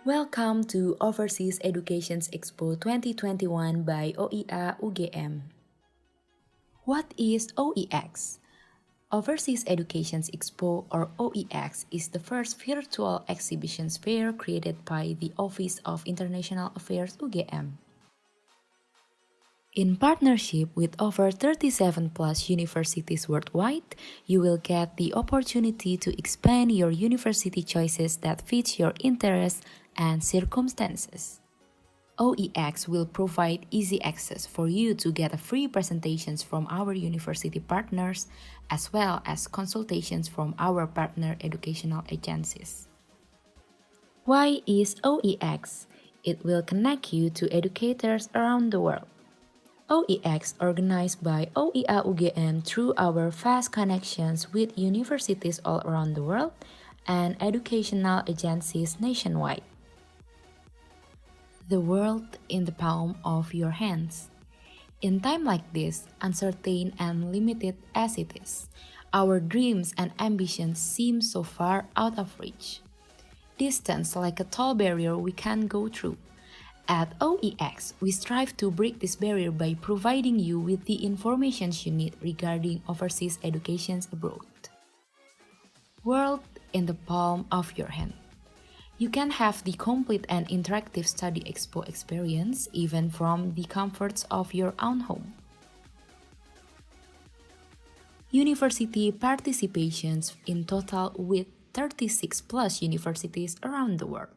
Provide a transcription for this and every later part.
Welcome to Overseas Education's Expo 2021 by OEA UGM. What is OEX? Overseas Education's Expo, or OEX, is the first virtual exhibition fair created by the Office of International Affairs UGM. In partnership with over 37 plus universities worldwide, you will get the opportunity to expand your university choices that fit your interests and circumstances. OEX will provide easy access for you to get free presentations from our university partners, as well as consultations from our partner educational agencies. Why is OEX? It will connect you to educators around the world. OEX, organized by OEA UGM through our vast connections with universities all around the world and educational agencies nationwide. The world in the palm of your hands. In time like this, uncertain and limited as it is, our dreams and ambitions seem so far out of reach. Distance like a tall barrier we can't go through. At OEX, we strive to break this barrier by providing you with the information you need regarding overseas education abroad. World in the palm of your hand. You can have the complete and interactive study expo experience even from the comforts of your own home. University participations in total with 36 plus universities around the world.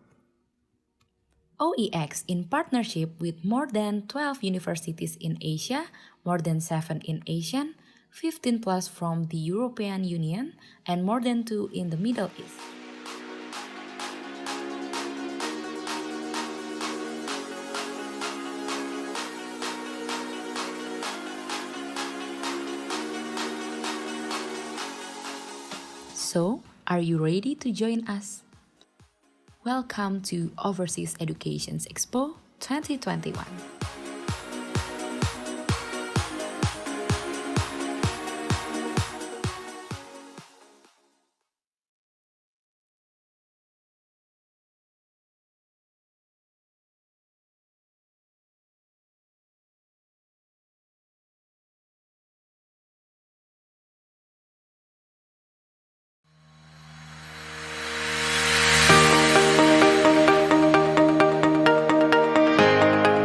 OEX in partnership with more than 12 universities in Asia, more than 7 in Asian, 15 plus from the European Union, and more than 2 in the Middle East. So, are you ready to join us? Welcome to Overseas Education's Expo 2021.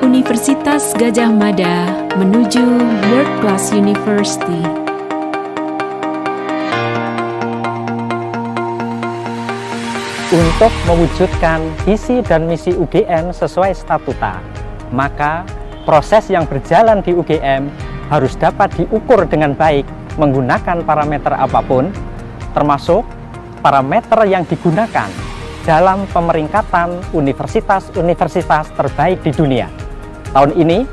Universitas Gadjah Mada menuju World Class University. Untuk mewujudkan visi dan misi UGM sesuai statuta, maka proses yang berjalan di UGM harus dapat diukur dengan baik menggunakan parameter apapun, termasuk parameter yang digunakan dalam pemeringkatan universitas-universitas terbaik di dunia. Tahun ini,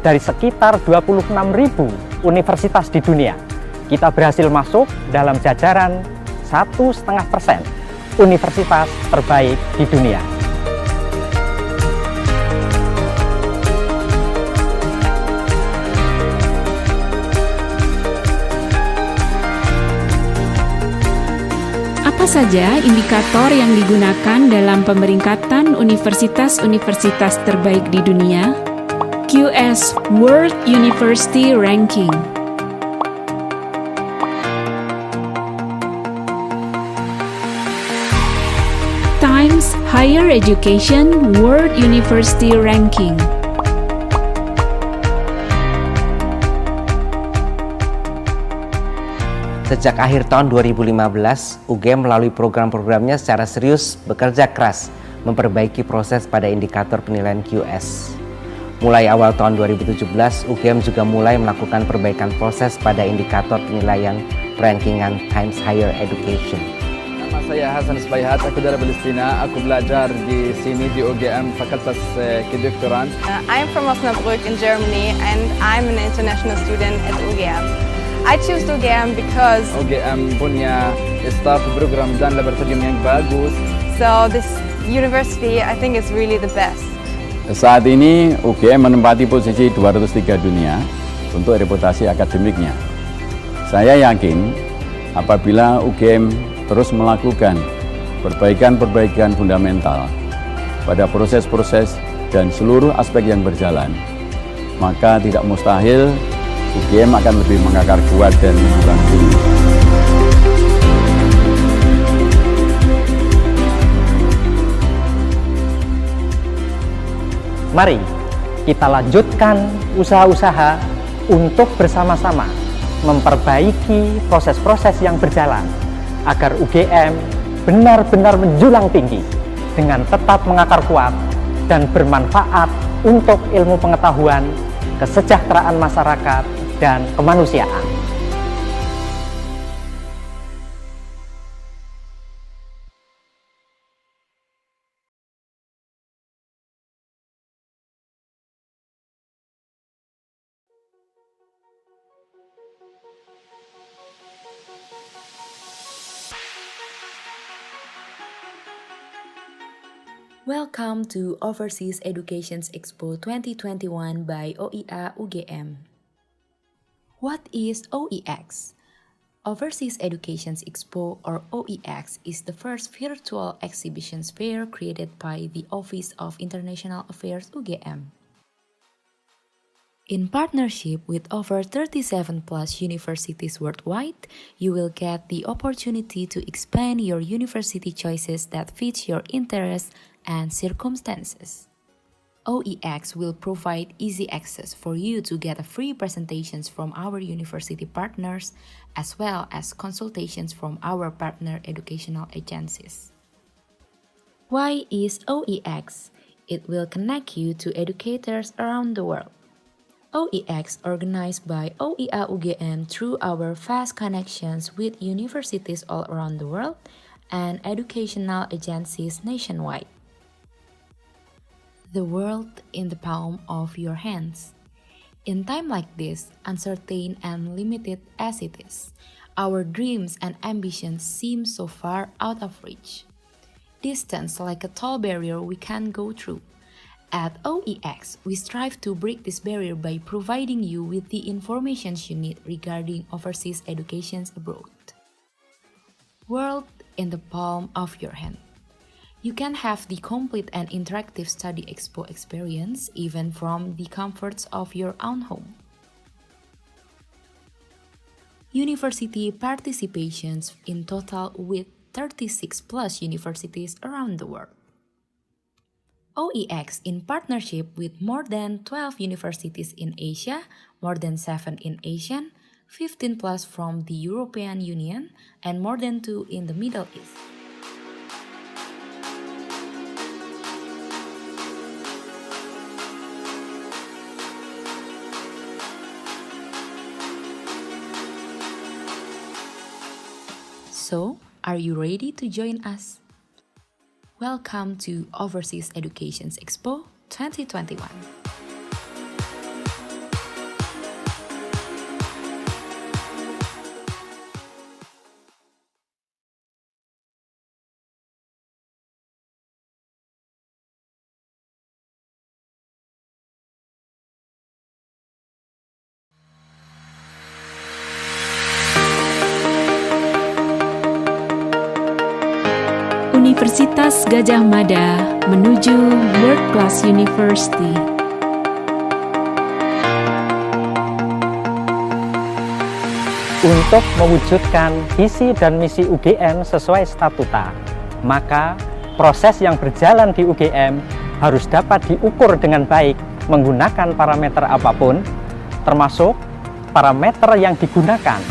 dari sekitar 26.000 universitas di dunia, kita berhasil masuk dalam jajaran 1,5% universitas terbaik di dunia. Apa saja indikator yang digunakan dalam pemeringkatan universitas-universitas terbaik di dunia? QS World University Ranking. Times Higher Education World University Ranking. Sejak akhir tahun 2015, UGM melalui program-programnya secara serius bekerja keras memperbaiki proses pada indikator penilaian QS. Mulai awal tahun 2017, UGM juga mulai melakukan perbaikan proses pada indikator penilaian rankingan Times Higher Education. Nama saya Hasan Spaihat, aku dari Palestina. Aku belajar di sini di UGM Fakultas Kedokteran. I'm from Osnabrück in Germany and I'm an international student at UGM. I choose UGM because UGM punya staff program dan laboratorium yang bagus. So this university I think is really the best. Saat ini UGM menempati posisi 203 dunia untuk reputasi akademiknya. Saya yakin apabila UGM terus melakukan perbaikan-perbaikan fundamental pada proses-proses dan seluruh aspek yang berjalan, maka tidak mustahil UGM akan lebih mengakar kuat dan menjulang tinggi. Mari kita lanjutkan usaha-usaha untuk bersama-sama memperbaiki proses-proses yang berjalan agar UGM benar-benar menjulang tinggi dengan tetap mengakar kuat dan bermanfaat untuk ilmu pengetahuan, kesejahteraan masyarakat, dan kemanusiaan. Welcome to Overseas Education's Expo 2021 by OIA UGM. What is OEX? Overseas Education's Expo, or OEX, is the first virtual exhibition fair created by the Office of International Affairs UGM. In partnership with over 37 plus universities worldwide, you will get the opportunity to expand your university choices that fit your interests and circumstances. OEX will provide easy access for you to get free presentations from our university partners, as well as consultations from our partner educational agencies. Why is OEX? It will connect you to educators around the world. OEX, organized by OIA UGM through our vast connections with universities all around the world and educational agencies nationwide. The world in the palm of your hands. In time like this, uncertain and limited as it is, our dreams and ambitions seem so far out of reach. Distance like a tall barrier we can't go through. At OEX, we strive to break this barrier by providing you with the information you need regarding overseas education abroad. World in the palm of your hand. You can have the complete and interactive study expo experience even from the comforts of your own home. University participations in total with 36 plus universities around the world. OEX in partnership with more than 12 universities in Asia, more than 7 in Asian, 15 plus from the European Union, and more than 2 in the Middle East. So, are you ready to join us? Welcome to Overseas Education's Expo 2021. Universitas Gajah Mada menuju World Class University. Untuk mewujudkan visi dan misi UGM sesuai statuta, maka proses yang berjalan di UGM harus dapat diukur dengan baik menggunakan parameter apapun, termasuk parameter yang digunakan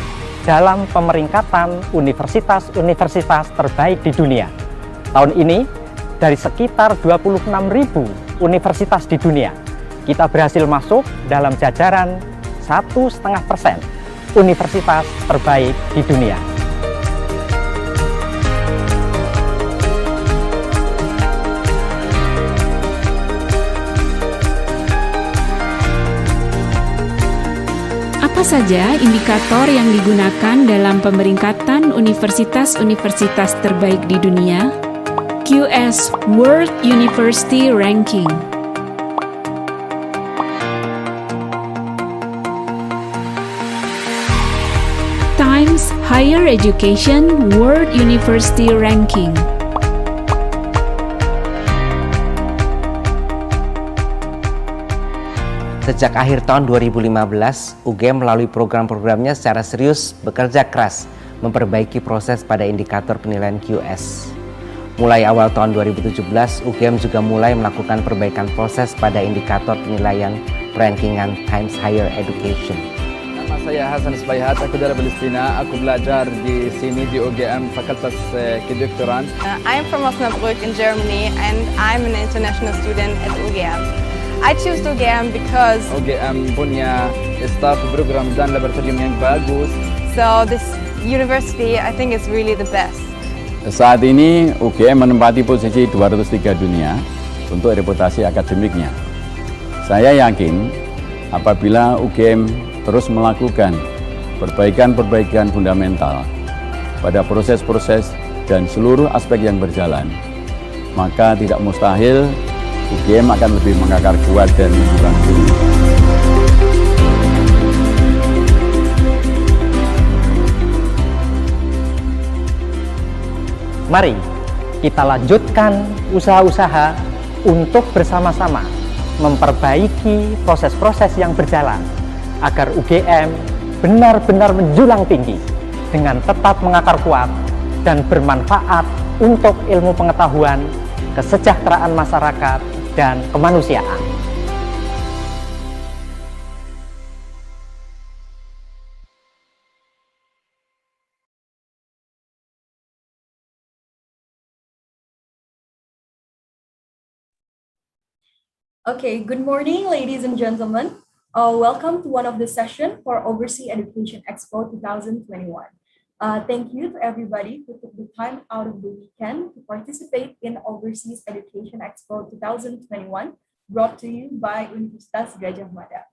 dalam pemeringkatan universitas-universitas terbaik di dunia. Tahun ini, dari sekitar 26.000 universitas di dunia, kita berhasil masuk dalam jajaran 1,5% universitas terbaik di dunia. Apa saja indikator yang digunakan dalam pemeringkatan universitas-universitas terbaik di dunia? QS World University Ranking. Times Higher Education World University Ranking. Sejak akhir tahun 2015, UGM melalui program-programnya secara serius bekerja keras memperbaiki proses pada indikator penilaian QS. Mulai awal tahun 2017, UGM juga mulai melakukan perbaikan proses pada indikator penilaian rankingan Times Higher Education. Nama saya Hasan Spaihat, aku dari Palestina. Aku belajar di sini di UGM Fakultas Kedokteran. I'm from Osnabrück in Germany and I'm an international student at UGM. I choose UGM because UGM punya staff program dan laboratorium yang bagus. so this university I think is really the best. Saat ini UGM menempati posisi 203 dunia untuk reputasi akademiknya. Saya yakin apabila UGM terus melakukan perbaikan-perbaikan fundamental pada proses-proses dan seluruh aspek yang berjalan, maka tidak mustahil UGM akan lebih mengakar kuat dan menjulang tinggi. Mari kita lanjutkan usaha-usaha untuk bersama-sama memperbaiki proses-proses yang berjalan agar UGM benar-benar menjulang tinggi dengan tetap mengakar kuat dan bermanfaat untuk ilmu pengetahuan, kesejahteraan masyarakat, dan kemanusiaan. Okay, good morning, ladies and gentlemen. Welcome to one of the session for Overseas Education Expo 2021. Thank you to everybody who took the time out of the weekend to participate in Overseas Education Expo 2021, brought to you by Universitas Gajah Mada.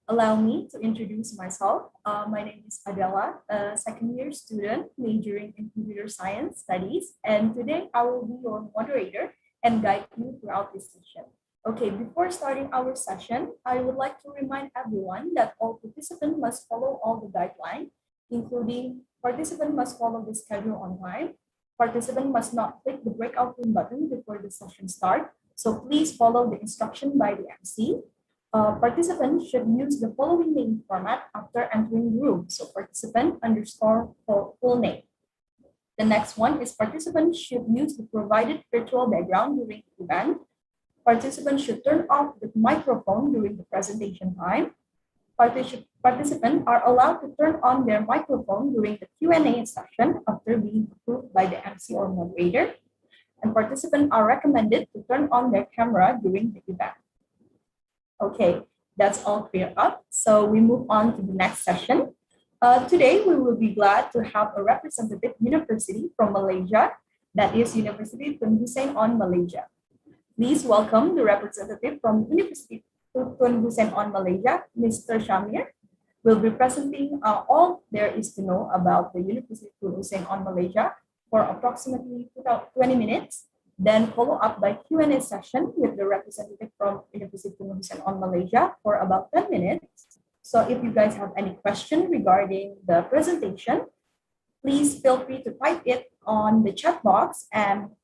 Allow me to introduce myself. My name is Adela, a second-year student majoring in computer science studies, and today I will be your moderator and guide you throughout this session. Okay, before starting our session, I would like to remind everyone that all participants must follow all the guidelines, including participants must follow the schedule on time. Participants must not click the breakout room button before the session starts. So please follow the instruction by the MC. Participants should use the following name format after entering the room. So participant underscore full name. The next one is participants should use the provided virtual background during the event. Participants should turn off the microphone during the presentation time. Participants are allowed to turn on their microphone during the Q&A session after being approved by the MC or moderator. And participants are recommended to turn on their camera during the event. Okay, that's all clear up. So we move on to the next session. Today, we will be glad to have a representative university from Malaysia, that is University Tun Hussein on Malaysia. Please welcome the representative from University Tun Hussein on Malaysia, Mr. Shamir. Will be presenting all there is to know about the University Tun Hussein on Malaysia for approximately 20 minutes, then follow up by Q&A session with the representative from University Tun Hussein on Malaysia for about 10 minutes. So if you guys have any question regarding the presentation, please feel free to type it on the chat box,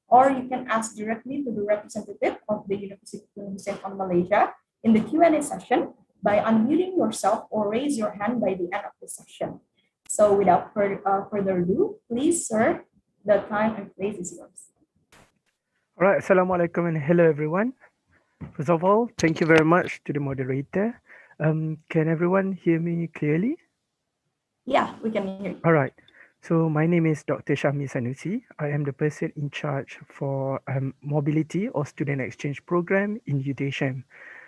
or you can ask directly to the representative of the University Tun Hussein on Malaysia in the Q&A session by unmuting yourself or raise your hand by the end of the session. So without further ado, please, sir, the time and place is yours. All right, Assalamualaikum and hello everyone. First of all, thank you very much to the moderator. Can everyone hear me clearly? Yeah, we can hear you. All right. So my name is Dr. Syahmi Sanusi. I am the person in charge for mobility or student exchange program in UTHM.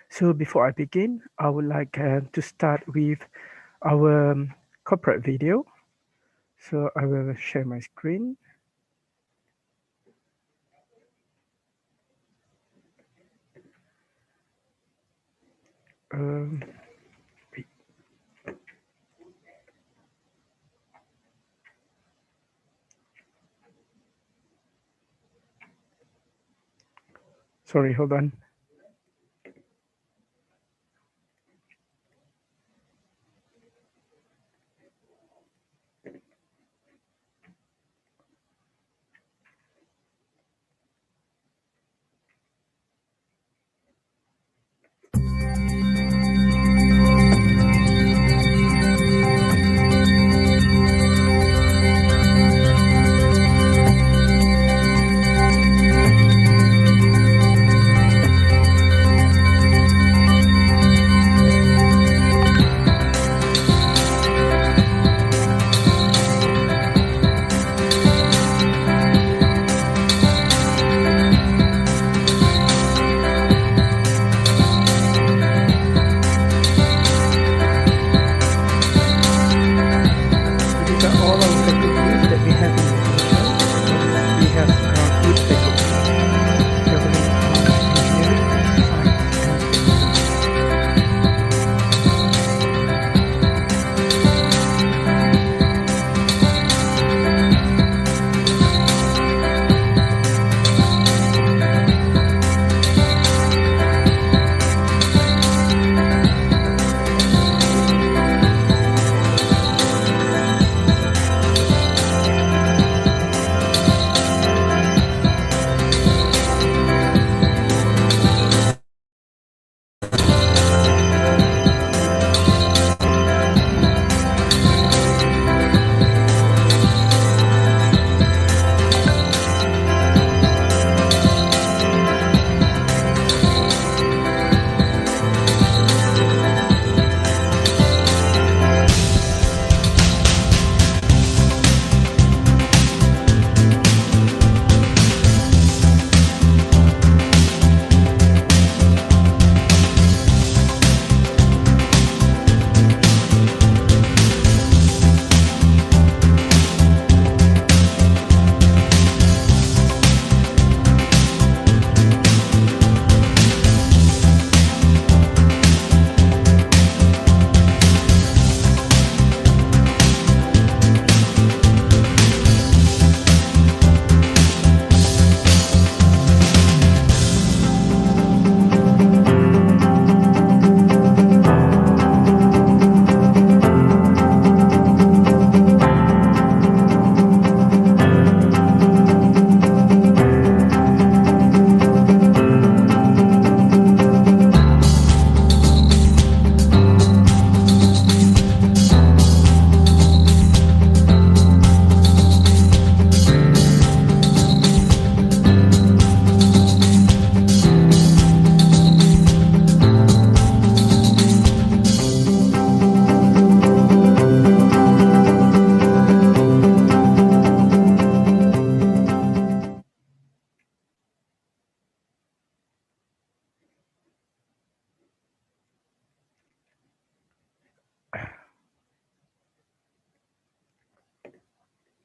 So before I begin, I would like to start with our corporate video. So I will share my screen. Wait. Sorry, hold on.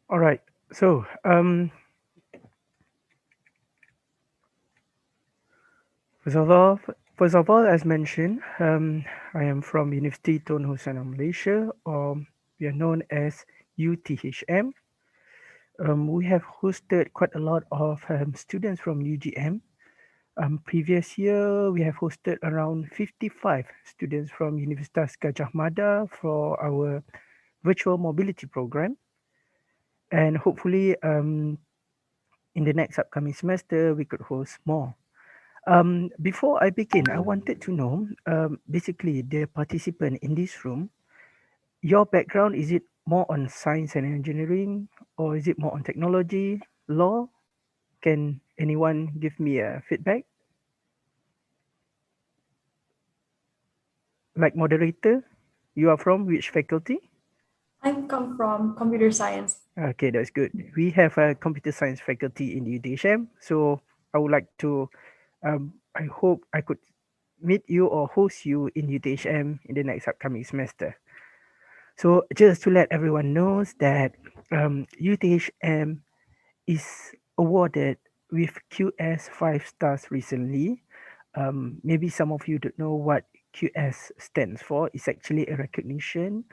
All right. So, first of all, as mentioned, I am from University Tun Husana, Malaysia, or we are known as UTHM. We have hosted quite a lot of students from UGM. Previous year, we have hosted around 55 students from Universitas Gajah Mada for our virtual mobility program. And hopefully, in the next upcoming semester, we could host more. Before I begin, I wanted to know, basically, the participant in this room, your background, is it more on science and engineering, or is it more on technology, law? Can anyone give me a feedback? Like moderator, you are from which faculty? I come from computer science. Okay, that's good. We have a computer science faculty in UTHM, so I would like to, I hope I could meet you or host you in UTHM in the next upcoming semester. So just to let everyone knows that UTHM is awarded with QS 5 stars recently. Maybe some of you don't know what QS stands for. It's actually a recognition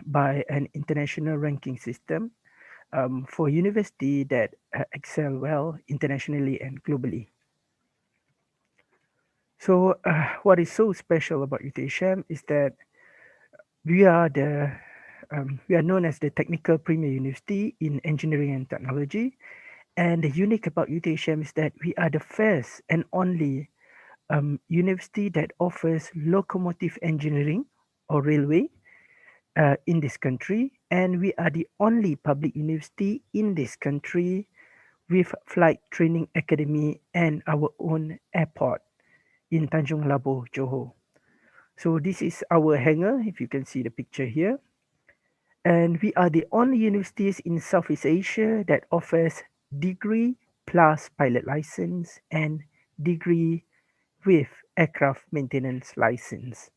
by an international ranking system for university that excel well internationally and globally. So, what is so special about UTHM is that we are we are known as the technical premier university in engineering and technology. And the unique about UTHM is that we are the first and only university that offers locomotive engineering or railway in this country, and we are the only public university in this country with flight training academy and our own airport in Tanjung Labuh, Johor. So this is our hangar, if you can see the picture here. And we are the only universities in Southeast Asia that offers degree plus pilot license and degree with aircraft maintenance license.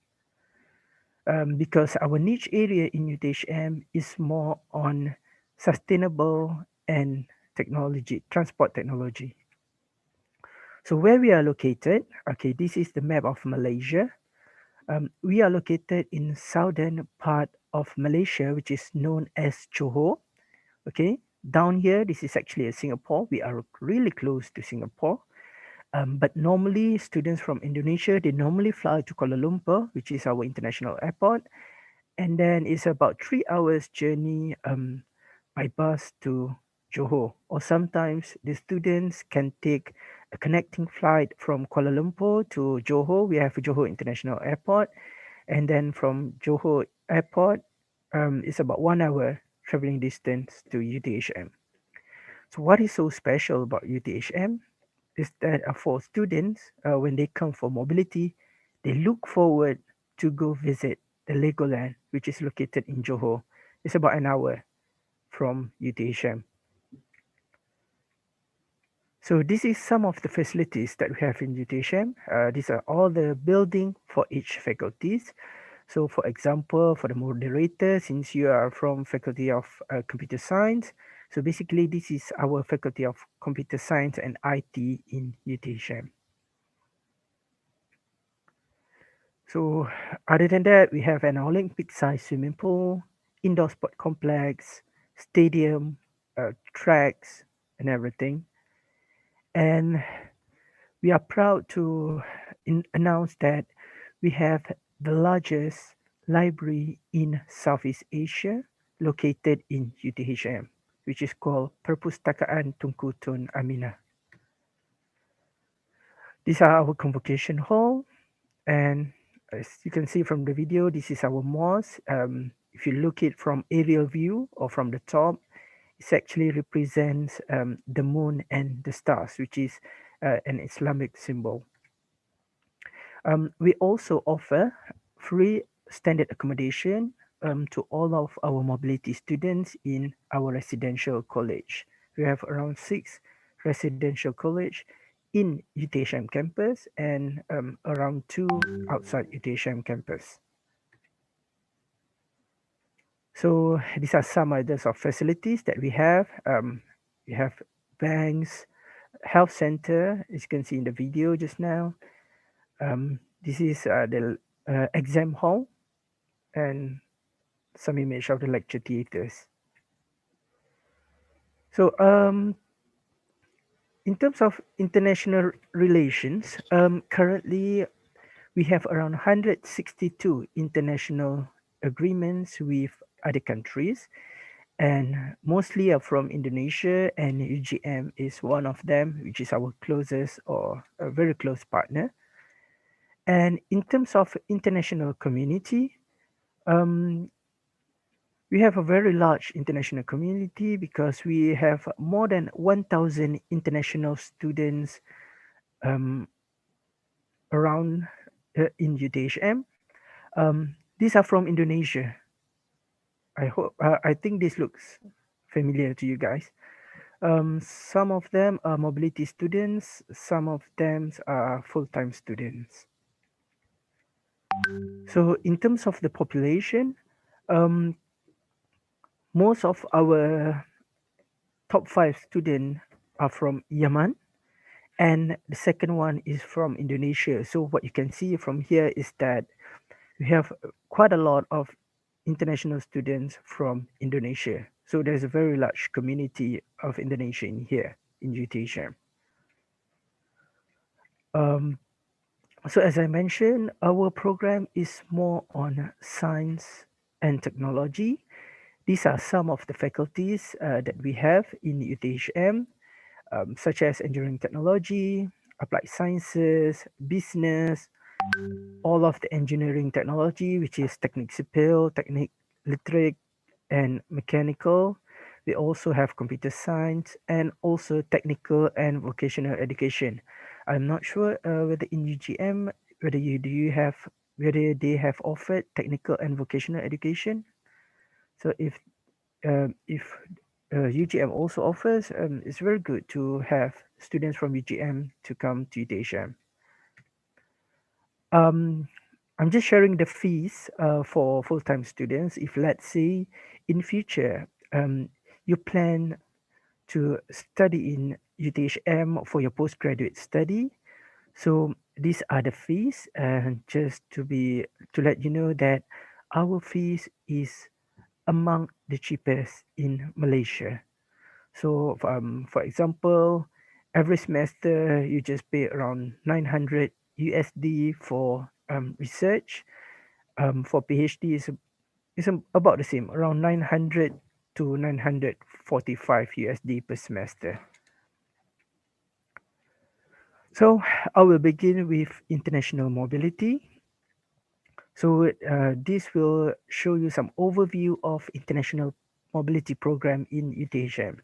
Because our niche area in UTHM is more on sustainable and technology, transport technology. So where we are located, okay, this is the map of Malaysia. We are located in southern part of Malaysia, which is known as Johor. Okay, down here, this is actually a Singapore. We are really close to Singapore. But normally, students from Indonesia, they normally fly to Kuala Lumpur, which is our international airport. And then it's about 3 hours journey by bus to Johor. Or sometimes the students can take a connecting flight from Kuala Lumpur to Johor. We have Johor International Airport. And then from Johor Airport, it's about 1 hour traveling distance to UTHM. So what is so special about UTHM is that for students, when they come for mobility, they look forward to go visit the Legoland, which is located in Johor. It's about an hour from UTHM. So this is some of the facilities that we have in UTHM. These are all the building for each faculties. So for example, for the moderator, since you are from Faculty of Computer Science, so basically this is our Faculty of Computer Science and IT in UTHM. So other than that, we have an Olympic-sized swimming pool, indoor sport complex, stadium, tracks, and everything. And we are proud to announce that we have the largest library in Southeast Asia located in UTHM, which is called Perpustakaan Tunku Tun Aminah. These are our convocation hall, and as you can see from the video, this is our mosque. If you look it from aerial view or from the top, it actually represents the moon and the stars, which is an Islamic symbol. We also offer free standard accommodation to all of our mobility students in our residential college. We have around 6 residential college in UTHM campus and around 2 outside UTHM campus. So these are some others of facilities that we have. We have banks, health center, as you can see in the video just now. This is the exam hall and some image of the lecture theaters. So in terms of international relations, currently we have around 162 international agreements with other countries, and mostly are from Indonesia, and UGM is one of them, which is our closest or a very close partner. And in terms of international community, um, we have a very large international community because we have more than 1,000 international students um, around in UTHM. These are from Indonesia. I think this looks familiar to you guys. Some of them are mobility students, some of them are full-time students. So in terms of the population, um, most of our top 5 students are from Yemen, and the second one is from Indonesia. So what you can see from here is that we have quite a lot of international students from Indonesia. So there's a very large community of Indonesia in here in UTHM. Um, so as I mentioned, our program is more on science and technology. These are some of the faculties that we have in UTHM, such as engineering technology, applied sciences, business, all of the engineering technology, which is technique civil, technique electric, and mechanical. We also have computer science and also technical and vocational education. I'm not sure whether in UGM whether they have offered technical and vocational education. So if UGM also offers, it's very good to have students from UGM to come to UTHM. I'm just sharing the fees for full-time students. If let's say in future you plan to study in UTHM for your postgraduate study, so these are the fees, and just to let you know that our fees is among the cheapest in Malaysia. So for example, every semester you just pay around 900 USD for research. For PhD is about the same, around 900 to 945 USD per semester. So I will begin with international mobility. So this will show you some overview of international mobility program in UTHM.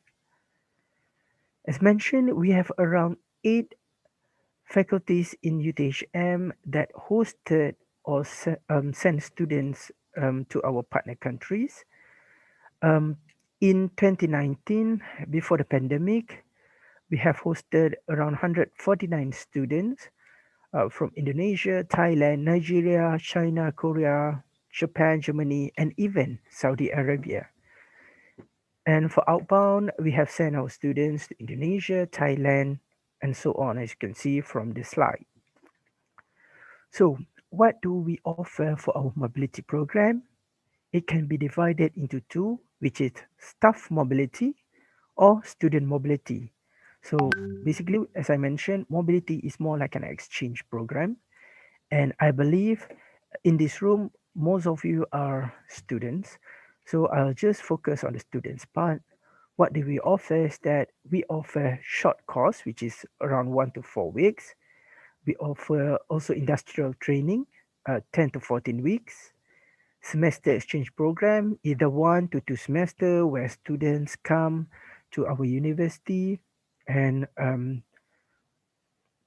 As mentioned, we have around 8 faculties in UTHM that hosted or sent students to our partner countries. In 2019, before the pandemic, we have hosted around 149 students from Indonesia, Thailand, Nigeria, China, Korea, Japan, Germany, and even Saudi Arabia. And for outbound, we have sent our students to Indonesia, Thailand, and so on, as you can see from this slide. So what do we offer for our mobility program? It can be divided into two, which is staff mobility or student mobility. So basically, as I mentioned, mobility is more like an exchange program. And I believe in this room, most of you are students. So I'll just focus on the students part. What do we offer is that we offer short course, which is around 1 to 4 weeks. We offer also industrial training, 10 to 14 weeks. Semester exchange program, either 1 to 2 semester, where students come to our university and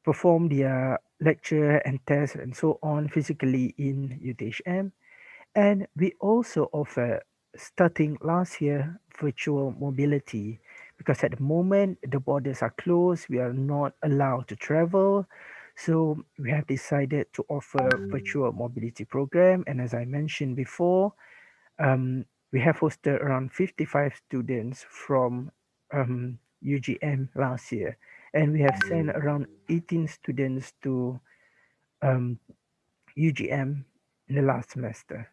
perform their lecture and test and so on physically in UTHM. And we also offer, starting last year, virtual mobility, because at the moment the borders are closed, we are not allowed to travel. So we have decided to offer virtual mobility program. And as I mentioned before, We have hosted around 55 students from UGM last year, and we have sent around 18 students to um, UGM in the last semester.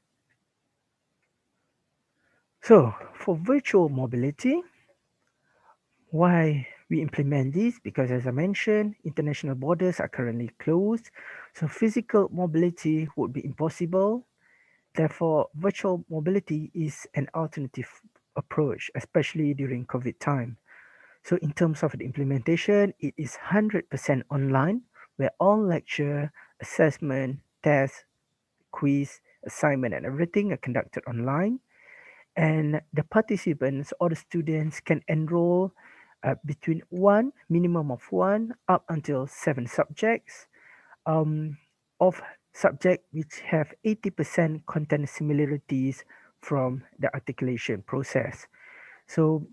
So, for virtual mobility, why we implement this? Because as I mentioned, international borders are currently closed, so physical mobility would be impossible. Therefore, virtual mobility is an alternative approach, especially during COVID time. So in terms of the implementation, it is 100% online, where all lecture, assessment, test, quiz, assignment, and everything are conducted online. And the participants or the students can enroll between one, minimum of one, up until seven subjects um, of subject which have 80% content similarities from the articulation process. So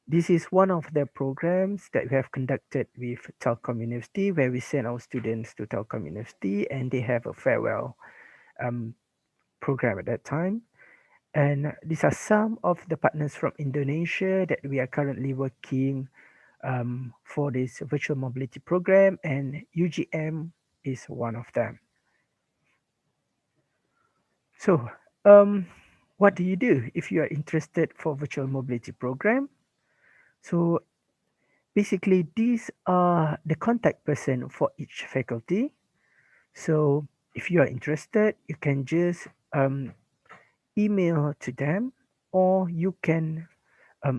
this is one of the programs that we have conducted with Telkom University, where we send our students to Telkom University and they have a farewell um, program at that time. And these are some of the partners from Indonesia that we are currently working for this virtual mobility program, and UGM is one of them. So, what do you do if you are interested for virtual mobility program? So, basically, these are the contact person for each faculty. So, if you are interested, you can just email to them, or you can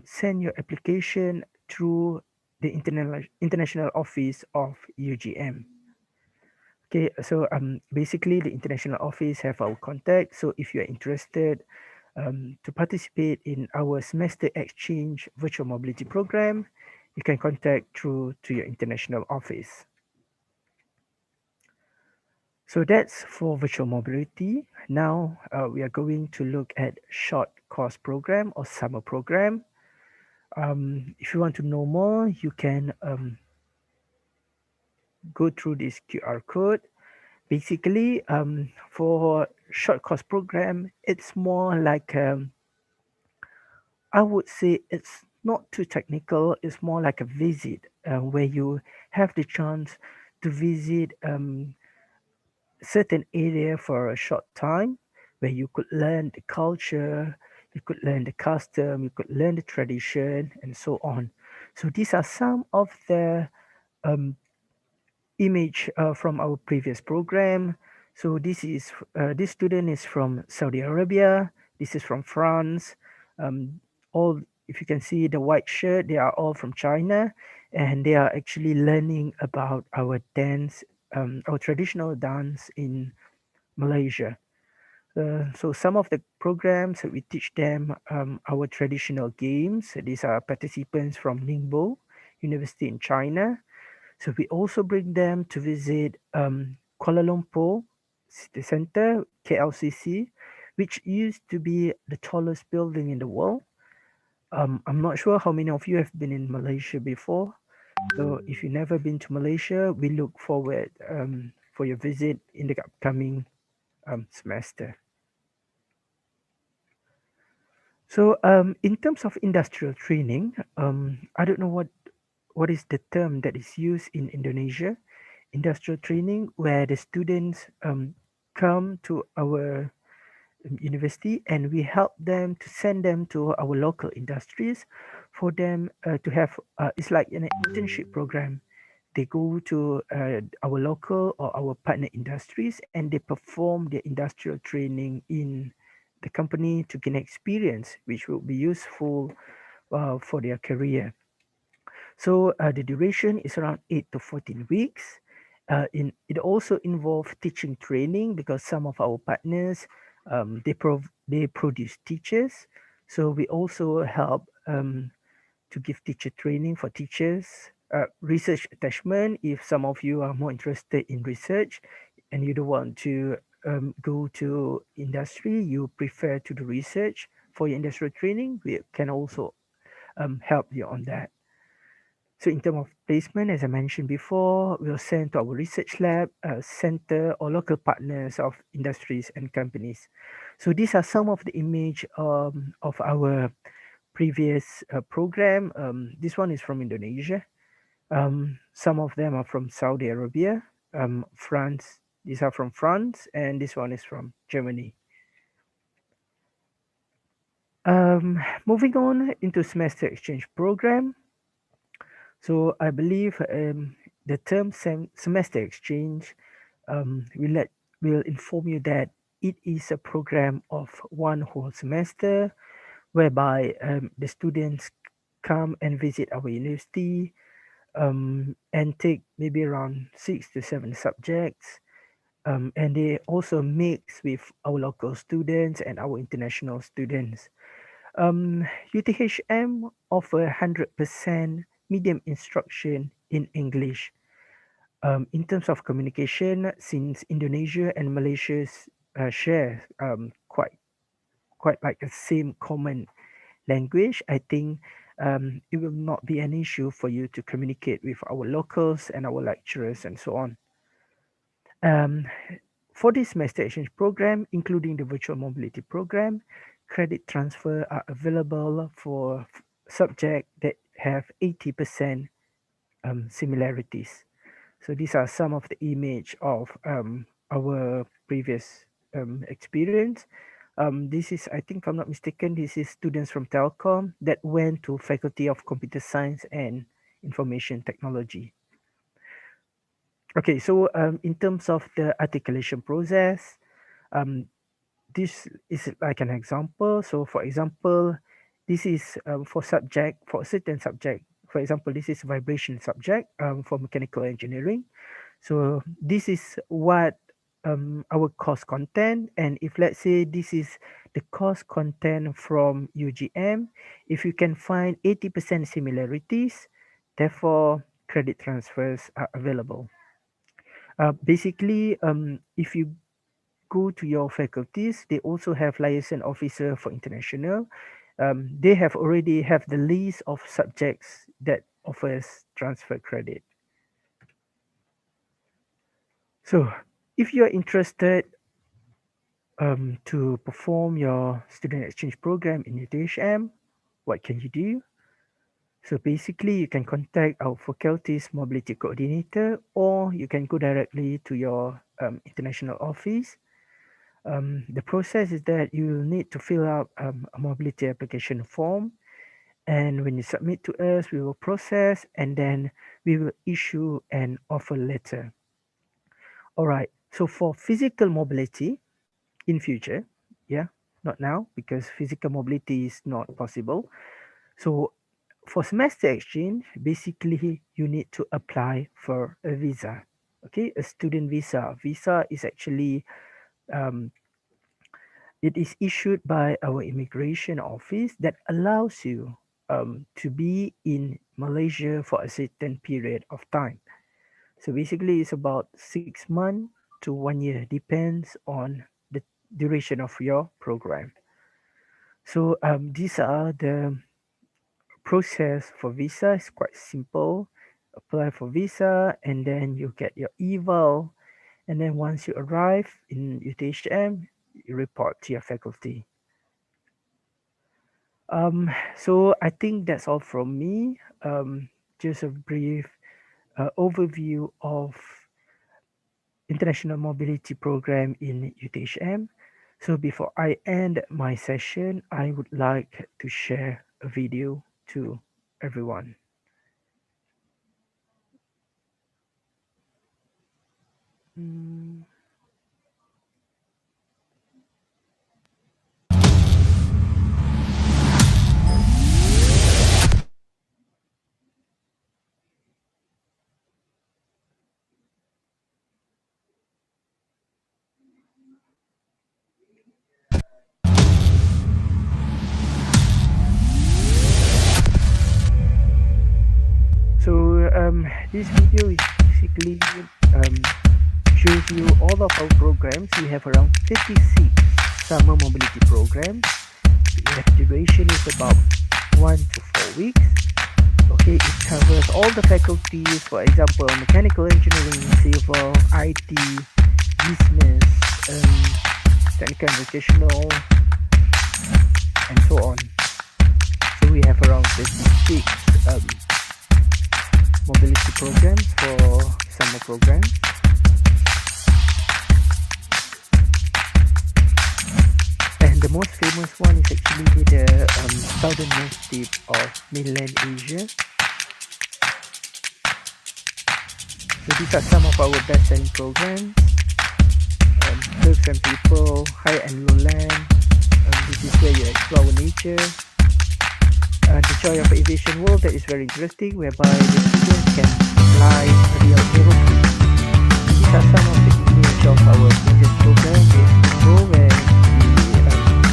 send your application through the international office of UGM. Okay, so basically the international office have our contact. So if you are interested to participate in our semester exchange virtual mobility program, you can contact through to your international office. So that's for virtual mobility. Now we are going to look at short course program or summer program. If you want to know more, you can go through this QR code. Basically, for short course program, it's more like I would say it's not too technical. It's more like a visit where you have the chance to visit certain area for a short time, where you could learn the culture, you could learn the custom, you could learn the tradition, and so on. So these are some of the um, image from our previous program. So this student is from Saudi Arabia. This is from France. All, if you can see the white shirt, they are all from China, and they are actually learning about our dance, our traditional dance in Malaysia. So some of the programs that we teach them our traditional games. These are participants from Ningbo University in China. So we also bring them to visit Kuala Lumpur City Centre, KLCC, which used to be the tallest building in the world. I'm not sure how many of you have been in Malaysia before. So if you've never been to Malaysia, we look forward for your visit in the upcoming semester. So in terms of industrial training, I don't know what is the term that is used in Indonesia. Industrial training, where the students come to our university and we help them to send them to our local industries for them to have it's like an internship program. They go to our local or our partner industries and they perform their industrial training in the company to gain experience, which will be useful for their career. So the duration is around 8 to 14 weeks. It also involves teaching training because some of our partners they produce teachers. So we also help to give teacher training for teachers. Research attachment, if some of you are more interested in research and you don't want to go to industry, you prefer to do research for your industrial training, we can also help you on that. So in terms of placement, as I mentioned before, we'll send to our research lab, center, or local partners of industries and companies. So these are some of the image of our previous program. This one is from Indonesia. Some of them are from Saudi Arabia, France. These are from France, and this one is from Germany. Moving on into semester exchange program. So I believe the term semester exchange will inform you that it is a program of one whole semester whereby the students come and visit our university and take maybe around 6 to 7 subjects. And they also mix with our local students and our international students. UTHM offer 100% medium instruction in English. In terms of communication, since Indonesia and Malaysia share quite like the same common language, I think it will not be an issue for you to communicate with our locals and our lecturers and so on. For this semester exchange program, including the virtual mobility program, credit transfer are available for subjects that have 80% similarities. So these are some of the image of our previous experience. This is, I think I'm not mistaken, this is students from Telcom that went to Faculty of Computer Science and Information Technology. Okay, so in terms of the articulation process, this is like an example. So for example, this is for a certain subject. For example, this is vibration subject for mechanical engineering. So this is what our course content, and if let's say this is the course content from UGM, if you can find 80% similarities, therefore credit transfers are available. Basically, if you go to your faculties, they also have liaison officer for international. They have already have the list of subjects that offers transfer credit. So if you are interested to perform your student exchange program in UTHM, what can you do? So basically, you can contact our faculty's mobility coordinator, or you can go directly to your international office. The process is that you will need to fill out a mobility application form, and when you submit to us, we will process, and then we will issue an offer letter. All right. So for physical mobility in future, yeah, not now because physical mobility is not possible. So for semester exchange, basically you need to apply for a visa. Okay, a student visa. Visa is actually it is issued by our immigration office that allows you to be in Malaysia for a certain period of time. So basically, it's about 6 months to 1 year, depends on the duration of your program. So these are the process for visa. It's quite simple. Apply for visa, and then you get your eval, and then once you arrive in UTHM, you report to your faculty. So I think that's all from me. Just a brief overview of International Mobility Program in UTHM. So before I end my session, I would like to share a video to everyone. So this video is basically shows you all of our programs. We have around 56 summer mobility programs. The duration is about 1 to 4 weeks. Okay, it covers all the faculties, for example, mechanical engineering, civil, IT, business, technical and vocational, and so on. So we have around 26 mobility programs for summer programs. And the most famous one is actually the southernmost tip of mainland Asia. So these are some of our best-selling programs. Turks and People, High and Lowland. This is where you explore nature. The Joy of Aviation World, that is very interesting, whereby the students can fly a real aeroplane. These are some of the image of our previous program with Expo, where we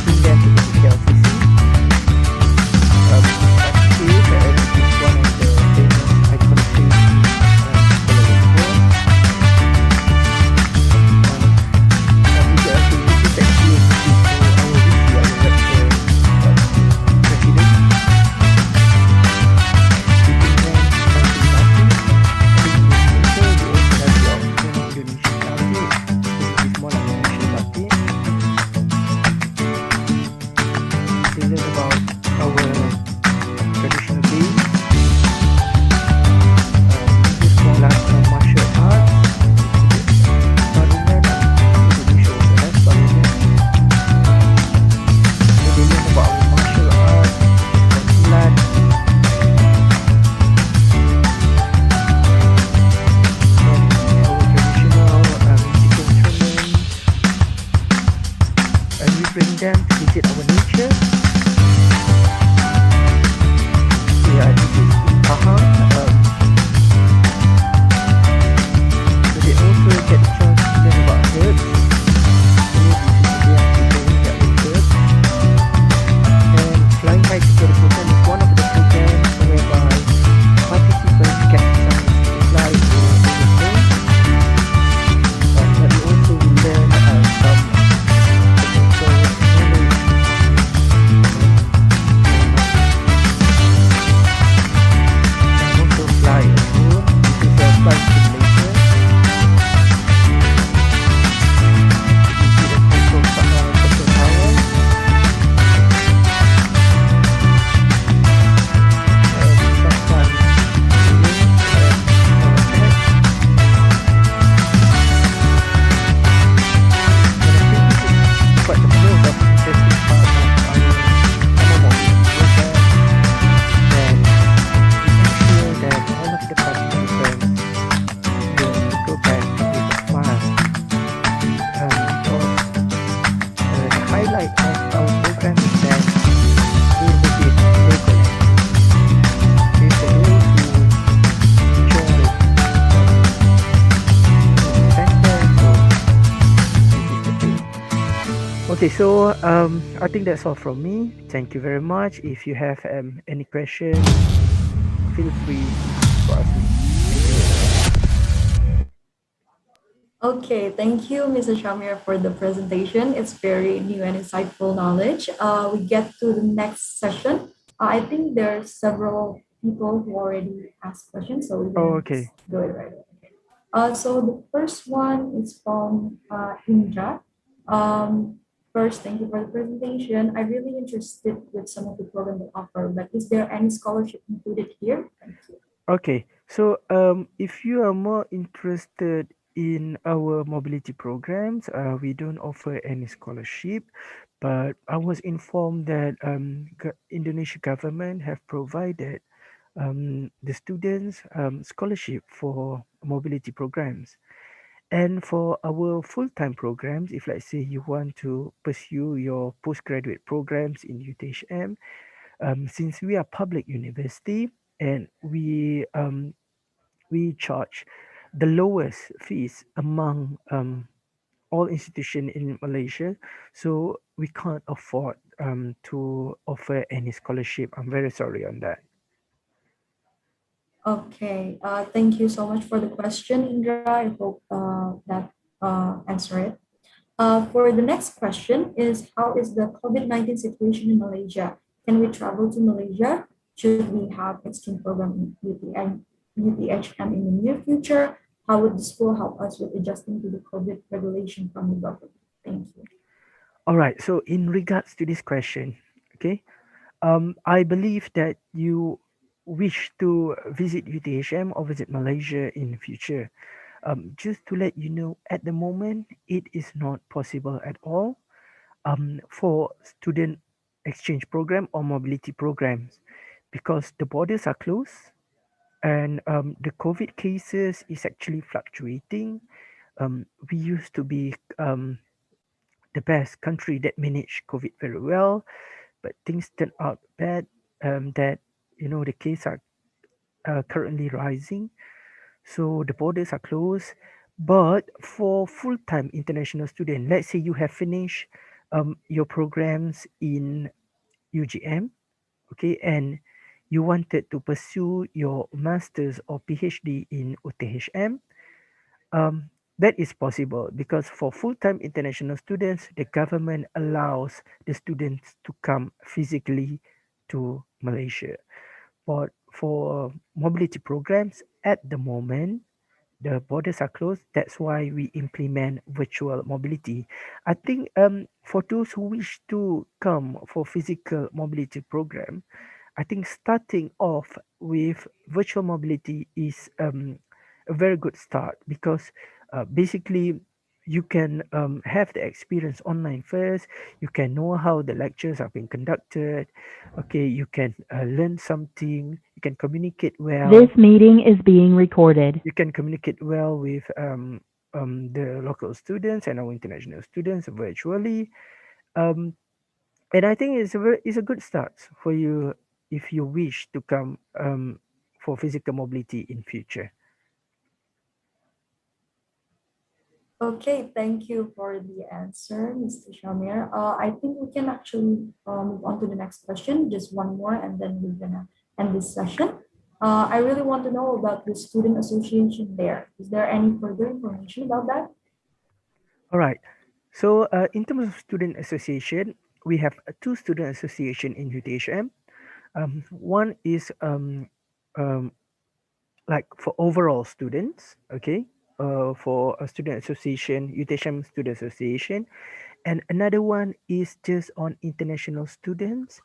bring them to the KLCC. This is one of the famous iconic things in Kuala Lumpur. We get to visit actually to our VC, our lecture president. Bring them to visit our nature. Yeah, this is in Pahang. So they also get the chance to learn about herbs. So this is again people that with herbs. And Flying High Together program is one of the programs whereby participants get the chance to fly to the plane. But they also will learn some Okay, so I think that's all from me. Thank you very much. If you have any questions, feel free to ask me. Okay, thank you, Mr. Shamir, for the presentation. It's very new and insightful knowledge. We get to the next session. I think there are several people who already asked questions, so we can okay. go it right away. So the first one is from Indra. First, thank you for the presentation. I'm really interested with some of the programs that offer, but is there any scholarship included here? Thank you. Okay, so if you are more interested in our mobility programs, we don't offer any scholarship, but I was informed that Indonesia government have provided the students scholarship for mobility programs. And for our full-time programs, if let's say you want to pursue your postgraduate programs in UTHM, since we are public university and we charge the lowest fees among all institutions in Malaysia, so we can't afford to offer any scholarship. I'm very sorry on that. Okay, thank you so much for the question, Indra. I hope that answer it. For the next question is, how is the COVID-19 situation in Malaysia? Can we travel to Malaysia? Should we have exchange program in UTHM in the near future? How would the school help us with adjusting to the COVID regulation from the government? Thank you. All right. So in regards to this question, okay, I believe that you wish to visit UTHM or visit Malaysia in the future. Just to let you know, at the moment, it is not possible at all for student exchange program or mobility programs because the borders are closed and the COVID cases is actually fluctuating. We used to be the best country that managed COVID very well, but things turned out bad. That the cases are currently rising, so the borders are closed. But for full-time international student, let's say you have finished your programs in UGM, okay, and you wanted to pursue your master's or PhD in UTHM, that is possible because for full-time international students, the government allows the students to come physically to Malaysia. But for mobility programs, at the moment, the borders are closed. That's why we implement virtual mobility. I think for those who wish to come for physical mobility program, I think starting off with virtual mobility is a very good start because basically you can have the experience online first. You can know how the lectures are being conducted. Okay, you can learn something. You can communicate well. This meeting is being recorded. You can communicate well with the local students and our international students virtually. Um, and I think it's a good start for you if you wish to come for physical mobility in future. Okay, thank you for the answer, Mr. Shamir. I think we can actually move on to the next question, just one more, and then we're gonna end this session. I really want to know about the student association there. Is there any further information about that? All right. So in terms of student association, we have two student association in UTHM. One is um, like for overall students, okay, for a student association, UTHM Student Association, and another one is just on international students,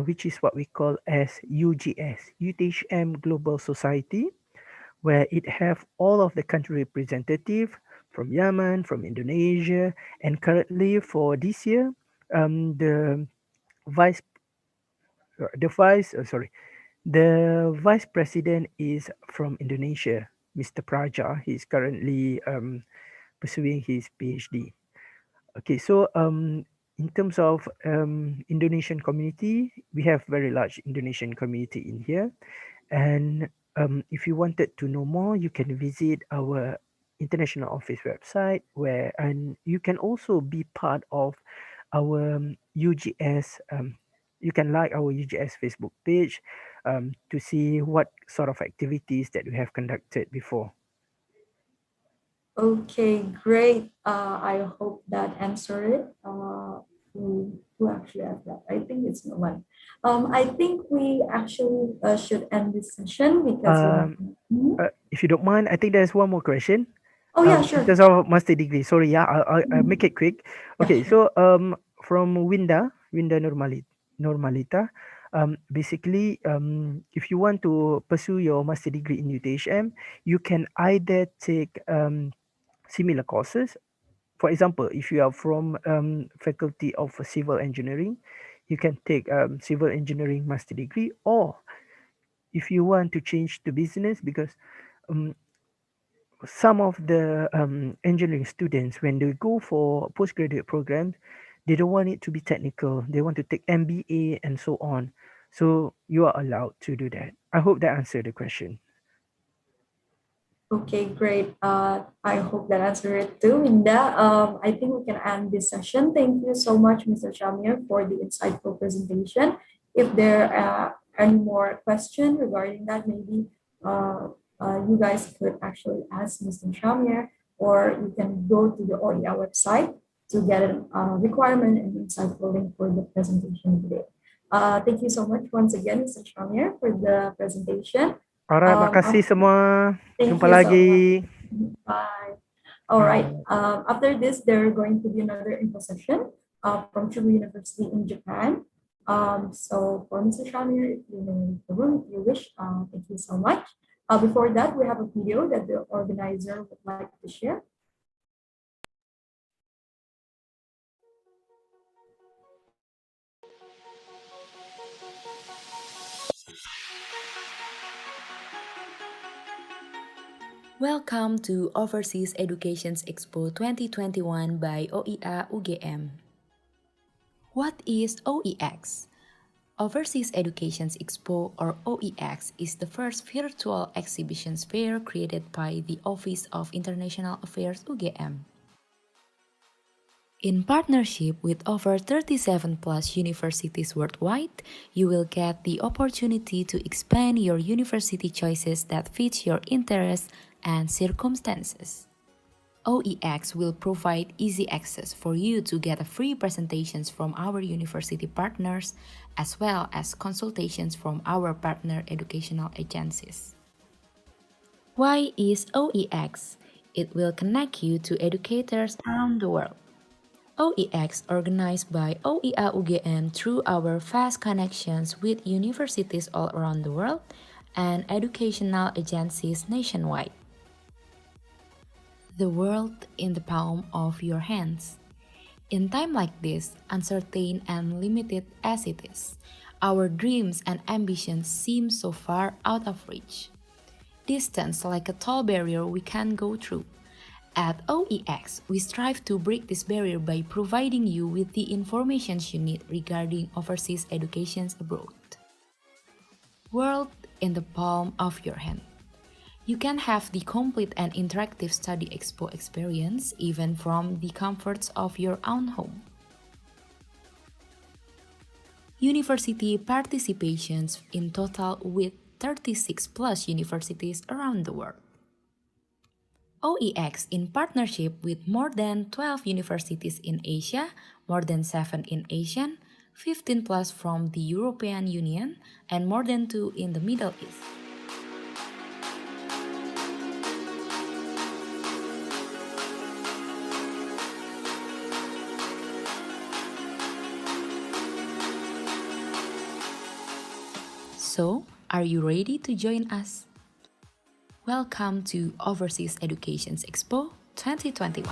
which is what we call as UGS, UTHM Global Society, where it have all of the country representative from Yemen, from Indonesia, and currently for this year, the vice, the vice, sorry, the vice president is from Indonesia, Mr. Praja. He's currently pursuing his PhD. Okay, so in terms of Indonesian community, we have very large Indonesian community in here, and if you wanted to know more, you can visit our international office website, where and you can also be part of our UGS. You can like our UGS Facebook page to see what sort of activities that we have conducted before. Okay, great. I hope that answered it. Who actually asked that? I think it's no one. I think we actually should end this session because we have. Mhm. If you don't mind, I think there's one more question. Oh yeah, In sure. terms of master degree, sorry, yeah, I'll make it quick. Yeah, Okay, sure. so from Winda Normalita, basically, if you want to pursue your master degree in UTHM, you can either take similar courses. For example, if you are from Faculty of Civil Engineering, you can take civil engineering master degree, or if you want to change to business, because um, some of the engineering students, when they go for postgraduate programs, they don't want it to be technical. They want to take MBA and so on. So you are allowed to do that. I hope that answered the question. Okay, great. I hope that answered it too, Linda. I think we can end this session. Thank you so much, Mr. Shamir, for the insightful presentation. If there are any more questions regarding that, maybe you guys could actually ask Mr. Shamir, or you can go to the OER website to get a requirement and insightful link for the presentation today. Thank you so much once again, Mr. Shamir, for the presentation. Alright, makasih semua. Thank Jumpa you so lagi. much. Bye. All right. After this, there are going to be another info session from Chubu University in Japan. So for Mr. Shamir, if you may leave the room, if you wish, thank you so much. Before that, we have a video that the organizer would like to share. Welcome to Overseas Education's Expo 2021 by OEA UGM. What is OEX? Overseas Education's Expo, or OEX, is the first virtual exhibitions fair created by the Office of International Affairs UGM. In partnership with over 37 plus universities worldwide, you will get the opportunity to expand your university choices that fit your interests and circumstances. OEX will provide easy access for you to get free presentations from our university partners, as well as consultations from our partner educational agencies. Why is OEX? It will connect you to educators around the world. OEX, organized by OEA UGM through our fast connections with universities all around the world and educational agencies nationwide. The world in the palm of your hands. In time like this, uncertain and limited as it is, our dreams and ambitions seem so far out of reach. Distance like a tall barrier we can't go through. At OEX, we strive to break this barrier by providing you with the information you need regarding overseas education abroad. World in the palm of your hand. You can have the complete and interactive study expo experience even from the comforts of your own home. University participations in total with 36 plus universities around the world. OEX in partnership with more than 12 universities in Asia, more than 7 in Asian, 15 plus from the European Union, and more than 2 in the Middle East. So, are you ready to join us? Welcome to Overseas Education's Expo 2021.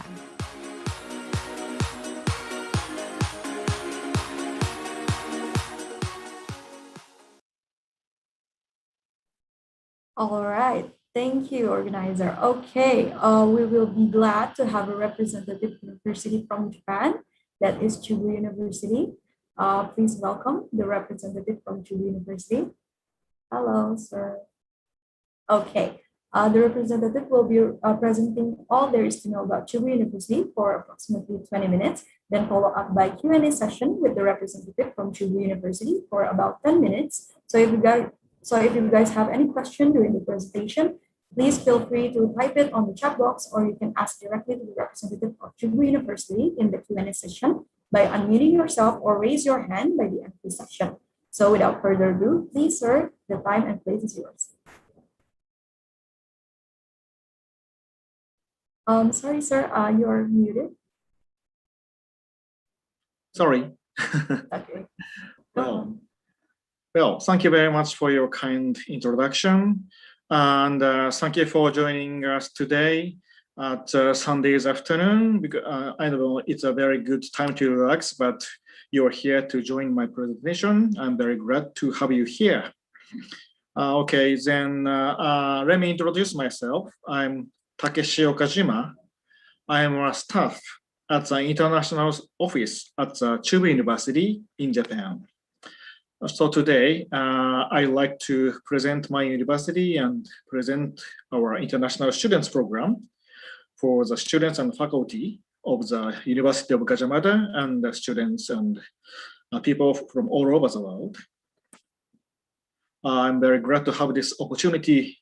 All right. Thank you, organizer. Okay, we will be glad to have a representative university from Japan, that is Chubu University. Please welcome the representative from Chubu University. Hello, sir. Okay, the representative will be presenting all there is to know about Chubu University for approximately 20 minutes, then follow up by Q&A session with the representative from Chubu University for about 10 minutes. So if you guys have any question during the presentation, please feel free to type it on the chat box, or you can ask directly to the representative of Chubu University in the Q&A session by unmuting yourself or raise your hand by the end of the session. So without further ado, please, sir, the time and place is yours. Sorry, sir, you're muted. Sorry. Okay. Well, thank you very much for your kind introduction. And thank you for joining us today at Sunday's afternoon. Because, I know it's a very good time to relax, but you're here to join my presentation. I'm very glad to have you here. Okay, then let me introduce myself. I'm Takeshi Okajima. I am a staff at the international office at the Chubu University in Japan. So today, I'd like to present my university and present our international students program for the students and faculty of the University of Gajah Mada and the students and people from all over the world. I'm very glad to have this opportunity.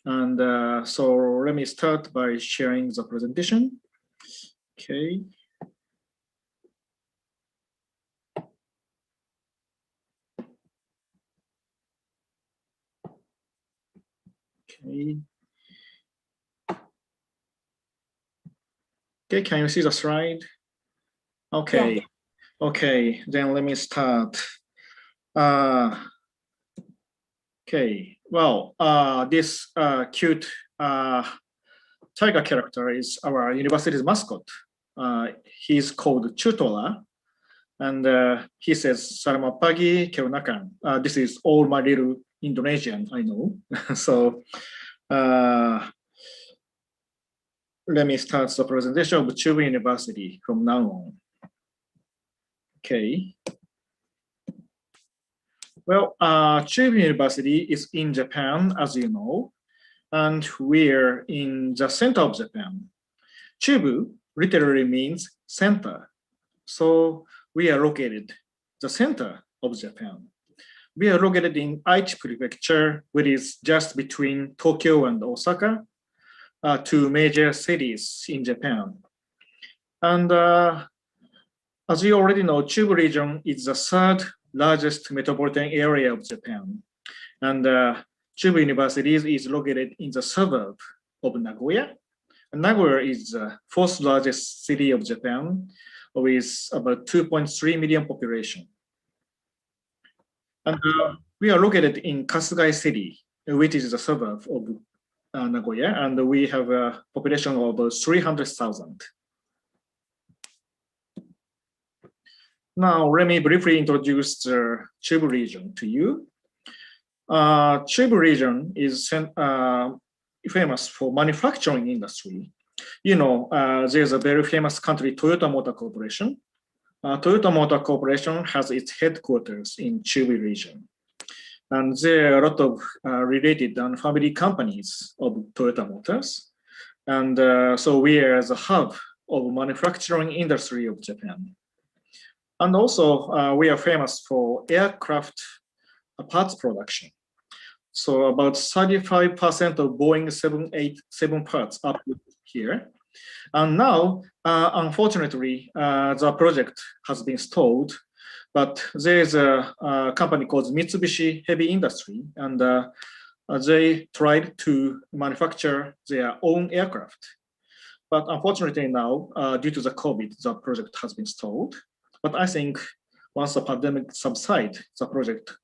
And so let me start by sharing the presentation. Okay. Okay. Okay, can you see the slide? Okay. Yeah. Okay, then let me start. Okay, well, this cute tiger character is our university's mascot. He's called Chutola, and he says "Selamat pagi, keonakan." This is all my little Indonesian, I know. So let me start the presentation of Chubu University from now on. Okay. Well, Chubu University is in Japan, as you know, and we're in the center of Japan. Chubu literally means center. So we are located the center of Japan. We are located in Aichi Prefecture, which is just between Tokyo and Osaka, two major cities in Japan. And as you already know, Chubu region is the third largest metropolitan area of Japan. And Chubu University is located in the suburb of Nagoya. And Nagoya is the fourth largest city of Japan with about 2.3 million population. And we are located in Kasugai City, which is the suburb of Nagoya, and we have a population of about 300,000. Now, let me briefly introduce the Chubu region to you. Chubu region is famous for manufacturing industry. You know, there's a very famous country, Toyota Motor Corporation. Toyota Motor Corporation has its headquarters in Chubu region. And there are a lot of related and family companies of Toyota Motors. And so we are the hub of manufacturing industry of Japan. And also we are famous for aircraft parts production. So about 35% of Boeing 787 parts are here. And now, unfortunately, the project has been stalled, but there's a company called Mitsubishi Heavy Industry, and they tried to manufacture their own aircraft. But unfortunately now, due to the COVID, the project has been stalled. But I think once the pandemic subsides, the project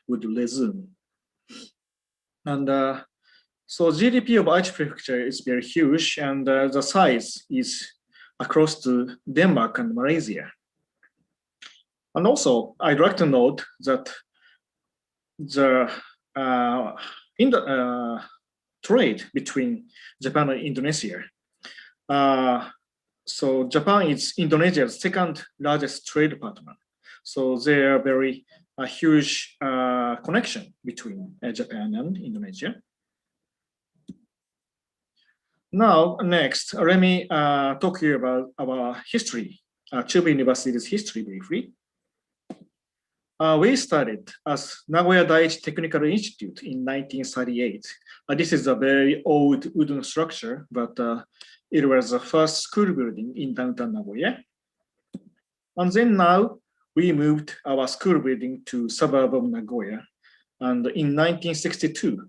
would resume. And so GDP of Aichi Prefecture is very huge, and the size is across to Denmark and Malaysia. And also, I'd like to note that the trade between Japan and Indonesia. So Japan is Indonesia's second largest trade partner. So there are very huge connection between Japan and Indonesia. Now, next, let me talk here about our history, Chubu University's history briefly. We started as Nagoya Daiichi Technical Institute in 1938. This is a very old wooden structure, but it was the first school building in downtown Nagoya. And then now we moved our school building to suburb of Nagoya. And in 1962,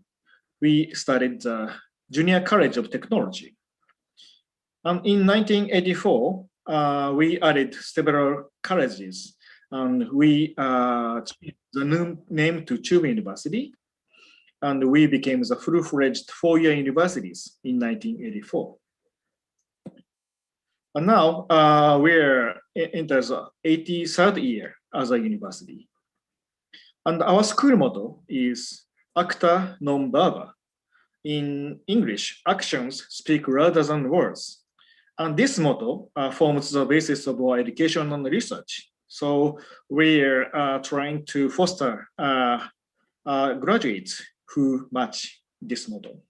we started the Junior College of Technology. And in 1984, we added several colleges, and we changed the new name to Chubu University, and we became the full-fledged four-year universities in 1984. And now we're into the 83rd year as a university. And our school motto is Acta non verba. In English, actions speak rather than words. And this motto forms the basis of our education and research. So we're trying to foster graduates who match this motto.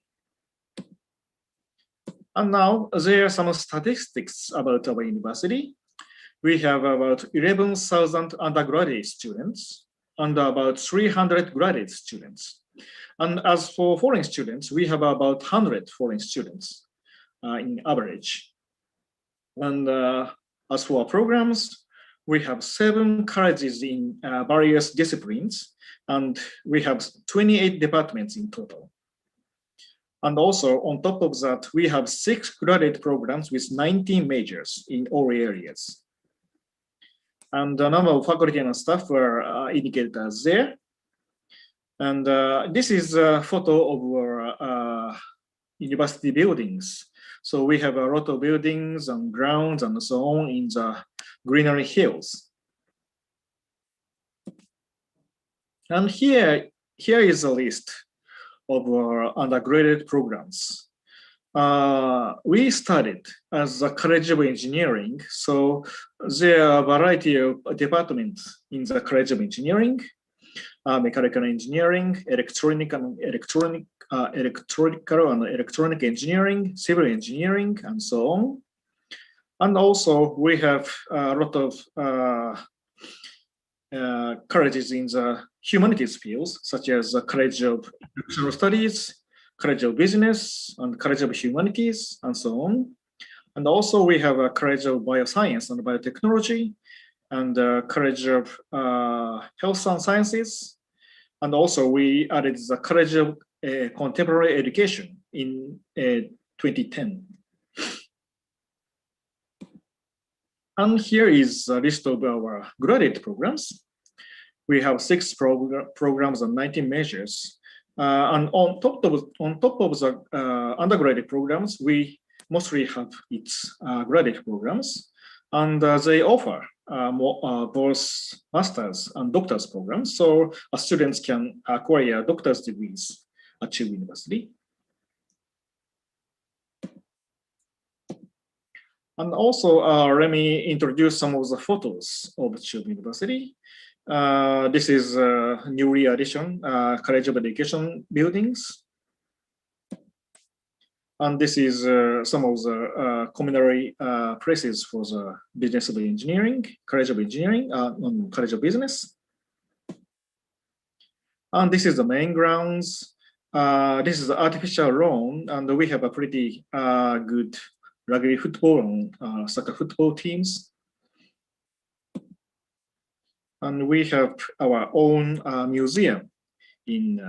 And now there are some statistics about our university. We have about 11,000 undergraduate students and about 300 graduate students. And as for foreign students, we have about 100 foreign students in average. And as for our programs, we have 7 colleges in various disciplines, and we have 28 departments in total. And also on top of that, we have 6 graduate programs with 19 majors in all areas. And the number of faculty and staff were indicated as there. And this is a photo of our university buildings. So we have a lot of buildings and grounds and so on in the greenery hills. And here is a list of our undergraduate programs. We started as a College of Engineering, so there are a variety of departments in the College of Engineering, mechanical engineering, electrical and electronic engineering, civil engineering, and so on. And also we have a lot of colleges in the humanities fields, such as the College of International Studies, College of Business, and College of Humanities, and so on. And also we have a College of Bioscience and Biotechnology, and a College of Health and Sciences. And also we added the College of Contemporary Education in 2010. And here is a list of our graduate programs. We have 6 programs and 19 majors. And on top of the undergraduate programs, we mostly have its graduate programs. And they offer both master's and doctor's programs. So students can acquire doctor's degrees at Chubu University. And also, let me introduce some of the photos of Chubu University. This is newly addition College of Education buildings. And this is some of the communary places for the Business of Engineering, College of Engineering, College of Business. And this is the main grounds. This is the artificial lawn, and we have a pretty good rugby football and soccer football teams. And we have our own museum in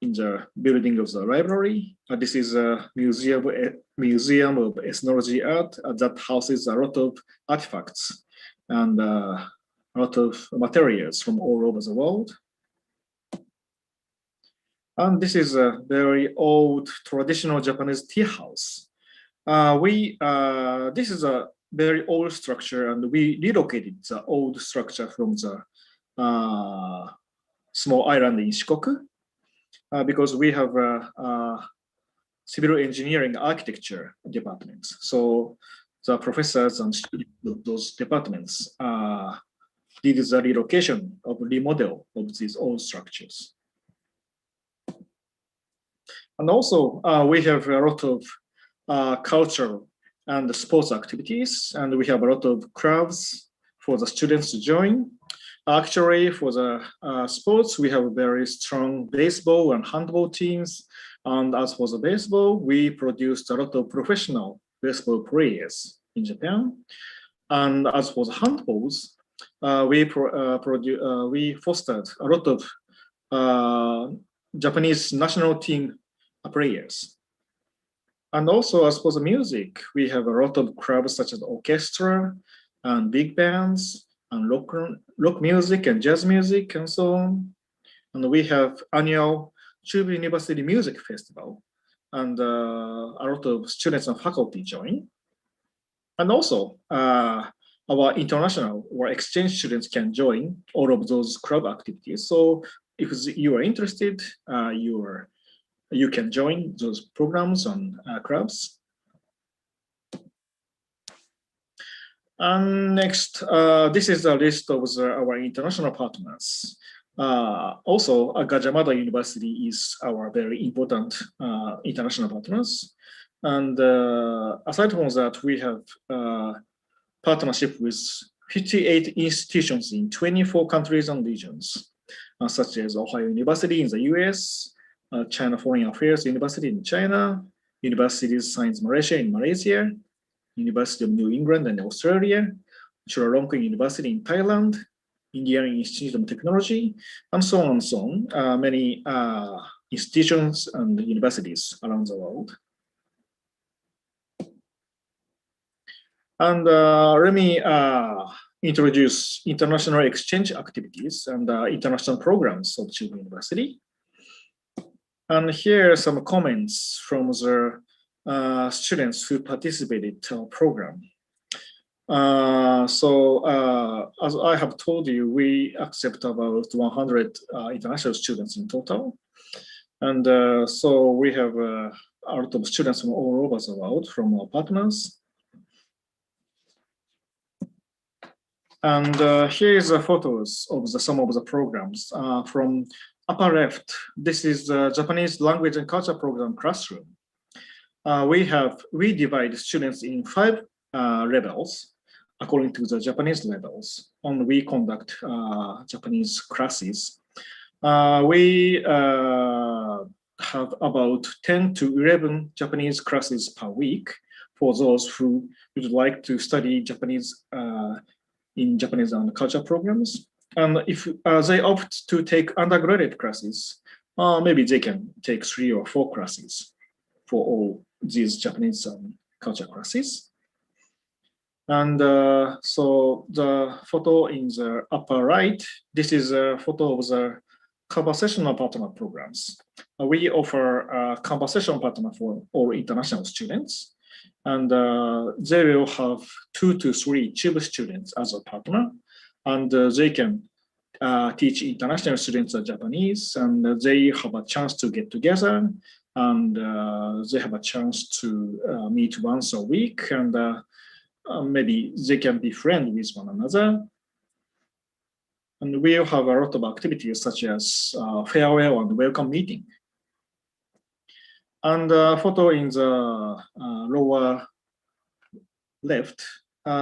the building of the library. This is a museum of ethnology art that houses a lot of artifacts and a lot of materials from all over the world. And this is a very old traditional Japanese tea house. This is a very old structure, and we relocated the old structure from the small island in Shikoku because we have civil engineering architecture departments. So the professors and students of those departments did the relocation of remodel of these old structures. And also we have a lot of cultural and sports activities, and we have a lot of clubs for the students to join. Actually, for the sports, we have very strong baseball and handball teams. And as for the baseball, we produced a lot of professional baseball players in Japan. And as for the handballs, we fostered a lot of Japanese national team players. And also, as for the music, we have a lot of clubs such as orchestra and big bands and rock music and jazz music and so on. And we have annual Chubu University Music Festival, and a lot of students and faculty join. And also, our international or exchange students can join all of those club activities. So if you are interested, you can join those programs and clubs. And next, this is a list of our international partners. Also, Gajah University is our very important international partners. And aside from that, we have partnership with 58 institutions in 24 countries and regions, such as Ohio University in the US, China Foreign Affairs University in China, University of Science Malaysia in Malaysia, University of New England and Australia, Chulalongkorn University in Thailand, Indian Institute of Technology, and so on and so on. Many institutions and universities around the world. And let me introduce international exchange activities and international programs of Chiba University. And here are some comments from the students who participated in the program. As I have told you, we accept about 100 international students in total. And so we have a lot of students from all over the world from our partners. And here is the photos of some of the programs. From upper left, this is the Japanese language and culture program classroom. We divide students in 5 levels according to the Japanese levels, and we conduct Japanese classes. We have about 10 to 11 Japanese classes per week for those who would like to study Japanese in Japanese and culture programs. And if they opt to take undergraduate classes, maybe they can take 3 or 4 classes for all these Japanese culture classes. And so the photo in the upper right, this is a photo of the conversational partner programs. We offer a conversation partner for all international students. And they will have 2 to 3 Chiba students as a partner. And they can teach international students Japanese, and they have a chance to get together, and they have a chance to meet once a week, and maybe they can be friends with one another. And we'll have a lot of activities such as farewell and welcome meeting. And photo in the lower left,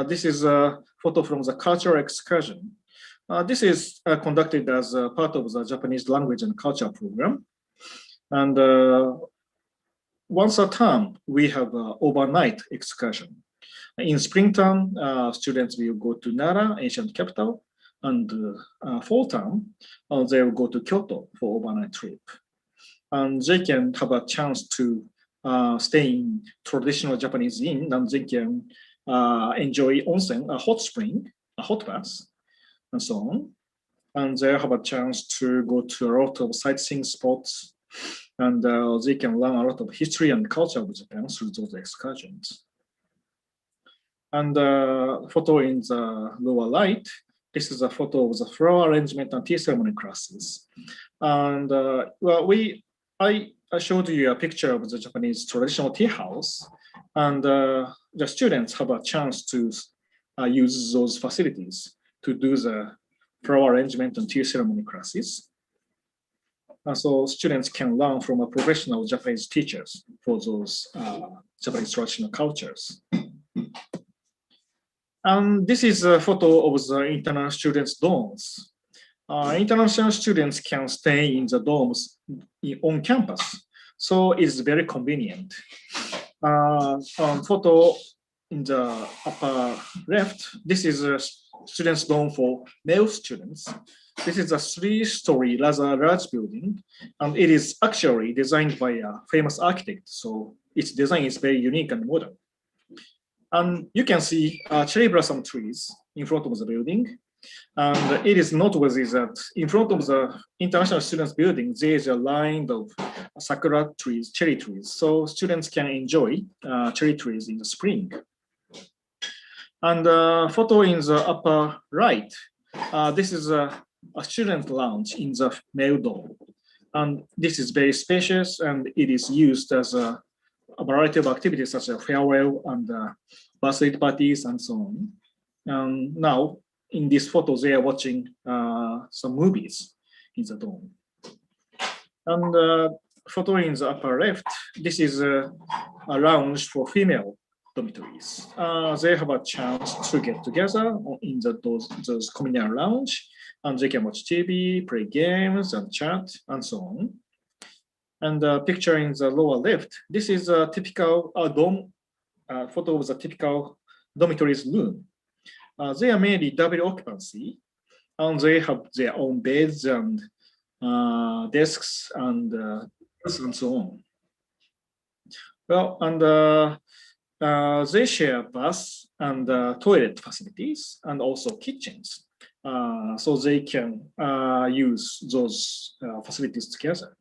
this is a photo from the cultural excursion. This is conducted as a part of the Japanese language and culture program. And once a term, we have an overnight excursion. In springtime, students will go to Nara, ancient capital, and fall term, they will go to Kyoto for overnight trip. And they can have a chance to stay in traditional Japanese inn, and they can enjoy onsen, a hot spring, a hot bath, and so on. And they have a chance to go to a lot of sightseeing spots, and they can learn a lot of history and culture of Japan through those excursions. And photo in the lower right, this is a photo of the flower arrangement and tea ceremony classes. And well, I showed you a picture of the Japanese traditional tea house, and the students have a chance to use those facilities to do the flower arrangement and tea ceremony classes. So students can learn from a professional Japanese teachers for those Japanese traditional cultures. And this is a photo of the international students' dorms. International students can stay in the dorms on campus, so it's very convenient. Photo in the upper left, this is a students' dorm for male students. This is a 3-story rather large building, and it is actually designed by a famous architect, so its design is very unique and modern. And you can see cherry blossom trees in front of the building. And it is noteworthy that in front of the international students building, there is a line of sakura trees, cherry trees. So students can enjoy cherry trees in the spring. And photo in the upper right, this is a student lounge in the male dorm. And this is very spacious, and it is used as a variety of activities such as farewell and birthday parties and so on. And now in this photo, they are watching some movies in the dorm. And photo in the upper left, this is a lounge for female dormitories. They have a chance to get together in those communal lounge, and they can watch TV, play games, and chat, and so on. And the picture in the lower left, this is a typical dorm photo of the typical dormitories room. They are mainly double occupancy, and they have their own beds and desks and and so on. Well, and they share bus and toilet facilities and also kitchens. So they can use those facilities together.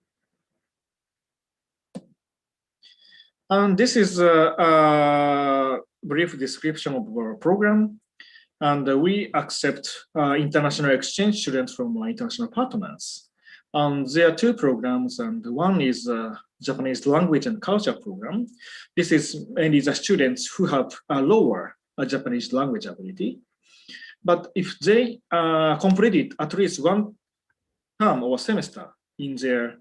And this is a brief description of our program. And we accept international exchange students from our international partners. There are two programs, and one is Japanese language and culture program. This is mainly the students who have a lower Japanese language ability. But if they completed at least one term or semester in their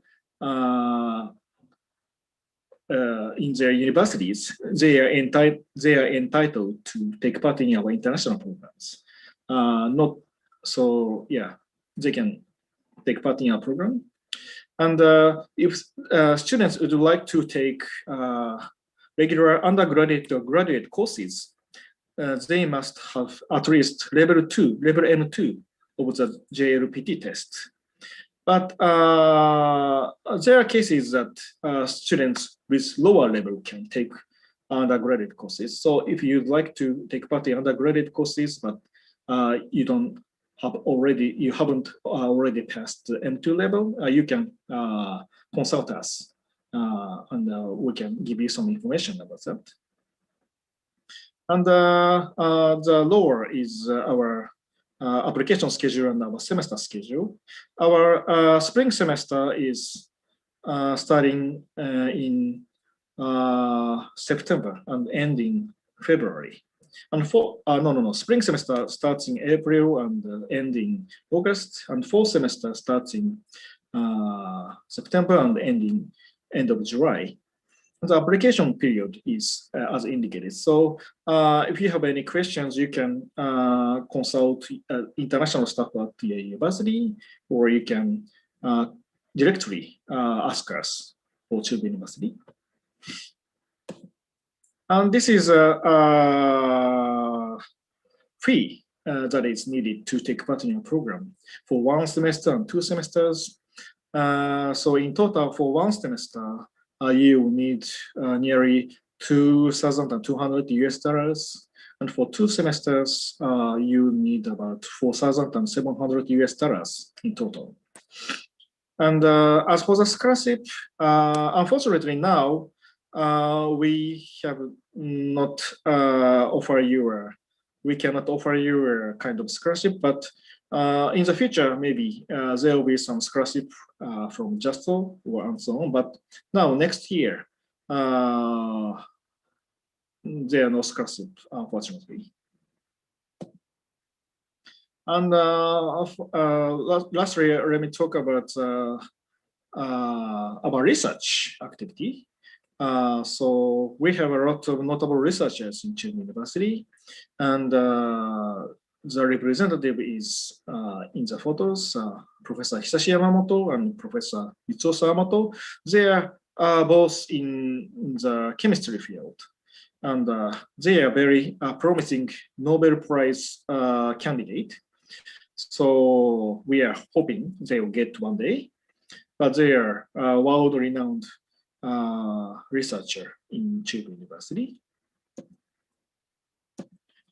universities, they are entitled to take part in our international programs. They can take part in our program. And if students would like to take regular undergraduate or graduate courses, they must have at least level M2 of the JLPT test. But there are cases that students with lower level can take undergraduate courses. So if you'd like to take part in undergraduate courses, but you haven't already passed the M2 level, you can consult us, and we can give you some information about that. And the lower is our application schedule and our semester schedule. Our spring semester is starting in September and ending February. And spring semester starts in April and ending August, and fall semester starts in September and ending end of July. The application period is as indicated. So if you have any questions, you can consult international staff at the university, or you can directly ask us for Chubu University. And this is a fee that is needed to take part in your program for one semester and 2 semesters. So in total, for one semester, you will need nearly $2,200, and for 2 semesters, you need about $4,700 in total. And as for the scholarship, unfortunately now, we have not we cannot offer you a kind of scholarship, but in the future, maybe there will be some scholarship from Justo and so on. But now, next year, there are no scholarship, unfortunately. And lastly, let me talk about research activity. So we have a lot of notable researchers in Chubu University, and the representative is in the photos, Professor Hisashi Yamamoto and Professor Mitsuo Sawamoto. They are both in the chemistry field, and they are very promising Nobel Prize candidate. So we are hoping they will get one day, but they are world-renowned researcher in Chubu University.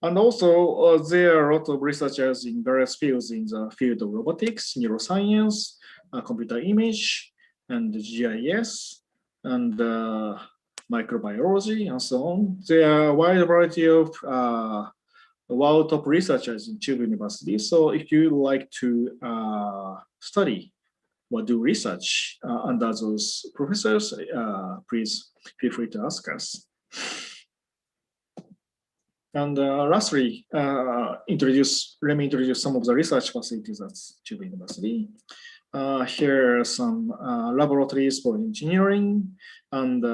And also, there are a lot of researchers in various fields in the field of robotics, neuroscience, computer image, and GIS, and microbiology, and so on. There are a wide variety of world top researchers in Chubu University. So if you like to study or do research under those professors, please feel free to ask us. And lastly, let me introduce some of the research facilities at Chubu University. Here are some laboratories for engineering, and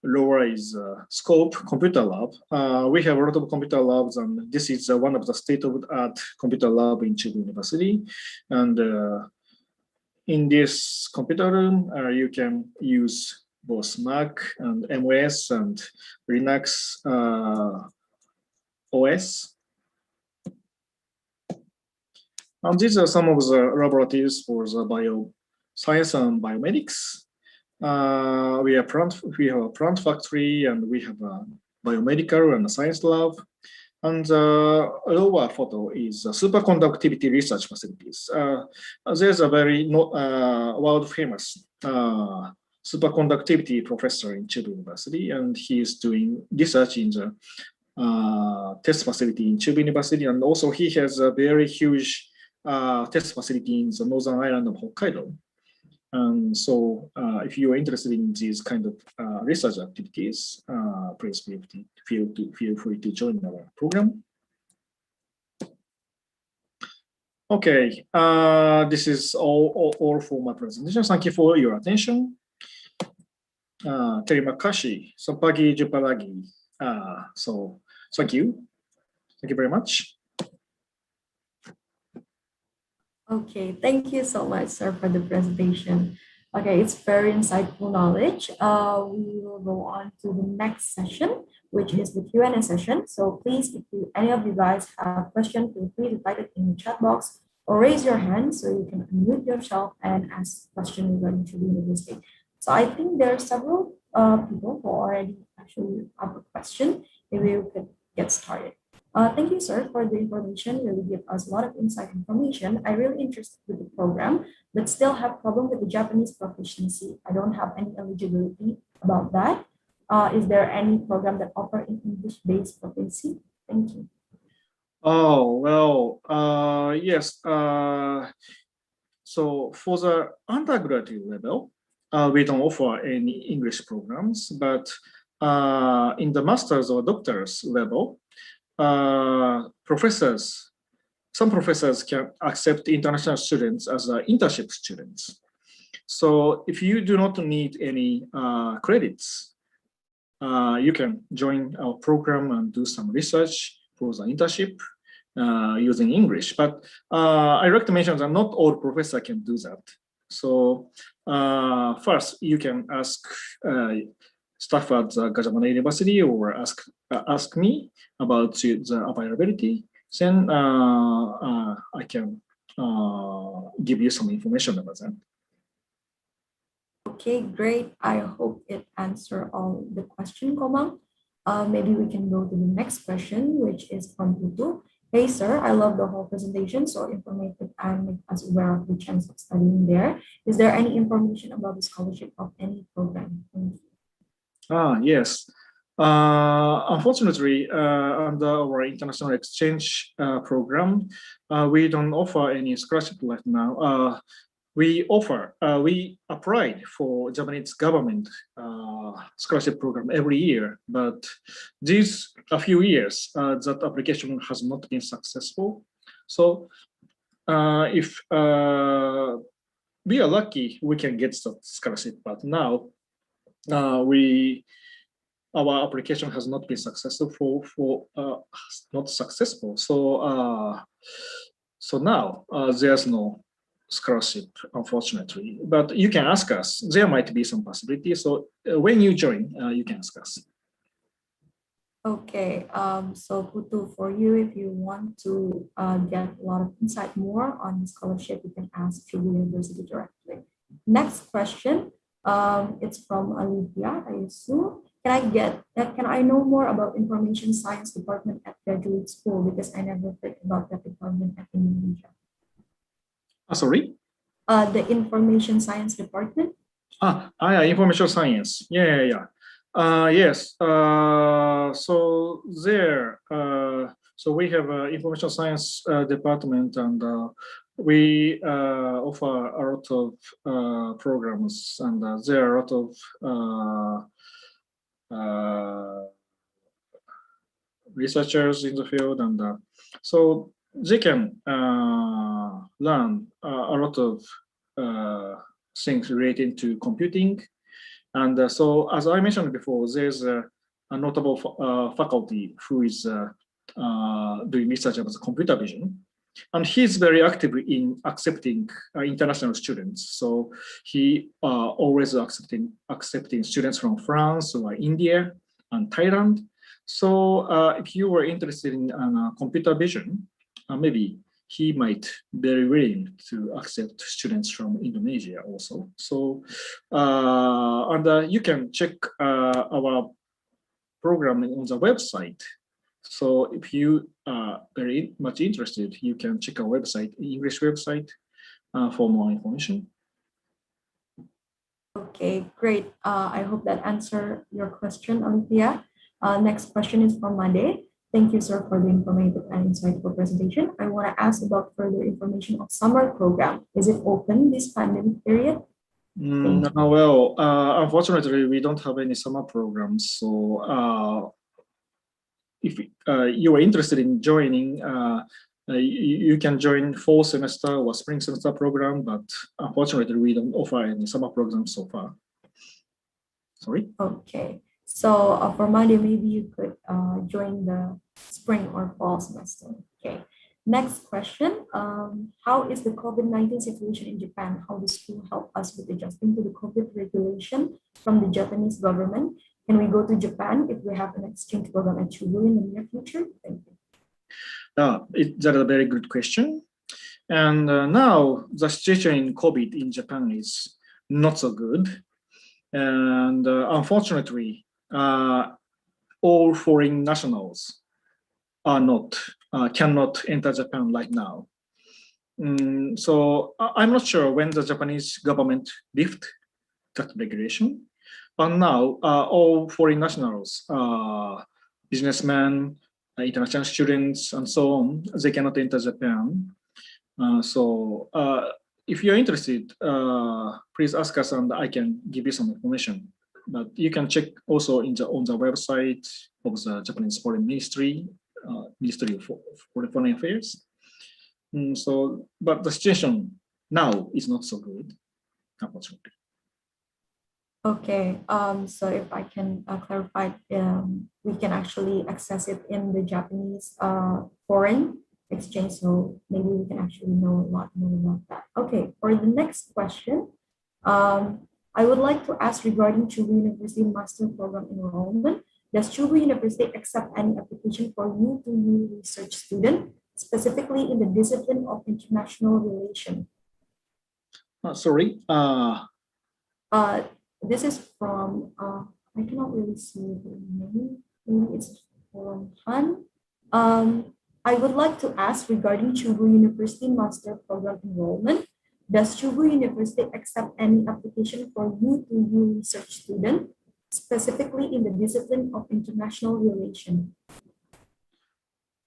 lower is Scope Computer Lab. We have a lot of computer labs, and this is one of the state-of-the-art computer lab in Chubu University. And in this computer room, you can use both Mac and MOS and Linux OS. And these are some of the laboratories for the bioscience and biomedics. we have a plant factory, and we have a biomedical and a science lab. And the lower photo is superconductivity research facilities. There's a very world famous superconductivity professor in Chiba University, and he is doing research in the test facility in Chiba University, and also he has a very huge test facility in the northern island of Hokkaido. And so if you are interested in these kind of research activities, please feel free to join our program. Okay, this is all for my presentation. Thank you for your attention. Terima kasih, sampai jumpa lagi. So thank you very much. Okay, thank you so much, sir, for the presentation. Okay, it's very insightful knowledge. We will go on to the next session, which is the Q&A session. So please, if any of you guys have questions, feel free to type it in the chat box or raise your hand so you can unmute yourself and ask questions regarding to the university. So I think there are several people who already actually have a question. Maybe we could get started. Thank you, sir, for the information. Really give us a lot of insight information. I really interested with the program, but still have problem with the Japanese proficiency. I don't have any eligibility about that. Is there any program that offer an English-based proficiency? Thank you. Oh, well, yes. So for the undergraduate level, we don't offer any English programs, but in the master's or doctor's level, some professors can accept international students as internship students. So if you do not need any credits, you can join our program and do some research for the internship using English. But I like to mention that not all professors can do that. So first, you can ask staff at the Gajah University or ask me about the availability. Then I can give you some information about that. Okay, great. I hope it answered all the question, Komang. Maybe we can go to the next question, which is from Putu. Hey, sir, I love the whole presentation, so informative and make us aware of the chance of studying there. Is there any information about the scholarship of any program? Thank you. Yes. Unfortunately, under our international exchange program, we don't offer any scholarship right now. We applied for Japanese government scholarship program every year, but these a few years that application has not been successful. So if we are lucky, we can get the scholarship, but now our application has not been successful not successful. So now there's no scholarship, unfortunately, but you can ask us. There might be some possibility. So when you join, you can ask us. Okay, so Putu, for you, if you want to get a lot of insight more on the scholarship, you can ask Chubu University directly. Next question, it's from Olivia, I assume. Can I know more about information science department at graduate school, because I never heard about that department at Indonesia. Sorry? The information science department. Yeah, information science. Yeah. Yes. So there. So we have an information science department, and we offer a lot of programs, and there are a lot of researchers in the field, and so they can learn a lot of things related to computing. And so, as I mentioned before, there's a notable faculty who is doing research about computer vision. And he's very active in accepting international students. So he always accepting students from France or India and Thailand. So if you were interested in computer vision, maybe he might very willing to accept students from Indonesia also. So, and you can check our program on the website. So if you are very much interested, you can check our website, English website, for more information. Okay, great. I hope that answered your question, Olivia. Next question is from Made. Thank you, sir, for the informative and insightful presentation. I want to ask about further information of summer program. Is it open this pandemic period? Well, unfortunately, we don't have any summer programs. So if you are interested in joining, you can join fall semester or spring semester program, but unfortunately, we don't offer any summer programs so far. Sorry? Okay. So for Monday, maybe you could join the spring or fall semester. Okay. Next question. How is the COVID-19 situation in Japan? How does school help us with adjusting to the COVID regulation from the Japanese government? Can we go to Japan if we have an exchange program at Chubu in the near future? Thank you. That's a very good question. And now the situation in COVID in Japan is not so good. And unfortunately, all foreign nationals cannot enter Japan right now. So I'm not sure when the Japanese government lift that regulation. But now all foreign nationals, businessmen, international students, and so on, they cannot enter Japan. So if you're interested, please ask us and I can give you some information. But you can check also on the website of the Japanese Foreign Ministry, Ministry of Foreign Affairs. But the situation now is not so good, unfortunately. Okay, so if I can clarify, we can actually access it in the Japanese foreign exchange, so maybe we can actually know a lot more about that. Okay, for the next question, I would like to ask regarding Chubu University Master Program enrollment. Does Chubu University accept any application for U2U research student, specifically in the discipline of international relation? Sorry. This is from, I cannot really see the name. Maybe it's from Han. I would like to ask regarding Chubu University Master Program enrollment. Does Chubu University accept any application for U2U research student, specifically in the discipline of international relation?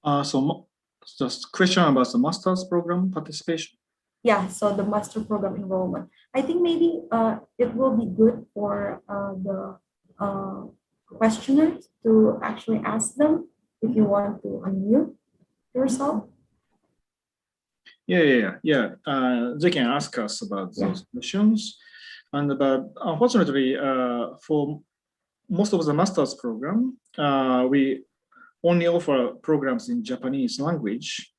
So just question about the master's program participation. Yeah, so the master program enrollment. I think maybe it will be good for the questioners to actually ask them if you want to unmute yourself. Yeah. They can ask us about those questions. And unfortunately, for most of the master's program, we only offer programs in Japanese language.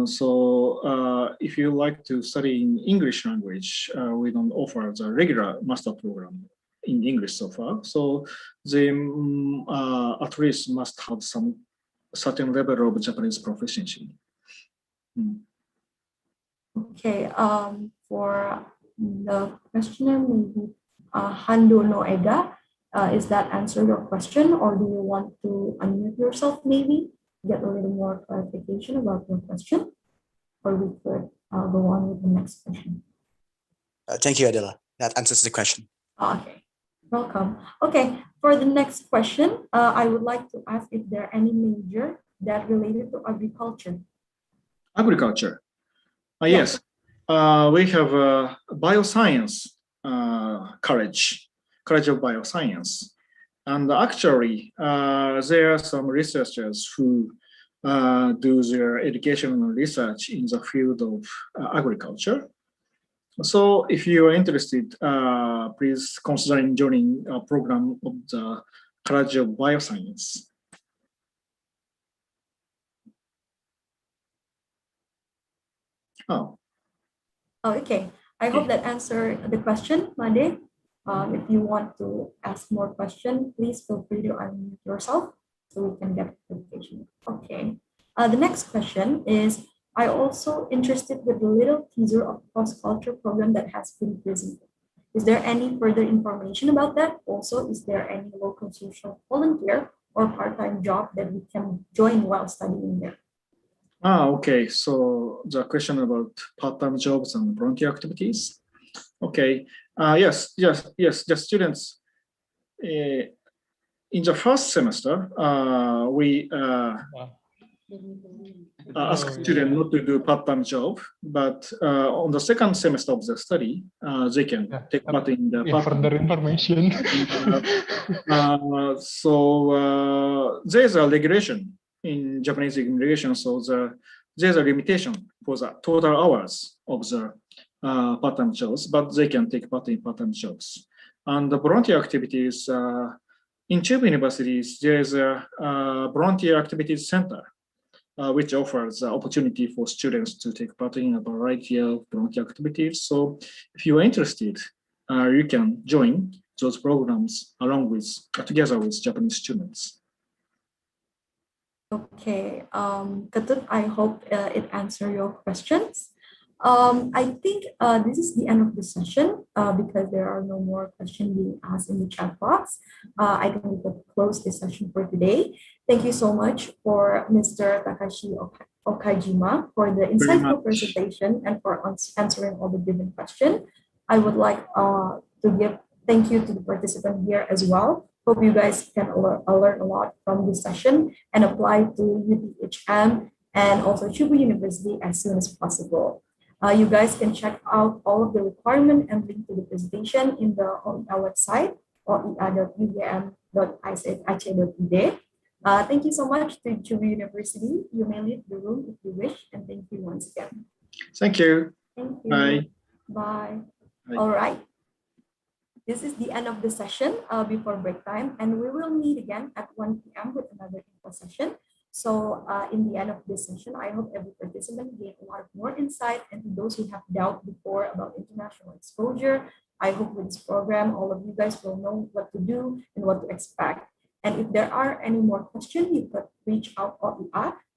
So if you like to study in English language, we don't offer the regular master program in English so far. So they at least must have some certain level of Japanese proficiency. Okay, for the questioner, maybe Hando no Ega, is that answer your question, or do you want to unmute yourself maybe? Get a little more clarification about your question, or we could go on with the next question. Thank you, Adela. That answers the question. Okay, welcome. Okay, for the next question, I would like to ask if there are any major that related to agriculture. Agriculture. Yes, we have bioscience college of bioscience. And actually, there are some researchers who do their educational research in the field of agriculture. So if you are interested, please consider joining a program of the College of Bioscience. Okay. I hope that answered the question, Made. If you want to ask more questions, please feel free to unmute yourself so we can get clarification. Okay. The next question is, I also interested with the little teaser of cross-culture program that has been presented. Is there any further information about that? Also, is there any local social volunteer or part-time job that we can join while studying there? Okay. So the question about part-time jobs and volunteer activities. Okay. Yes. The students in the first semester, we ask students not to do part-time job, but on the second semester of the study, they can take part in the part-time. Further information. There's a regulation in Japanese immigration, so there's a limitation for the total hours of the part-time jobs, but they can take part in part-time jobs. And the volunteer activities, in Chiba universities, there's a volunteer activities center, which offers the opportunity for students to take part in a variety of volunteer activities. So if you are interested, you can join those programs along with, together with Japanese students. Okay, Ketut, I hope it answered your questions. I think this is the end of the session because there are no more questions being asked in the chat box. I think we can close this session for today. Thank you so much for Mr. Takashi Okajima for the insightful presentation and for answering all the given questions. I would like to give thank you to the participant here as well. Hope you guys can learn a lot from this session and apply to UTHM and also Chubu University as soon as possible. You guys can check out all of the requirement and link to the presentation in on our website oea.ugm.ic.id. Thank you so much to Chubu University. You may leave the room if you wish, and thank you once again. Thank you. Thank you. Bye. Bye. Bye. All right. This is the end of the session before break time, and we will meet again at 1 p.m. with another info session. So in the end of this session, I hope every participant gained a lot of more insight, and to those who have doubt before about international exposure, I hope with this program, all of you guys will know what to do and what to expect. And if there are any more questions, you could reach out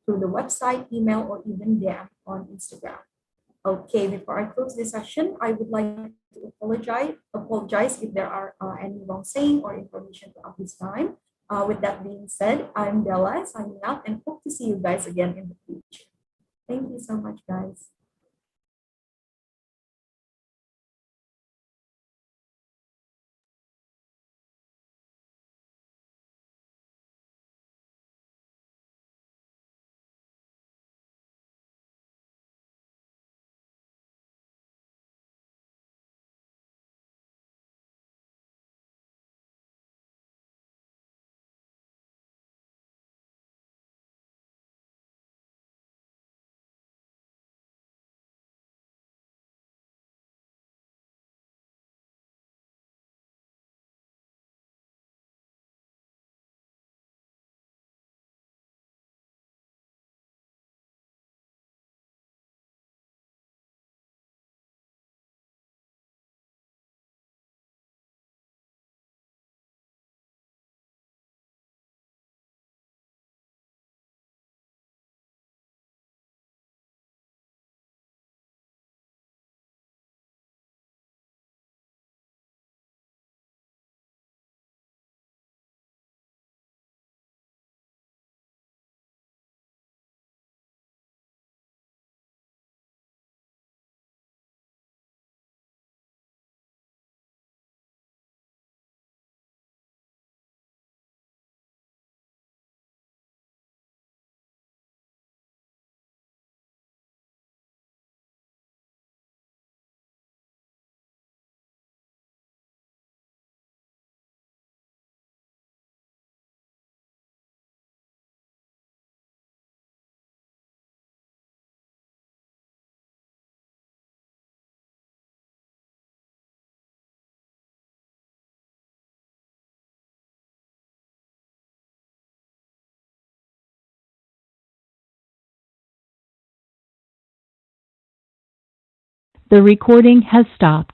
through the website, email, or even DM on Instagram. Okay, before I close this session, I would like to apologize if there are any wrong saying or information at this time. With that being said, I'm Bella signing out and hope to see you guys again in the future. Thank you so much, guys. The recording has stopped.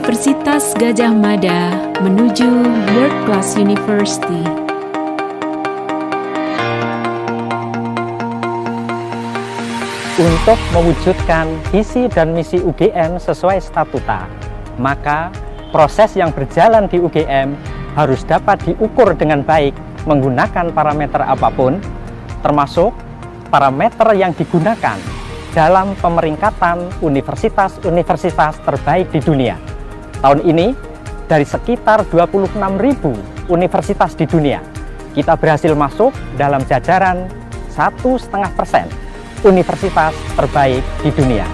Universitas Gajah Mada menuju World Class University. Untuk mewujudkan visi dan misi UGM sesuai statuta, maka proses yang berjalan di UGM harus dapat diukur dengan baik menggunakan parameter apapun, termasuk parameter yang digunakan dalam pemeringkatan universitas-universitas terbaik di dunia. Tahun ini, dari sekitar 26.000 universitas di dunia, kita berhasil masuk dalam jajaran 1,5% universitas terbaik di dunia.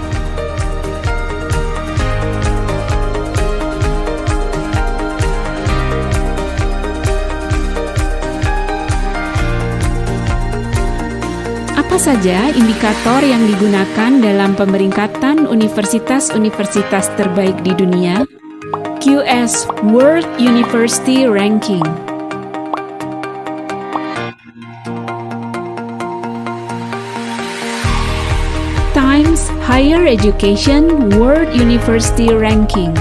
Apa saja indikator yang digunakan dalam pemeringkatan universitas-universitas terbaik di dunia? QS World University Ranking. Times Higher Education World University Ranking.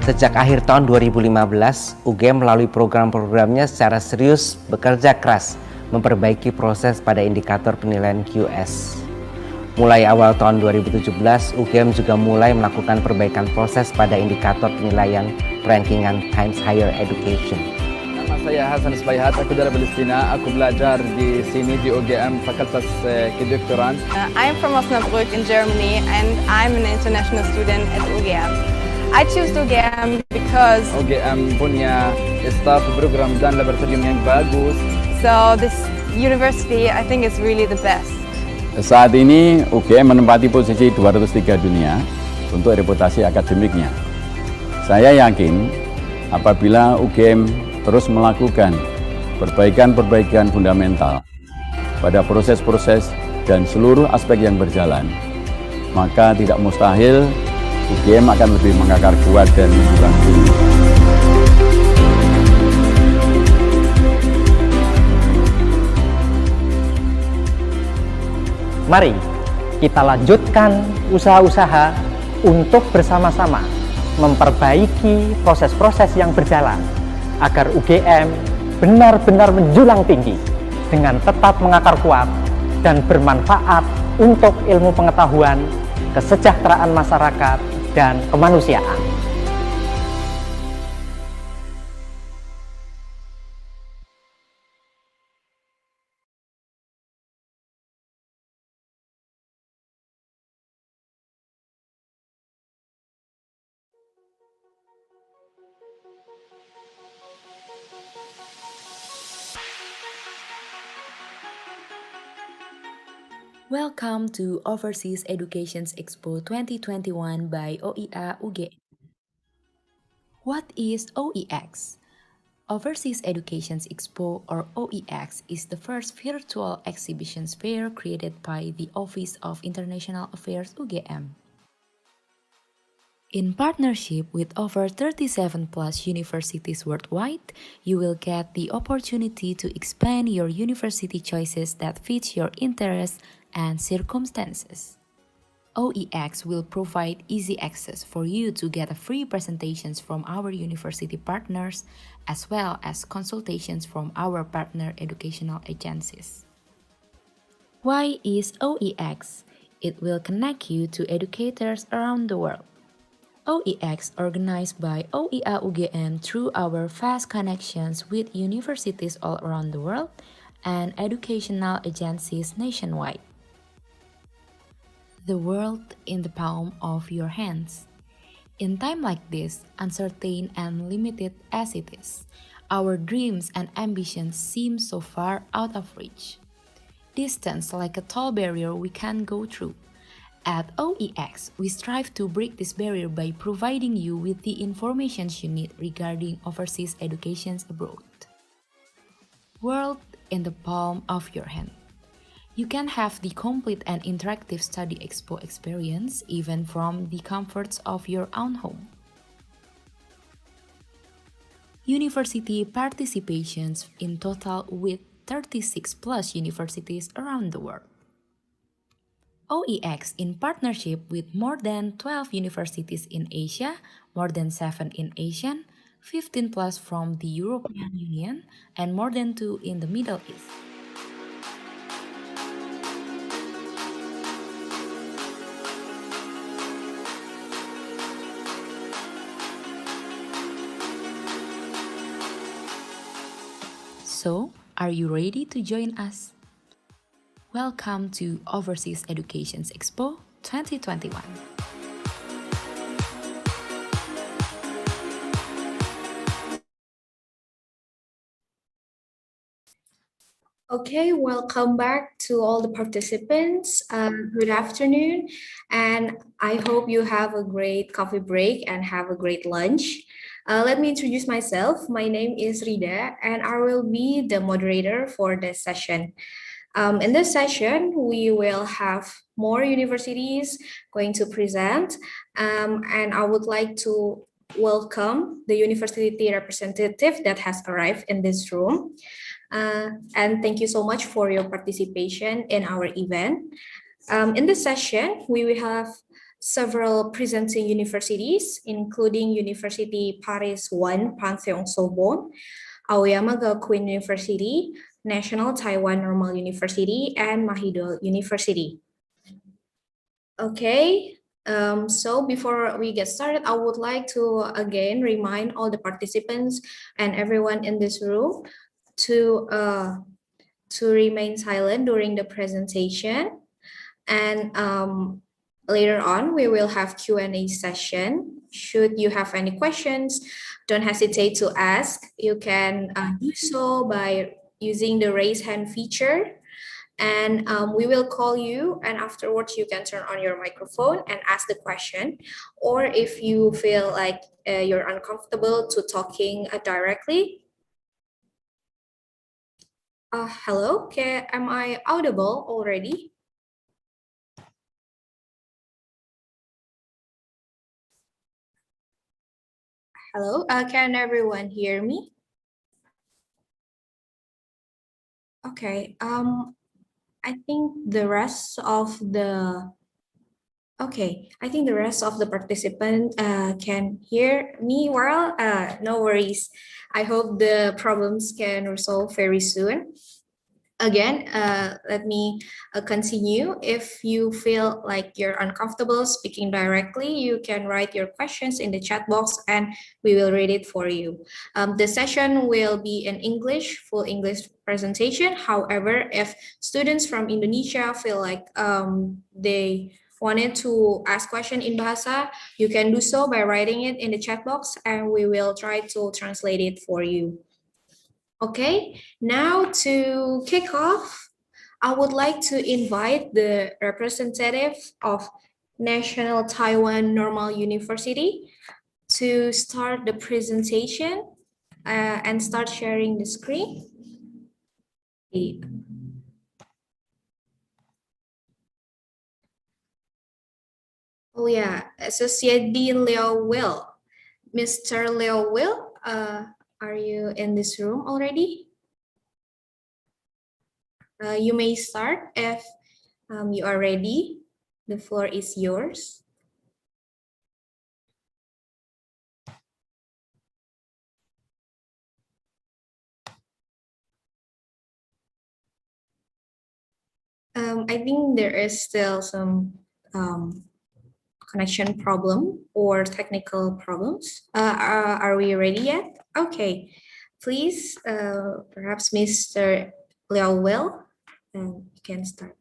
Sejak akhir tahun 2015, UGM melalui program-programnya secara serius bekerja keras memperbaiki proses pada indikator penilaian QS. Mulai awal tahun 2017, UGM juga mulai melakukan perbaikan proses pada indikator penilaian rankingan Times Higher Education. Nama saya Hasan Sbaihat, aku dari Palestina. Aku belajar di sini di UGM Fakultas Kedokteran. I'm from Osnabrück in Germany and I'm an international student at UGM. I choose UGM because UGM punya staff, program dan laboratorium yang bagus. So this university I think is really the best. Saat ini UGM menempati posisi 203 dunia untuk reputasi akademiknya. Saya yakin apabila UGM terus melakukan perbaikan-perbaikan fundamental pada proses-proses dan seluruh aspek yang berjalan, maka tidak mustahil UGM akan lebih mengakar kuat dan menjulang tinggi. Mari kita lanjutkan usaha-usaha untuk bersama-sama memperbaiki proses-proses yang berjalan agar UGM benar-benar menjulang tinggi dengan tetap mengakar kuat dan bermanfaat untuk ilmu pengetahuan, kesejahteraan masyarakat, dan kemanusiaan. Welcome to Overseas Education's Expo 2021 by OIA UGM. What is OEX? Overseas Education's Expo, or OEX, is the first virtual exhibition fair created by the Office of International Affairs UGM. In partnership with over 37 plus universities worldwide, you will get the opportunity to expand your university choices that fit your interests and circumstances. OEX will provide easy access for you to get free presentations from our university partners, as well as consultations from our partner educational agencies. Why is OEX? It will connect you to educators around the world. OEX, organized by OIA UGM through our fast connections with universities all around the world and educational agencies nationwide. The world in the palm of your hands. In time like this, uncertain and limited as it is, our dreams and ambitions seem so far out of reach. Distance like a tall barrier we can't go through. At OEX, we strive to break this barrier by providing you with the information you need regarding overseas education abroad. World in the palm of your hand. You can have the complete and interactive study expo experience even from the comforts of your own home. University participations in total with 36 plus universities around the world. OEX in partnership with more than 12 universities in Asia, more than 7 in Asian, 15 plus from the European Union, and more than 2 in the Middle East. So, are you ready to join us? Welcome to Overseas Education's Expo 2021. Okay, welcome back to all the participants. Good afternoon, and I hope you have a great coffee break and have a great lunch. Let me introduce myself. My name is Rida, and I will be the moderator for this session. In this session, we will have more universities going to present, and I would like to welcome the university representative that has arrived in this room. And thank you so much for your participation in our event. In this session, we will have several presenting universities, including University Paris 1 Panthéon-Sorbonne, Aoyama Gakuin University, National Taiwan Normal University, and Mahidol University. Okay, so before we get started, I would like to again remind all the participants and everyone in this room to remain silent during the presentation, and later on we will have Q&A session. Should you have any questions, don't hesitate to ask. You can do so by using the raise hand feature, and we will call you, and afterwards you can turn on your microphone and ask the question. Or if you feel like you're uncomfortable to talking directly, hello, am I audible already? Hello, can everyone hear me? Okay, I think the rest of the participant can hear me well. No worries. I hope the problems can resolve very soon. Again, let me continue. If you feel like you're uncomfortable speaking directly, you can write your questions in the chat box and we will read it for you. The session will be in English, full English presentation. However, if students from Indonesia feel like they wanted to ask question in Bahasa, you can do so by writing it in the chat box and we will try to translate it for you. Okay, now to kick off, I would like to invite the representative of National Taiwan Normal University to start the presentation and start sharing the screen. Oh yeah, Associate Dean Leo Will. Mr. Leo Will, are you in this room already? You may start if you are ready. The floor is yours. I think there is still some connection problem or technical problems. Are we ready yet? Okay, please, perhaps Mr. Liao Will, you can start.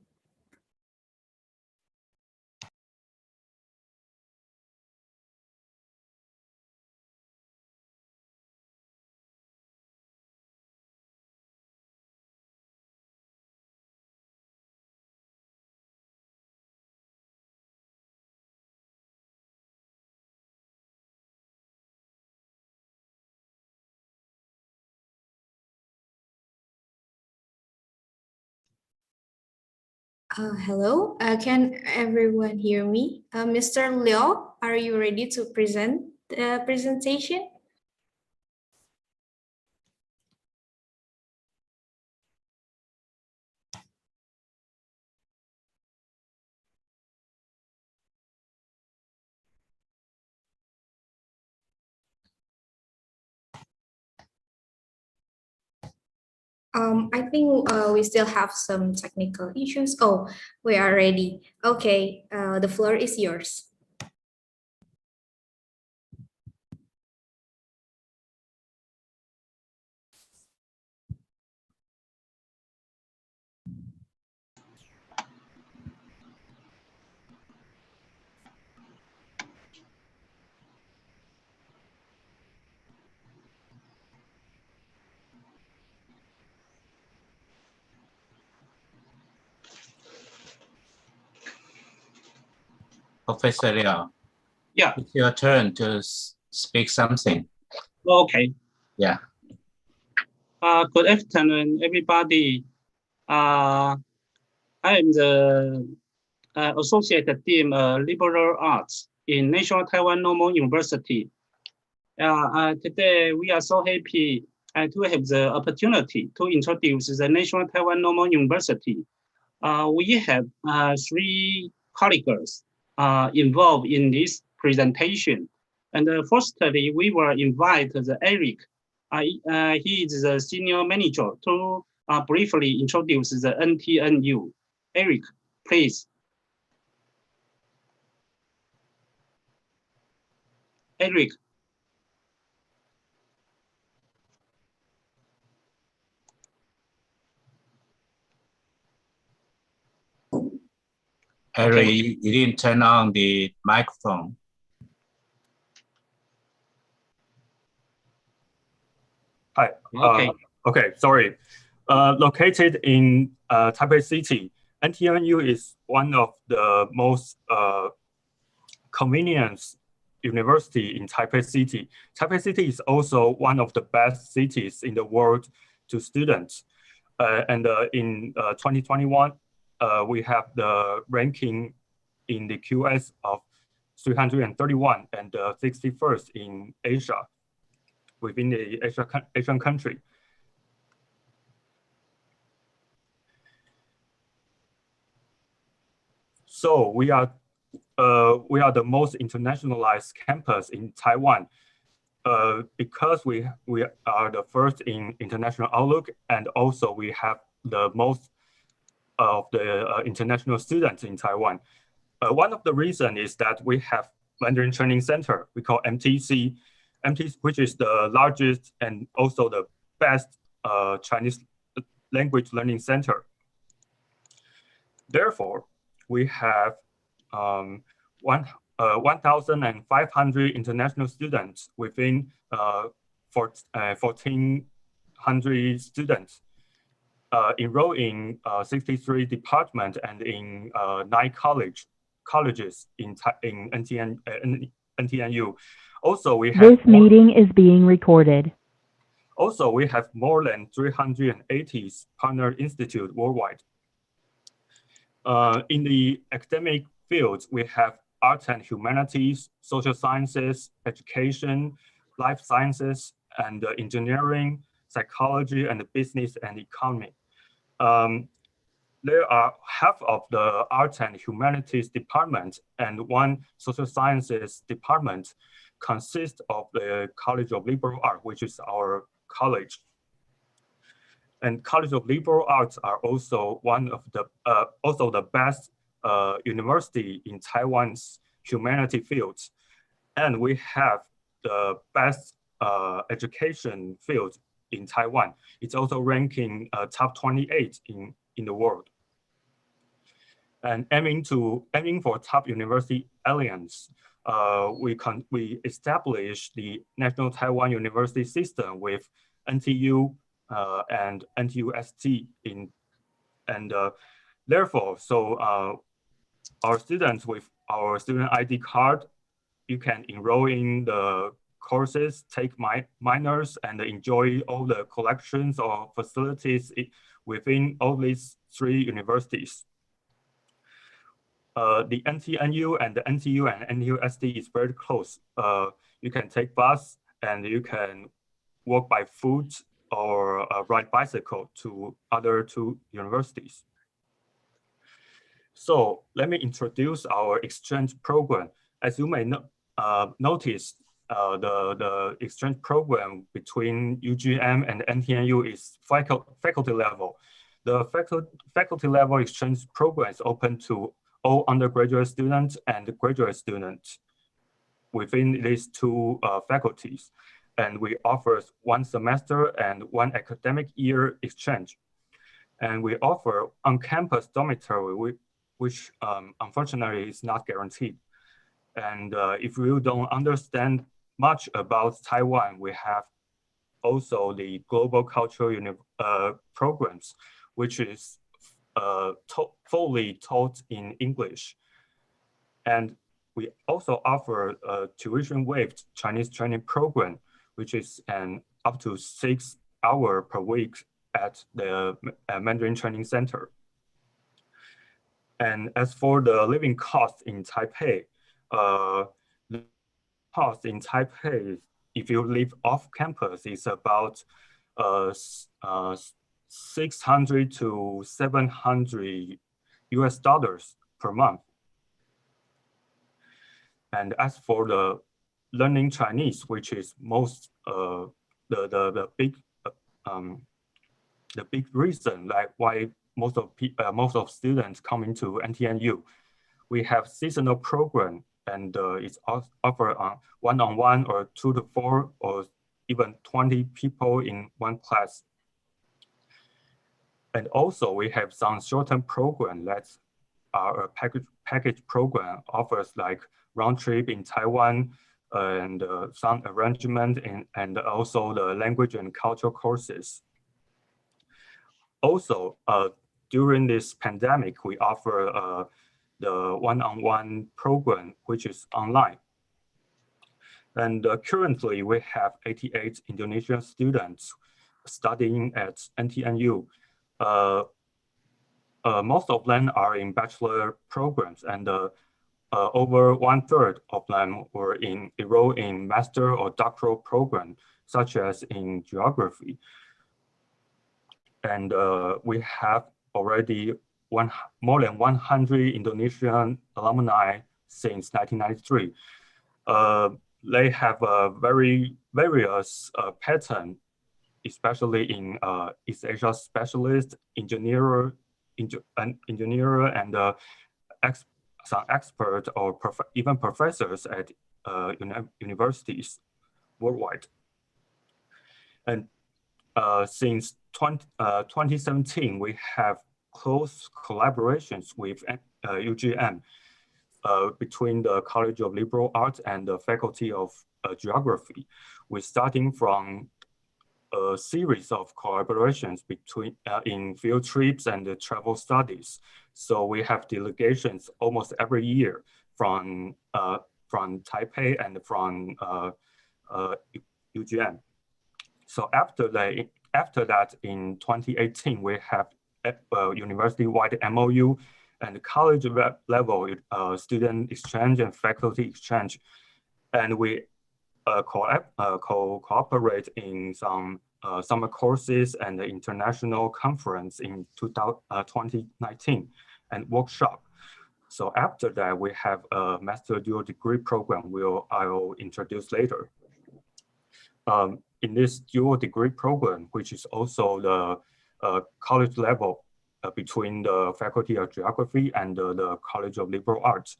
Hello, can everyone hear me? Mr. Liao, are you ready to present the presentation? I think we still have some technical issues. Oh, we are ready. Okay, the floor is yours. Professor Liao, yeah, it's your turn to speak something. Okay. Yeah. Good afternoon, everybody. I am the Associate Dean Liberal Arts in National Taiwan Normal University. Today, we are so happy to have the opportunity to introduce the National Taiwan Normal University. We have three colleagues involved in this presentation. And firstly, we will invite Eric. He is the senior manager to briefly introduce the NTNU. Eric, please. Eric. Eric, you didn't turn on the microphone. Hi. Okay, sorry. Located in Taipei City, NTNU is one of the most convenient university in Taipei City. Taipei City is also one of the best cities in the world to students. And in 2021, we have the ranking in the QS of 331 and 61st in Asia, within the Asian country. So we are the most internationalized campus in Taiwan because we are the first in international outlook, and also we have the most of the international students in Taiwan. One of the reasons is that we have Mandarin Training Center, we call MTC, which is the largest and also the best Chinese language learning center. Therefore, we have 1,500 international students within 1,400 students enrolled in 63 departments and in 9 colleges in NTNU. Also, we have This meeting is being recorded. Also, we have more than 380 partner institutes worldwide. In the academic fields, we have arts and humanities, social sciences, education, life sciences, and engineering, psychology, and business and economy. There are half of the arts and humanities department and 1 social sciences department consist of the College of Liberal Arts, which is our college. And College of Liberal Arts are also one of the the best university in Taiwan's humanity fields, and we have the best education field in Taiwan. It's also ranking top 28 in the world. And aiming for top university alliance, we established the National Taiwan University System with NTU and NTUST therefore, our students with our student ID card, you can enroll in the courses, take minors, and enjoy all the collections or facilities within all these 3 universities. The NTNU and the NTU and NTUSD is very close. You can take bus and you can walk by foot or ride bicycle to other 2 universities. So let me introduce our exchange program. As you may notice, the exchange program between UGM and NTNU is faculty level. The faculty level exchange program is open to all undergraduate students and graduate students within these two faculties. And we offer 1 semester and 1 academic year exchange. And we offer on-campus dormitory, which unfortunately is not guaranteed. And if you don't understand much about Taiwan, we have also the global cultural programs, which is fully taught in English. And we also offer a tuition waived Chinese training program, which is an up to 6 hours per week at the Mandarin Training Center. And as for the living cost in Taipei, the cost in Taipei, if you live off campus, is about 600 to 700 US dollars per month. And as for the learning Chinese, which is most the big reason like why most of students coming to NTNU, we have seasonal program, and it's offered on one-on-one or 2 to 4 or even 20 people in one class. And also we have some short-term program that's our package program offers like round trip in Taiwan and some arrangement and also the language and cultural courses. Also, during this pandemic, we offer the one-on-one program, which is online. And currently we have 88 Indonesian students studying at NTNU. Most of them are in bachelor programs, and over 1/3 of them were enrolled in master or doctoral program, such as in geography. And we have already more than 100 Indonesian alumni since 1993. They have a very various pattern, especially in East Asia specialist, engineer, and some expert or even professors at universities worldwide. And since 2017, we have close collaborations with UGM between the College of Liberal Arts and the Faculty of Geography. We're starting from a series of collaborations between in field trips and travel studies. So we have delegations almost every year from Taipei and from UGM. So after that, in 2018, we have university-wide MOU and college level student exchange and faculty exchange, and we cooperate in some summer courses and the international conference in 2019 and workshop. So after that, we have a master dual degree program I will introduce later. In this dual degree program, which is also the college level between the Faculty of Geography and the College of Liberal Arts.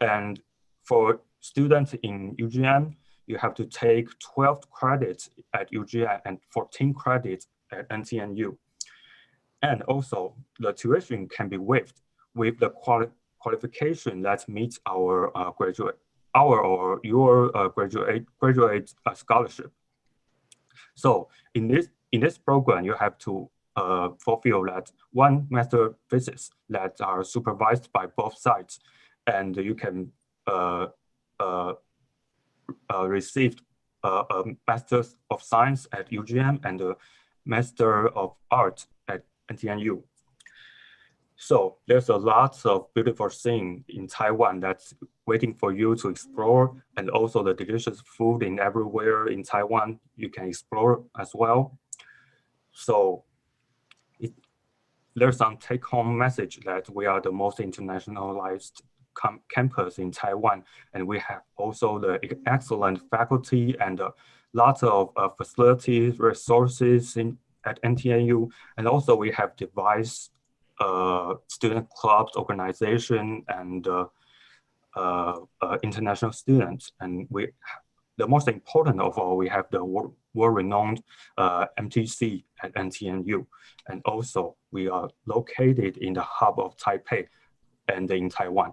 And for students in UGM, you have to take 12 credits at UGM and 14 credits at NTNU. And also the tuition can be waived with the qualification that meets our your graduate scholarship. So in this program, you have to fulfill that 1 master thesis that are supervised by both sides, and you can receive a Master of Science at UGM and a Master of Art at NTNU. So there's a lot of beautiful things in Taiwan that's waiting for you to explore, and also the delicious food in everywhere in Taiwan you can explore as well. So there's some take-home message that we are the most internationalized campus in Taiwan, and we have also the excellent faculty and lots of facilities, resources at NTNU, and also we have devised student clubs, organization, and international students. And the most important of all, we have the world-renowned MTC at NTNU. And also, we are located in the hub of Taipei and in Taiwan.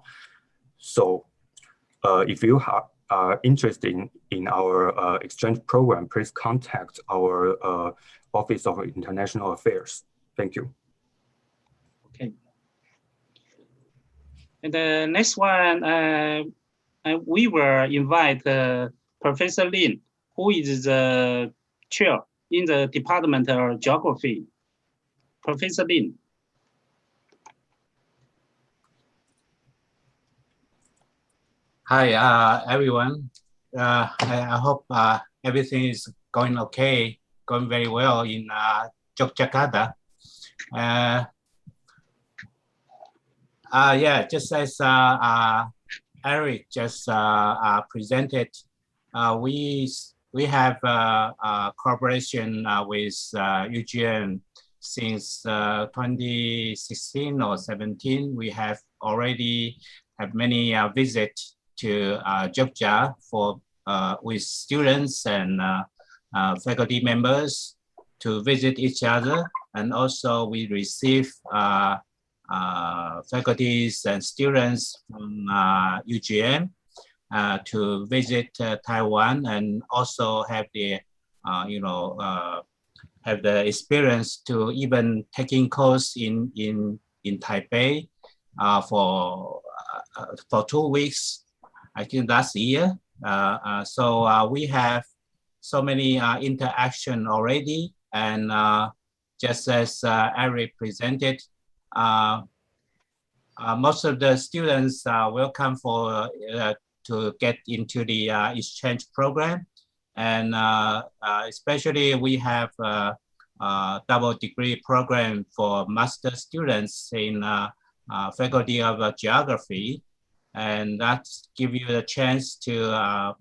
So if you are interested in our exchange program, please contact our Office of International Affairs. Thank you. Okay. And the next one, we will invite Professor Lin, who is the chair in the Department of Geography. Professor Lin. Hi, everyone. I hope everything is going okay, going very well in Yogyakarta. Yeah, just as Eric just presented, we have a cooperation with UGM since 2016 or 17. We have already have many visits to Jogja with students and faculty members to visit each other, and also we receive faculties and students from UGM to visit Taiwan, and also have the have the experience to even taking course in Taipei for 2 weeks, I think last year. So we have so many interaction already, and just as Eric presented, most of the students are welcome for to get into the exchange program, and especially we have a double degree program for master students in Faculty of Geography, and that give you the chance to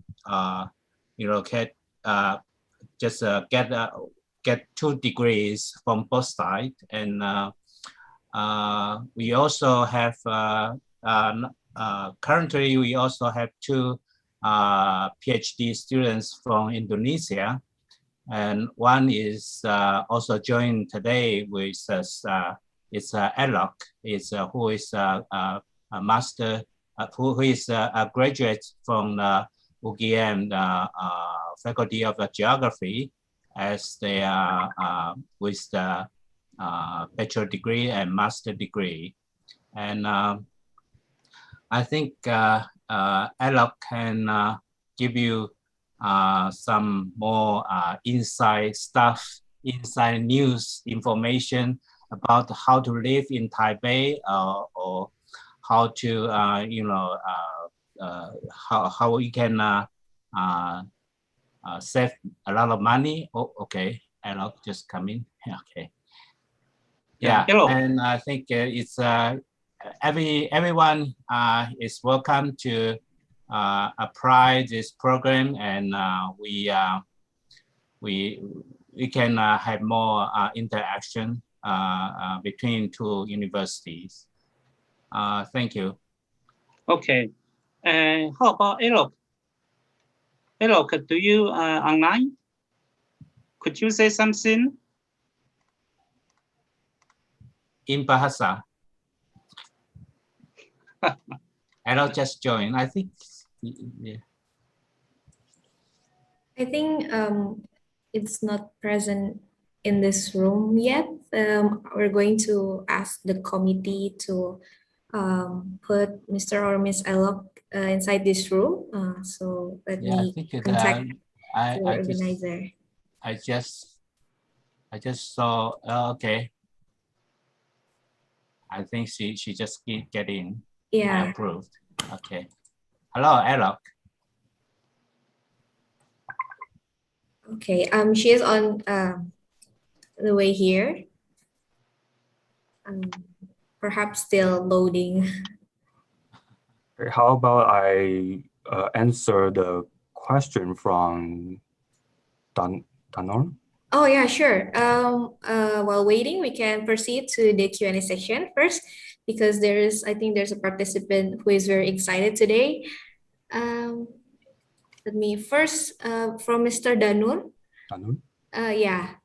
get 2 degrees from both sides. And we also have currently we also have 2 PhD students from Indonesia, and one is also joined today with us. It's Alok, who is a master, who is a graduate from the UGM Faculty of Geography, as they are with the bachelor degree and master degree. And I think Alok can give you some more inside news information about how to live in Taipei, or how to how we can save a lot of money. Oh, okay, Alok just come in. Okay. Yeah, and I think it's everyone is welcome to apply this program, and we can have more interaction between 2 universities. Thank you. Okay, how about Alok? Alok, do you online? Could you say something? In Bahasa. Alok just joined. I think. Yeah. I think it's not present in this room yet. We're going to ask the committee to put Mr. or Miss Alok inside this room. So let me contact the organizer. I just saw. Okay. I think she just get in. Yeah. I approved. Okay. Hello, Alok. Okay. She is on the way here. Perhaps still loading. Okay, how about I answer the question from Danon? Oh yeah, sure. While waiting, we can proceed to the Q&A section first because I think there's a participant who is very excited today. Let me first, from Mr. Danur. Danur? Yeah,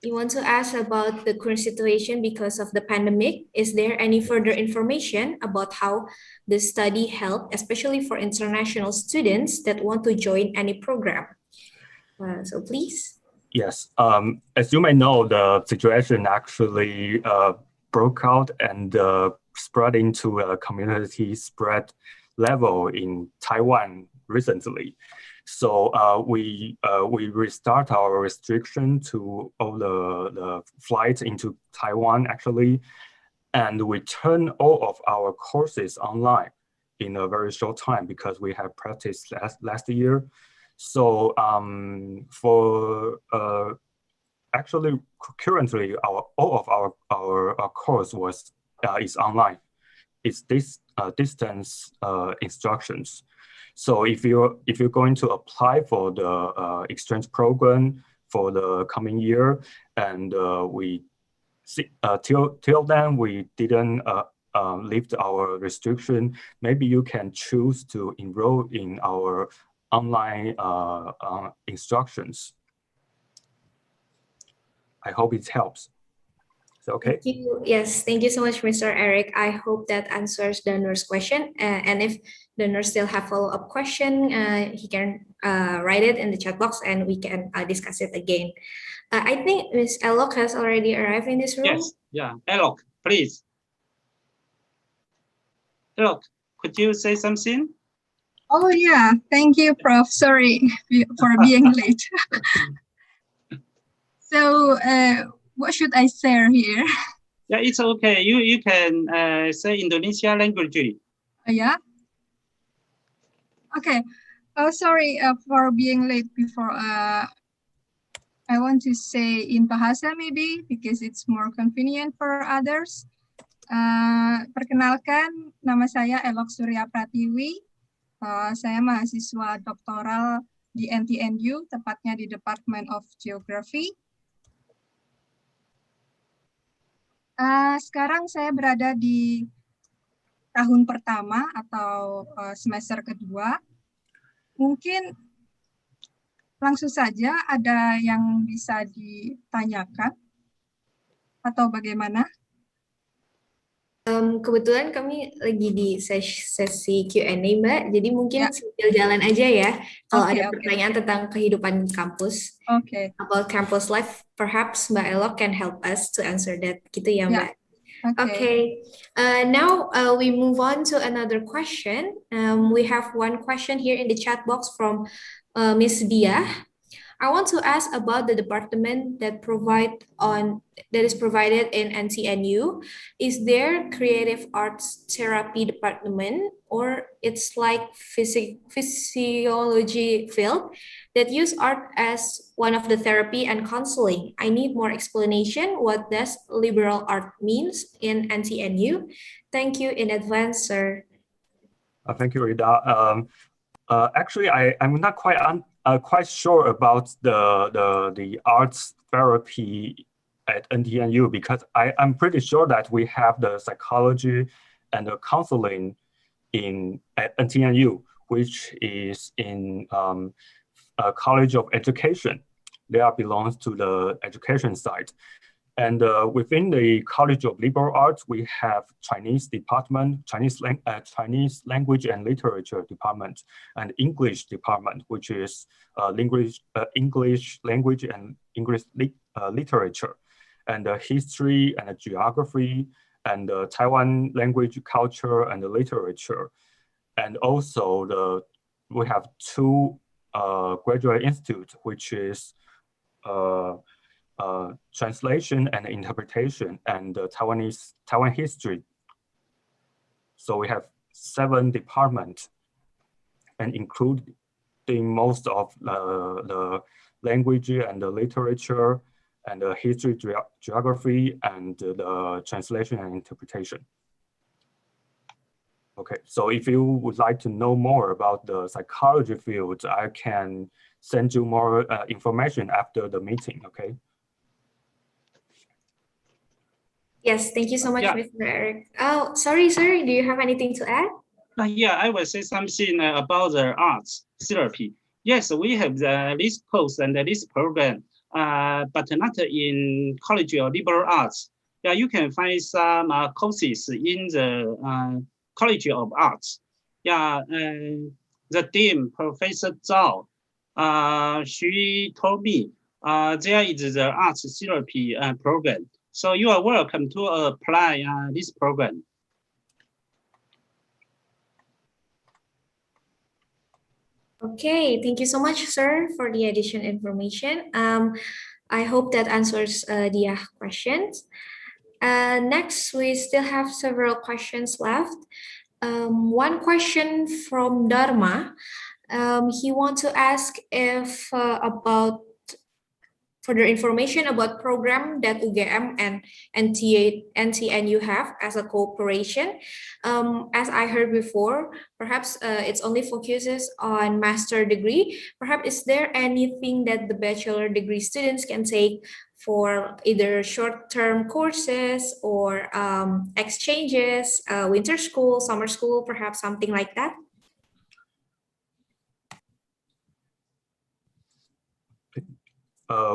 you want to ask about the current situation because of the pandemic. Is there any further information about how the study helped, especially for international students that want to join any program? So please. Yes, as you may know, the situation actually broke out and spread into a community spread level in Taiwan recently. So we restart our restriction to all the flights into Taiwan actually, and we turn all of our courses online in a very short time because we have practiced last year. So actually currently all of our course is online. It's this distance instructions. So if you're going to apply for the exchange program for the coming year, and till then we didn't lift our restriction, maybe you can choose to enroll in our online instructions. I hope it helps. Is that okay? Thank you. Yes, thank you so much, Mr. Eric. I hope that answers the nurse question. And if the nurse still have follow-up question, he can write it in the chat box and we can discuss it again. I think Ms. Elok has already arrived in this room. Yes, yeah, Elok, please. Elok, could you say something? Oh yeah, thank you, Prof. Sorry for being late. So what should I share here? Yeah, it's okay. You can say Indonesia language. Yeah. Okay. Oh, sorry for being late before. I want to say in Bahasa maybe because it's more convenient for others. Perkenalkan, nama saya Elok Surya Pratiwi. Saya mahasiswa doktoral di NTNU, tepatnya di Department of Geography. Sekarang saya berada di tahun pertama atau semester kedua. Mungkin langsung saja ada yang bisa ditanyakan atau bagaimana? Kebetulan kami lagi di sesi Q&A, Mbak. Jadi mungkin sambil jalan aja ya. Kalau ada pertanyaan tentang kehidupan kampus, about campus life, perhaps Mbak Elok can help us to answer that. Gitu ya, Mbak. Okay. Now we move on to another question. We have one question here in the chat box from Miss Dia. I want to ask about the department that is provided in NTNU. Is there creative arts therapy department, or it's like physiology field that use art as one of the therapy and counseling? I need more explanation. What does liberal art means in NTNU? Thank you in advance, sir. Thank you, Rida. Actually, I'm not quite sure about the arts therapy at NTNU because I'm pretty sure that we have the psychology and the counseling at NTNU, which is in College of Education. That belongs to the education side. And within the College of Liberal Arts, we have Chinese department, Chinese language and literature department, and English department, which is English language and English literature, and history and geography, and Taiwan language, culture, and literature. And also we have two graduate institutes, which is translation and interpretation and Taiwan history. So we have 7 departments, and including most of the language and the literature and the history, geography, and the translation and interpretation. Okay, so if you would like to know more about the psychology field, I can send you more information after the meeting, okay? Yes, thank you so much, Yeah. Mr. Eric. Oh, sorry, sir. Do you have anything to add? Yeah, I will say something about the arts therapy. Yes, we have this course and this program, but not in college or liberal arts. Yeah, you can find some courses in the College of Arts. Yeah, the dean, Professor Zhao, she told me there is the arts therapy program. So you are welcome to apply this program. Okay, thank you so much, sir, for the additional information. I hope that answers the questions. Next, we still have several questions left. One question from Dharma. He wants to ask if about further information about program that UGM and NTNU have as a cooperation. As I heard before, perhaps it's only focuses on master degree. Perhaps is there anything that the bachelor degree students can take for either short-term courses or exchanges, winter school, summer school, perhaps something like that?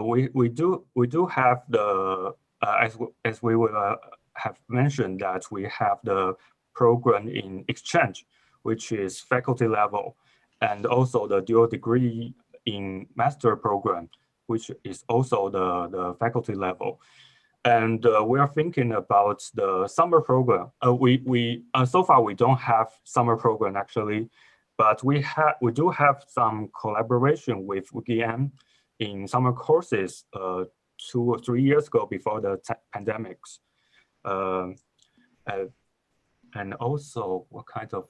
We do have the as we will have mentioned that we have the program in exchange, which is faculty level, and also the dual degree in master program, which is also the faculty level. And we are thinking about the summer program. We so far we don't have summer program actually, but we do have some collaboration with UGM in summer courses 2 or 3 years ago before the pandemics. And also what kind of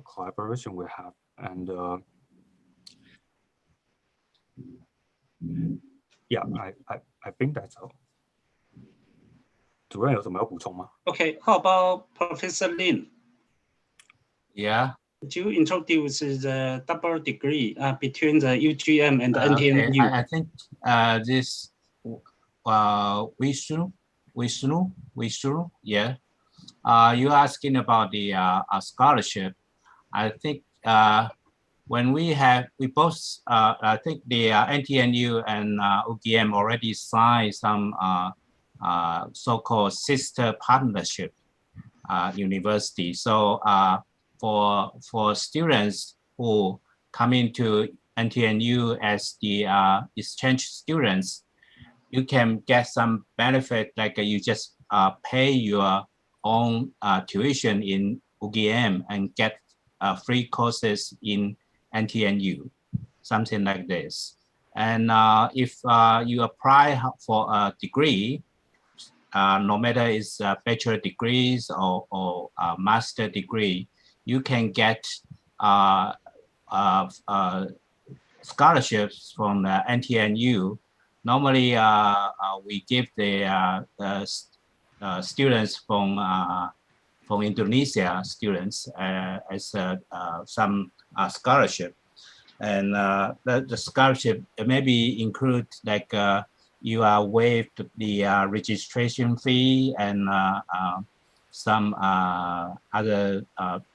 collaboration we have. And yeah, I think that's all. 主任有什么要补充吗？ Okay, how about Professor Lin? Yeah. Could you introduce the double degree between the UGM and the NTNU? Okay. I think this Vishnu, yeah. You're asking about the scholarship. I think when we both, I think the NTNU and UGM already signed some so-called sister partnership university. So for students who come into NTNU as the exchange students, you can get some benefit, like you just pay your own tuition in UGM and get free courses in NTNU, something like this. And if you apply for a degree, no matter it's bachelor degrees or master degree, you can get scholarships from the NTNU. Normally, we give the students from Indonesia students as some scholarship, and the scholarship maybe include like you are waived the registration fee and some other,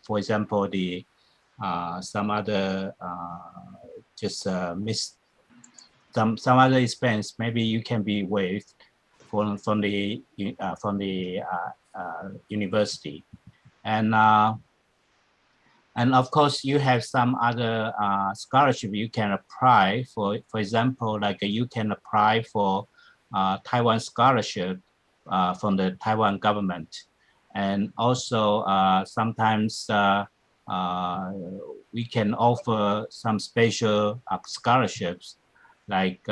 for example, the some other just some other expense. Maybe you can be waived from the university, and of course you have some other scholarship you can apply for. For example, like you can apply for Taiwan scholarship from the Taiwan government, and also sometimes we can offer some special scholarships, like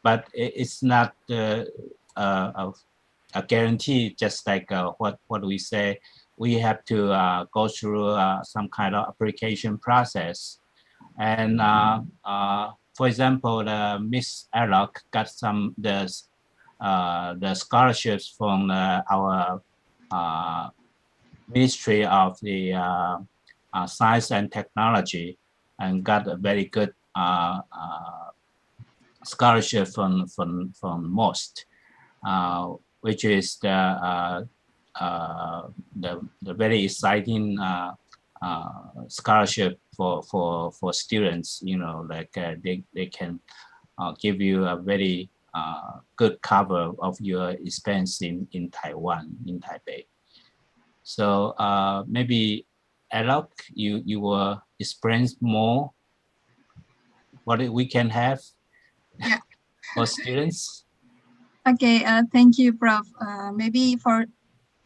but it's not a guarantee. Just like what we say, we have to go through some kind of application process. And for example, Miss Alok got some the scholarships from our Ministry of the Science and Technology and got a very good scholarship from MOST, which is the very exciting scholarship for students. You know, like they can give you a very good cover of your expense in Taiwan, in Taipei. So maybe Alok, you will experience more what we can have for students. Okay, thank you, Prof. Maybe for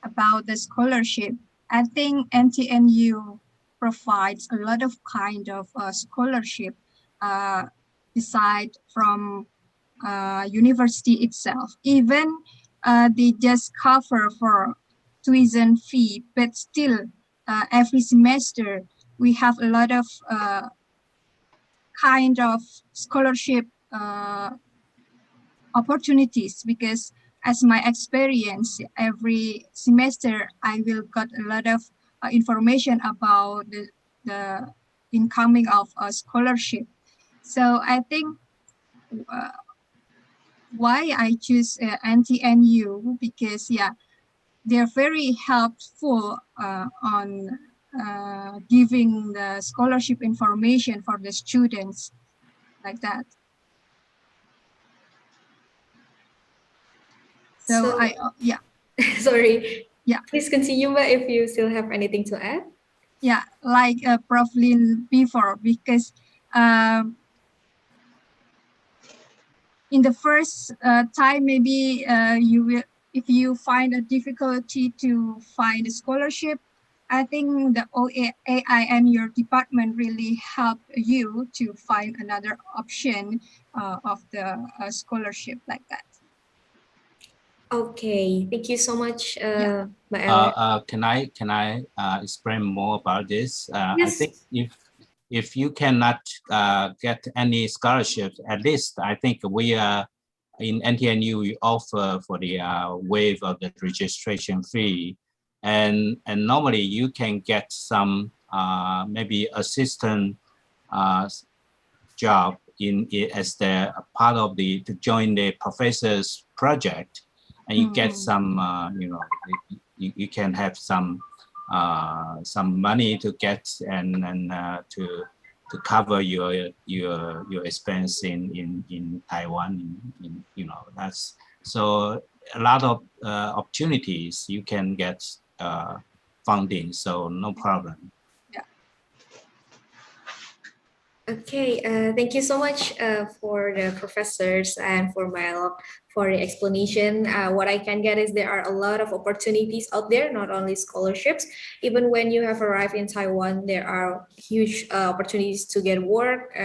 about the scholarship, I think NTNU provides a lot of kind of scholarship aside from university itself. Even they just cover for tuition fee, but still every semester we have a lot of kind of scholarship opportunities, because as my experience, every semester I will got a lot of information about the incoming of a scholarship. So I think why I choose NTNU, because they're very helpful on giving the scholarship information for the students, like that. So I Sorry. Yeah. Please continue, Mbak, if you still have anything to add. Yeah, like Prof. Lin before, because in the first time, maybe you will, if you find a difficulty to find a scholarship, I think the OAI and your department really help you to find another option of the scholarship, like that. Okay, thank you so much, Mbak Ella. Can I explain more about this? Yes. I think if you cannot get any scholarships, at least I think we in NTNU we offer for the waive of the registration fee, and normally you can get some maybe assistant job as the part of the to join the professor's project, and you get some you know, you can have some money to get and to cover your expense in Taiwan. You know, that's so a lot of opportunities you can get funding, so no problem. Okay, thank you so much for the professors and for Milo for the explanation. What I can get is there are a lot of opportunities out there, not only scholarships. Even when you have arrived in Taiwan, there are huge opportunities to get work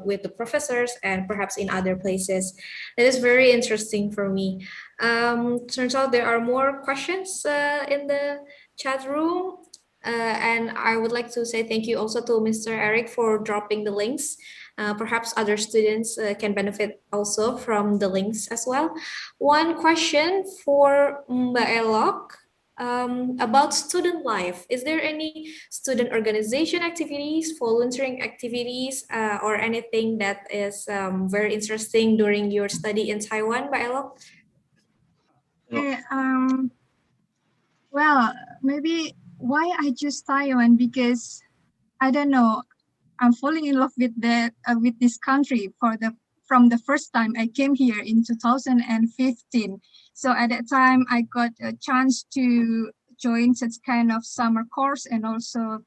with the professors and perhaps in other places. That is very interesting for me. Turns out there are more questions in the chat room. And I would like to say thank you also to Mr. Eric for dropping the links. Perhaps other students can benefit also from the links as well. One question for Mbak Elok about student life. Is there any student organization activities, volunteering activities, or anything that is very interesting during your study in Taiwan, Mbak Elok? Okay, well, maybe why I choose Taiwan, because I don't know, I'm falling in love with with this country from the first time I came here in 2015. So at that time I got a chance to join such kind of summer course and also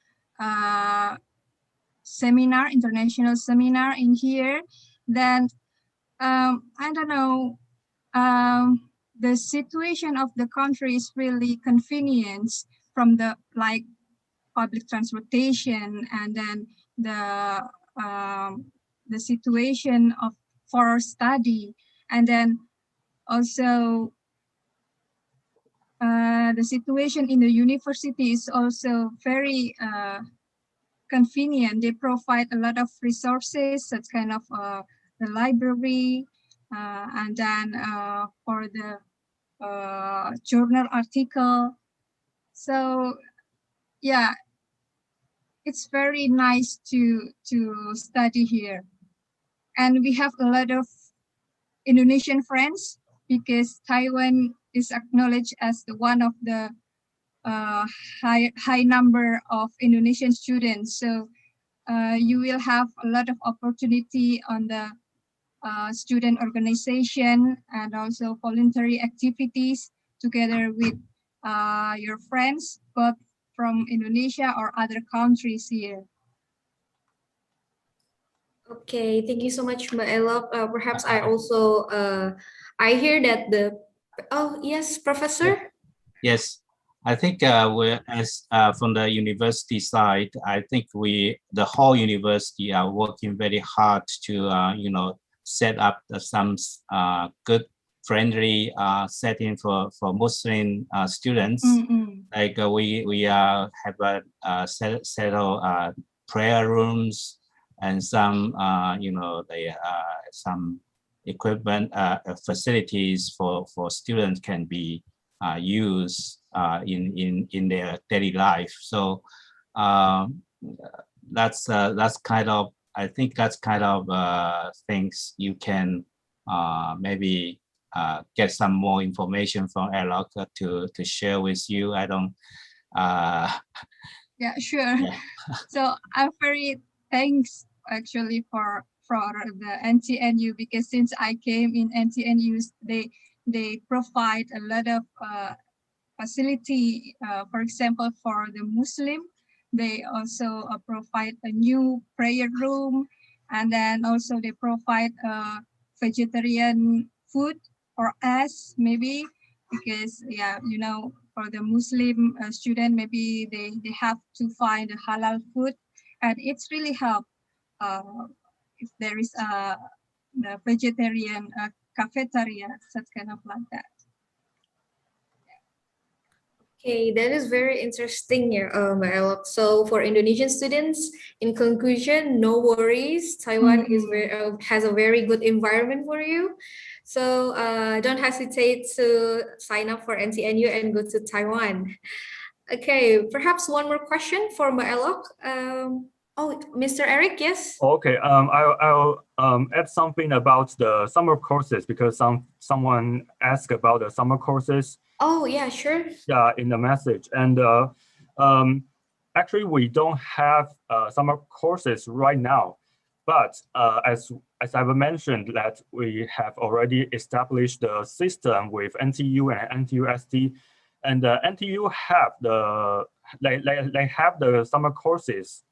seminar, international seminar in here. Then I don't know, the situation of the country is really convenient from the like public transportation, and then the situation of for study, and then also the situation in the university is also very convenient. They provide a lot of resources, such kind of the library, and then for the journal article. So yeah, it's very nice to study here, and we have a lot of Indonesian friends because Taiwan is acknowledged as the one of the high number of Indonesian students. So you will have a lot of opportunity on the student organization and also voluntary activities together with your friends, both from Indonesia or other countries here. Okay, thank you so much, Mbak Elok. Perhaps I also I hear that yes, Professor. Yes, I think as from the university side, I think the whole university are working very hard to set up some good friendly setting for Muslim students. Like we have settle prayer rooms and some some equipment facilities for students can be used in their daily life. So that's kind of, I think that's kind of things you can maybe get some more information from Alok to share with you. I don't. Yeah, sure. Yeah. So I'm very thanks actually for the NTNU, because since I came in NTNU, they provide a lot of facility. For example, for the Muslim, they also provide a new prayer room, and then also they provide vegetarian food for us, maybe because for the Muslim student, maybe they have to find a halal food, and it's really help if there is the vegetarian cafeteria, such kind of like that. Okay, that is very interesting, Mbak Elok. So for Indonesian students, in conclusion, no worries. Taiwan is has a very good environment for you. So don't hesitate to sign up for NTNU and go to Taiwan. Okay, perhaps one more question for Mbak Elok. Mr. Eric, yes? Okay, I'll add something about the summer courses, because someone asked about the summer courses. Oh, yeah, sure. Yeah, in the message. And actually, we don't have summer courses right now. But as I've mentioned, that we have already established the system with NTU and NTUST, and NTU have they have the summer courses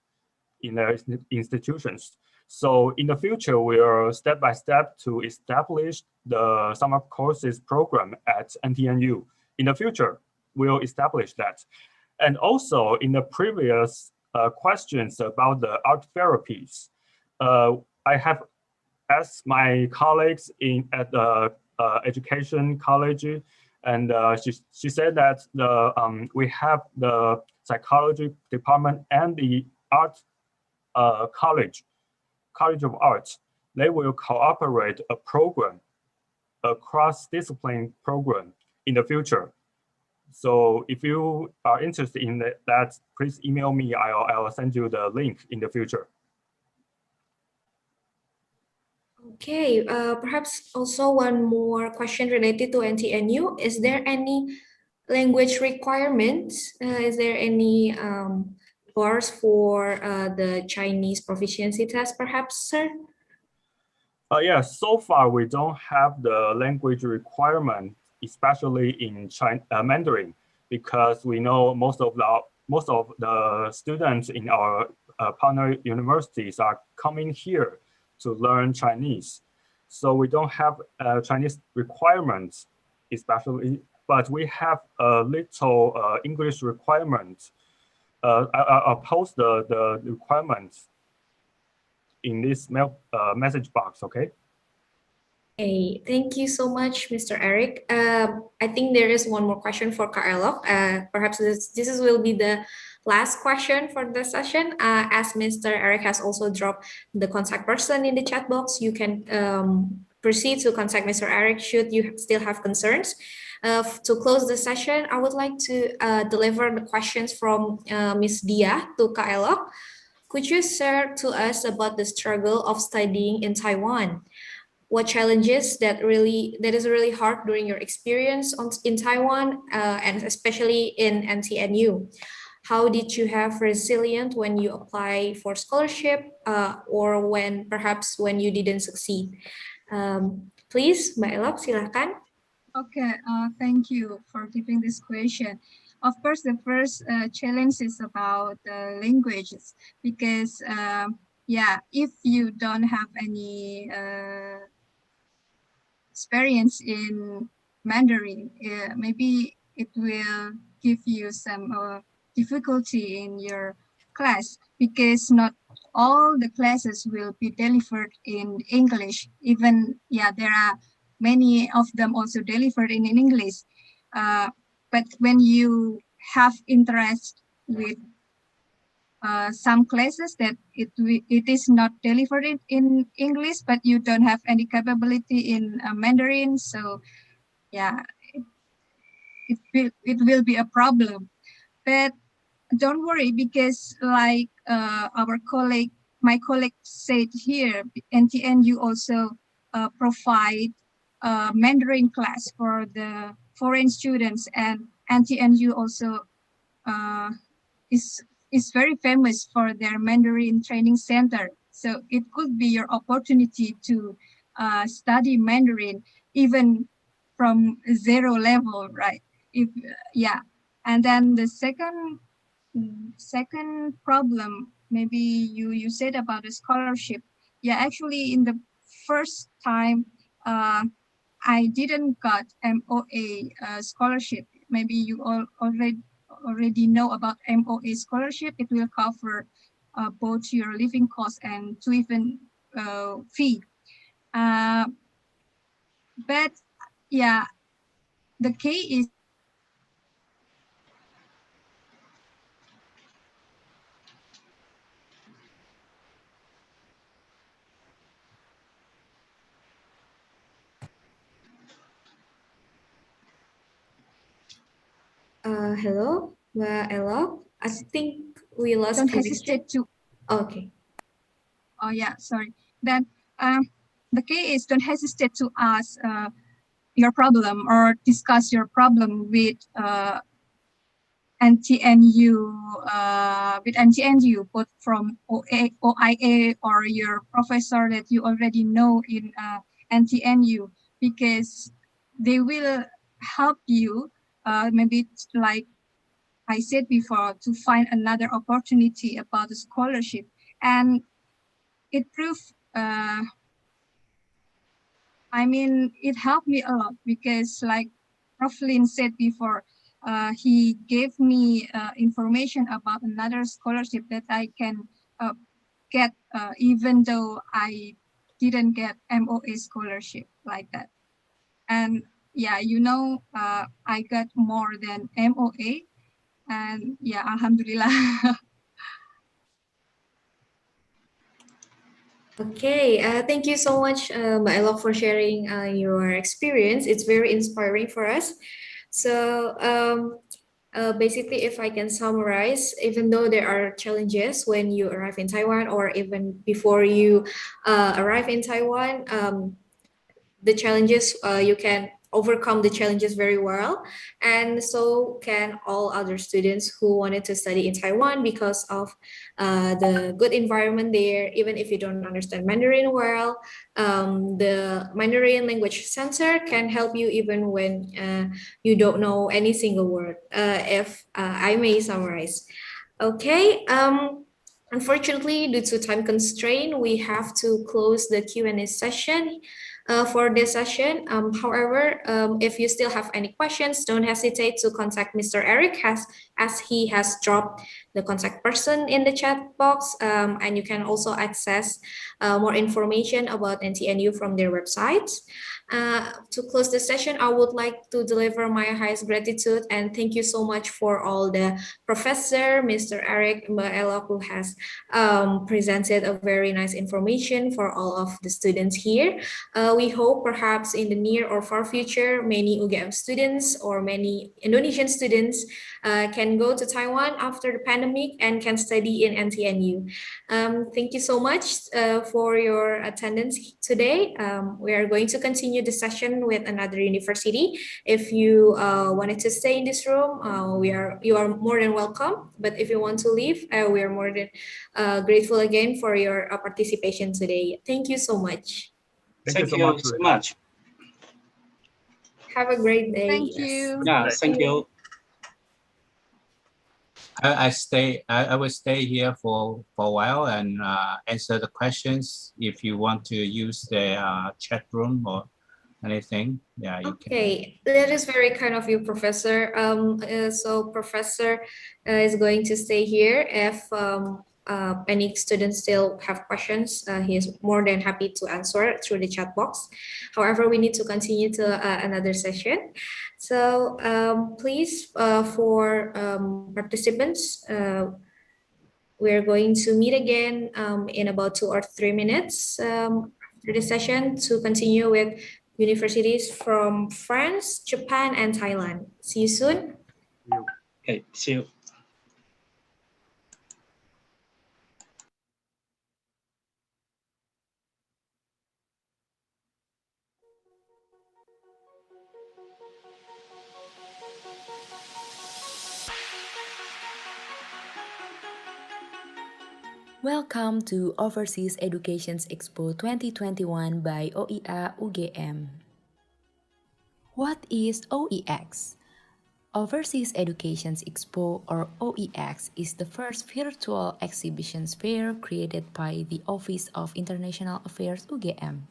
in their institutions. So in the future, we are step by step to establish the summer courses program at NTNU. In the future, we'll establish that. And also in the previous questions about the art therapies, I have asked my colleagues at the education college, and she said that we have the psychology department and the art college of arts. They will cooperate a program, a cross-discipline program in the future. So if you are interested in that, please email me. I'll send you the link in the future. Okay, perhaps also one more question related to NTNU. Is there any language requirements? Is there any course for the Chinese proficiency test, perhaps, sir? Yeah, so far we don't have the language requirement, especially in Mandarin, because we know most of the students in our partner universities are coming here to learn Chinese. So we don't have Chinese requirements, especially, but we have a little English requirement. I'll post the requirements in this message box, okay? Hey, thank you so much, Mr. Eric. I think there is one more question for Kak Elok. Perhaps this will be the last question for the session. As Mr. Eric has also dropped the contact person in the chat box, you can proceed to contact Mr. Eric should you still have concerns. To close the session, I would like to deliver the questions from Ms. Dia to Kak Elok. Could you share to us about the struggle of studying in Taiwan? What challenges that is really hard during your experience in Taiwan, and especially in NTNU? How did you have resilient when you apply for scholarship, or when perhaps when you didn't succeed? Please, Mbak Elok, silakan. Okay, thank you for giving this question. Of course, the first challenge is about languages because, yeah, if you don't have any experience in Mandarin, maybe it will give you some difficulty in your class because not all the classes will be delivered in English. Even, yeah, there are many of them also delivered in English. But when you have interest with some classes that it is not delivered in English, but you don't have any capability in Mandarin. So yeah, it will be a problem. But don't worry because like my colleague said here, NTNU also provide Mandarin class for the foreign students, and NTNU also uh, is very famous for their Mandarin training center. So it could be your opportunity to study Mandarin even from zero level, right? If yeah, and then the second problem, maybe you said about the scholarship. Yeah, actually, in the first time, I didn't got MOA scholarship. Maybe you all already know about MOA scholarship. It will cover both your living costs and tuition fee. But yeah, the key is Hello, Mbak Elok. I think we lost don't connection. hesitate to. Okay. Oh yeah, sorry. Then the key is don't hesitate to ask your problem or discuss your problem with NTNU, both from OIA or your professor that you already know in NTNU, because they will help you, maybe like I said before, to find another opportunity about the scholarship. And it proved, I mean, it helped me a lot because like Prof. Lin said before, he gave me information about another scholarship that I can get even though I didn't get MOA scholarship like that. And yeah, I got more than MOA, and yeah, Alhamdulillah. Okay, thank you so much, Mbak Elok, for sharing your experience. It's very inspiring for us. So basically, if I can summarize, even though there are challenges when you arrive in Taiwan or even before you arrive in Taiwan, the challenges, you can overcome the challenges very well, and so can all other students who wanted to study in Taiwan because of the good environment there. Even if you don't understand Mandarin well, the Mandarin language center can help you even when you don't know any single word, if I may summarize. Okay. Unfortunately, due to time constraint, we have to close the Q&A session for this session. However, if you still have any questions, don't hesitate to contact Mr. Eric, as he has dropped the contact person in the chat box. And you can also access more information about NTNU from their website. To close the session, I would like to deliver my highest gratitude and thank you so much for all the professor, Mr. Eric, Mbak Ella, who has presented a very nice information for all of the students here. We hope perhaps in the near or far future, many UGM students or many Indonesian students can go to Taiwan after the pandemic and can study in NTNU. Thank you so much for your attendance today. We are going to continue the session with another university. If you wanted to stay in this room, you are more than welcome. But if you want to leave, we are more than grateful again for your participation today. Thank you so much. Thank you so much. Have a great day. Thank you. Yeah, thank you. I will stay here for a while and answer the questions. If you want to use the chat room or anything, yeah, you can. Okay, that is very kind of you, Professor. So Professor is going to stay here. If any students still have questions, he is more than happy to answer through the chat box. However, we need to continue to another session. So please, for participants, we're going to meet again in about 2 or 3 minutes after the session to continue with universities from France, Japan, and Thailand. See you soon. Okay, see you. Welcome to Overseas Education's Expo 2021 by OEA UGM. What is OEX? Overseas Education's Expo, or OEX, is the first virtual exhibition fair created by the Office of International Affairs UGM.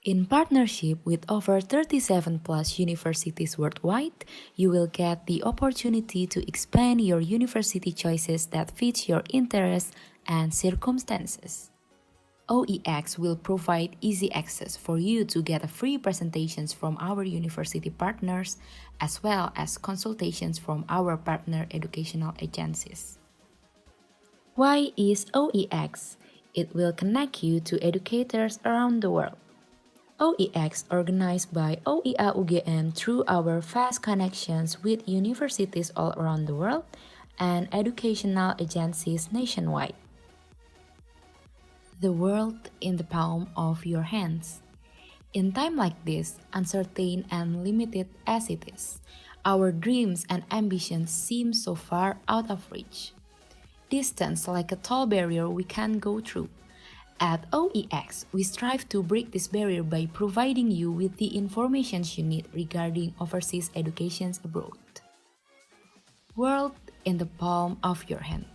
In partnership with over 37 plus universities worldwide, you will get the opportunity to expand your university choices that fit your interests and circumstances. OEX will provide easy access for you to get free presentations from our university partners, as well as consultations from our partner educational agencies. Why is OEX? It will connect you to educators around the world. OEX, organized by OEA UGM through our vast connections with universities all around the world and educational agencies nationwide. The world in the palm of your hands. In time like this, uncertain and limited as it is, our dreams and ambitions seem so far out of reach. Distance like a tall barrier we can't go through. At OEX, we strive to break this barrier by providing you with the information you need regarding overseas educations abroad. World in the palm of your hand.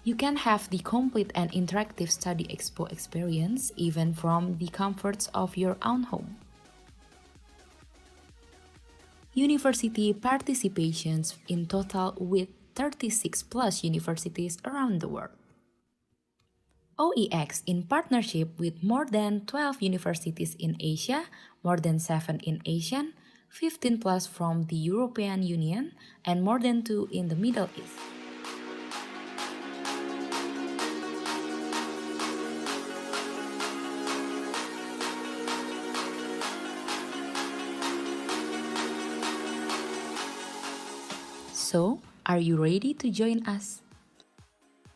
You can have the complete and interactive study expo experience even from the comforts of your own home. University participations in total with 36 plus universities around the world. OEX in partnership with more than 12 universities in Asia, more than 7 in Asian, 15 plus from the European Union, and more than 2 in the Middle East. So, are you ready to join us?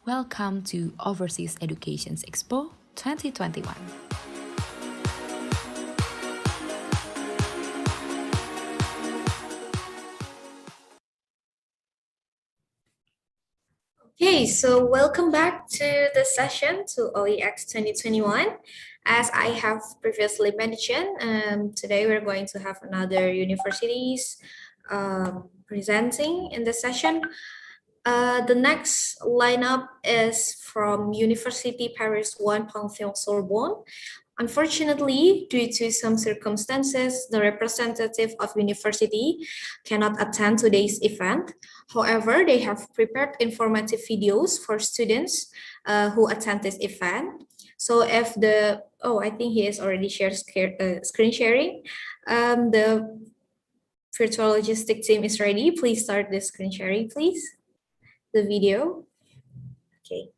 Welcome to Overseas Education's Expo 2021. Okay, so welcome back to the session to OEX 2021. As I have previously mentioned, today we're going to have another universities presenting in the session. The next lineup is from University Paris 1 Panthéon-Sorbonne. Unfortunately, due to some circumstances, the representative of university cannot attend today's event. However, they have prepared informative videos for students who attend this event. So if I think he has already shared screen sharing. The virtual logistic team is ready. Please start the screen sharing, please. The video. Okay.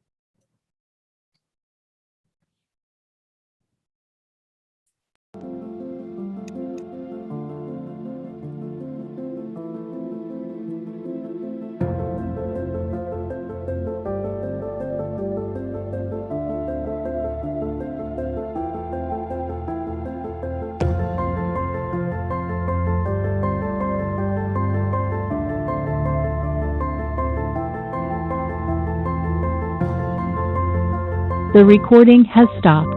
The recording has stopped.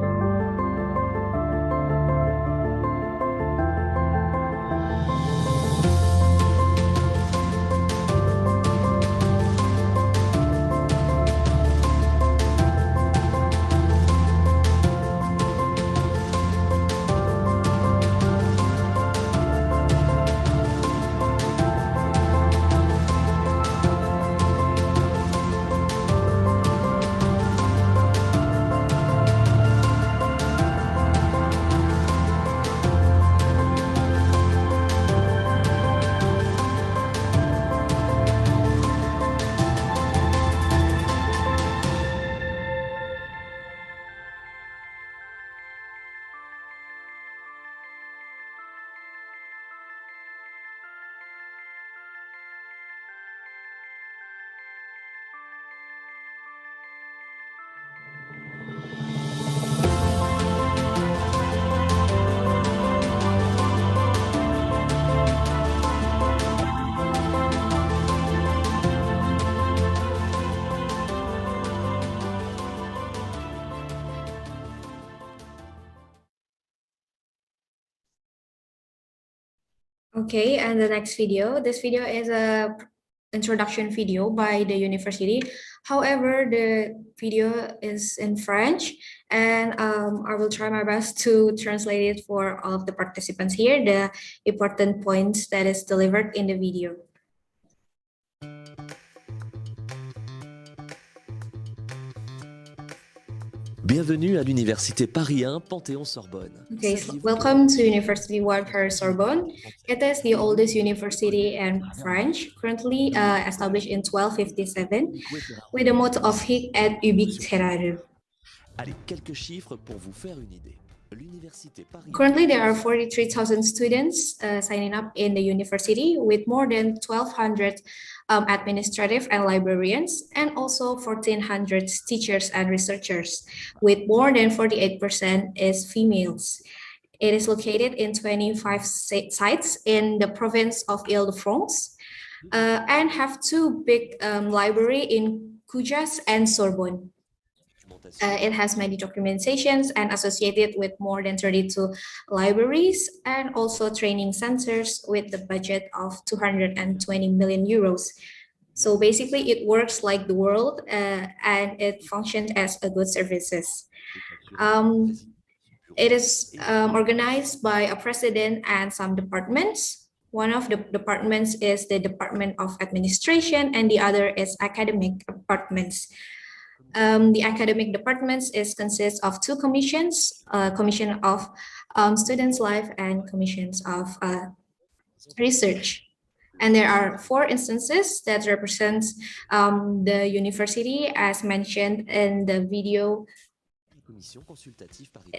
Okay, and the next video. This video is a introduction video by the university. However, the video is in French, and I will try my best to translate it for all of the participants here, the important points that is delivered in the video. Bienvenue à l'université Paris 1 Panthéon-Sorbonne. Okay, so welcome to University 1 Paris-Sorbonne. It is the oldest university in French, currently established in 1257, with the motto of Hic et Ubique Terrarum. Allez, quelques chiffres pour vous faire une idée. L'université Paris. Currently, there are 43,000 students signing up in the university, with more than 1,200 administrative and librarians, and also 1,400 teachers and researchers, with more than 48% is females. It is located in 25 sites in the province of Ile-de-France, and have two big library in Cujas and Sorbonne. It has many documentations and associated with more than 32 libraries, and also training centers with the budget of 220 million euros. So basically it works like the world, and it functions as a good services. It is organized by a president and some departments. One of the departments is the Department of Administration, and the other is academic departments. The academic departments consists of two commissions, Commission of Students' Life and Commissions of Research. And there are 4 instances that represents the university as mentioned in the video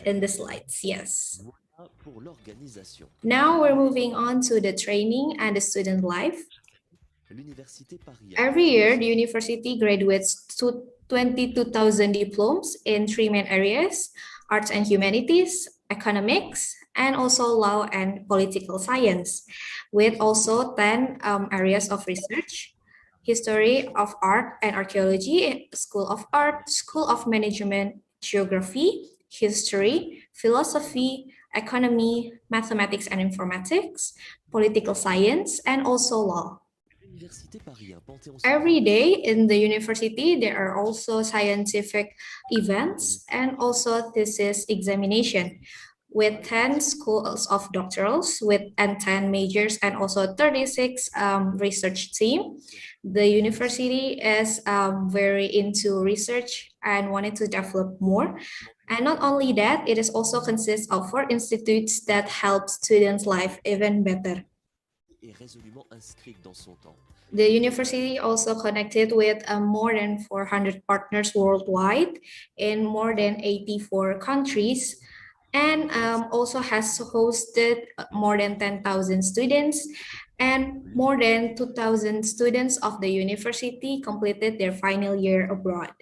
in the slides, yes. Now we're moving on to the training and the student life. Every year, the university graduates 22,000 diplomas in 3 main areas: arts and humanities, economics, and also law and political science, with also 10 areas of research: history of art and archaeology, School of Art, School of Management, Geography, History, Philosophy, Economy, Mathematics and Informatics, Political Science, and also law. Every day in the university, there are also scientific events and also thesis examination, with 10 schools of doctorals and 10 majors and also 36 research team. The university is very into research and wanted to develop more. And not only that, it is also consists of 4 institutes that help students' life even better. The university also connected with more than 400 partners worldwide in more than 84 countries, and also has hosted more than 10,000 students, and more than 2,000 students of the university completed their final year abroad.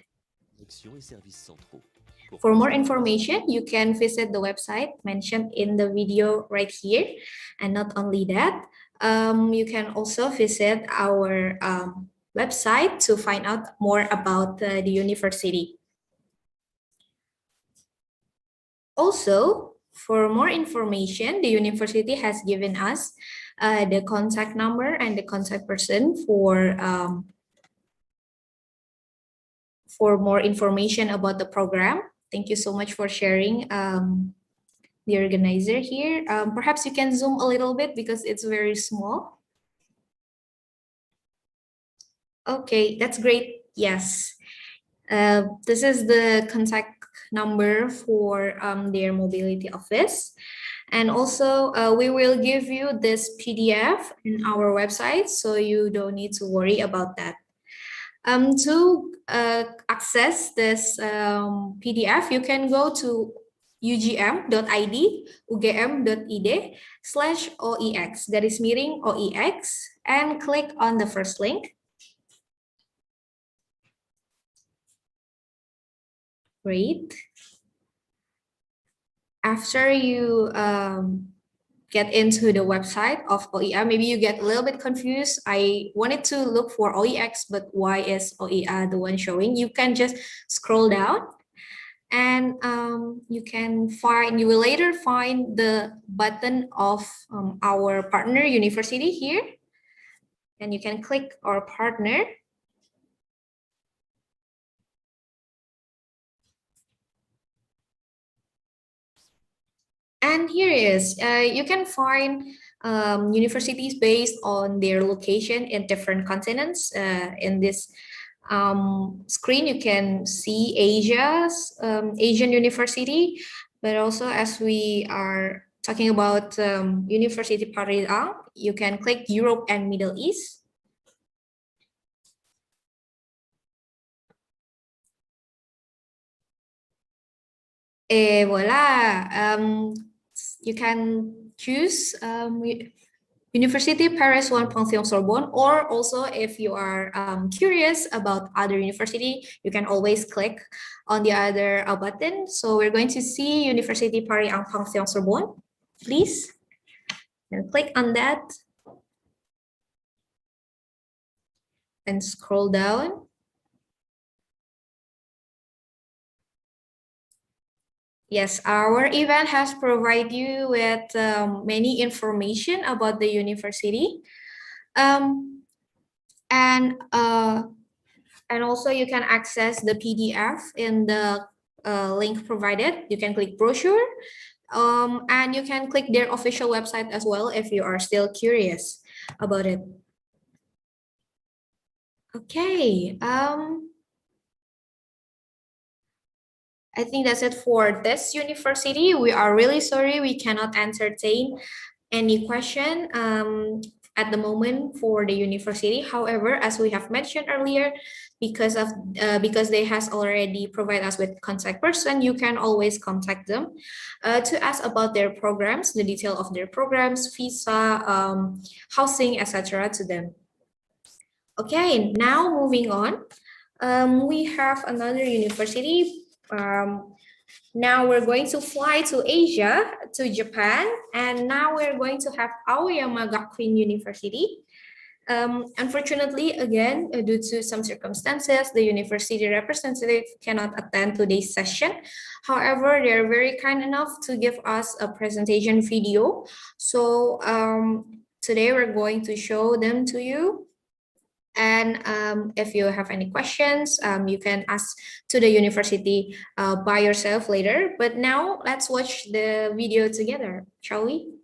For more information, you can visit the website mentioned in the video right here. And not only that, you can also visit our website to find out more about the university. Also, for more information, the university has given us the contact number and the contact person for more information about the program. Thank you so much for sharing, the organizer here. Perhaps you can zoom a little bit because it's very small. Okay, that's great. Yes. This is the contact number for their mobility office. And also, we will give you this PDF in our website, so you don't need to worry about that. To access this PDF, you can go to ugm.id, ugm.id/oex, garis miring OEX, and click on the first link. Great. After you get into the website of OEA, maybe you get a little bit confused. I wanted to look for OEX, but why is OEA the one showing? You can just scroll down and you will later find the button of our partner university here. And you can click our partner. And here it is. You can find universities based on their location in different continents. In this screen, you can see Asian university, but also as we are talking about University Paris, you can click Europe and Middle East. Et voila, you can choose University Paris 1 Panthéon Sorbonne, or also if you are curious about other university, you can always click on the other button. So we're going to see University Paris 1 Panthéon Sorbonne, please, and click on that and scroll down. Yes, our event has provided you with many information about the university. And also you can access the PDF in the link provided. You can click brochure, and you can click their official website as well if you are still curious about it. Okay. I think that's it for this university. We are really sorry we cannot entertain any question at the moment for the university. However, as we have mentioned earlier, because they has already provided us with contact person, you can always contact them to ask about their programs, the detail of their programs, visa, housing, etc. to them. Okay, now moving on, we have another university. Now we're going to fly to Asia, to Japan, and now we're going to have Aoyama Gakuin University. Unfortunately, again, due to some circumstances, the university representative cannot attend today's session. However, they're very kind enough to give us a presentation video. So today we're going to show them to you. And if you have any questions, you can ask to the university by yourself later. But now let's watch the video together, shall we?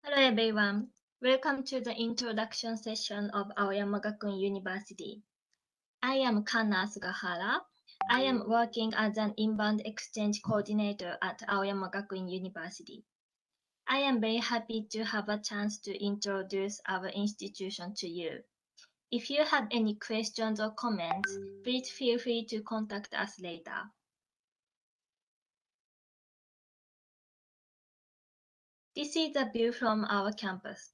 Hello everyone. Welcome to the introduction session of Aoyama Gakuin University. I am Kana Sugahara. I am working as an inbound exchange coordinator at Aoyama Gakuin University. I am very happy to have a chance to introduce our institution to you. If you have any questions or comments, please feel free to contact us later. This is a view from our campus.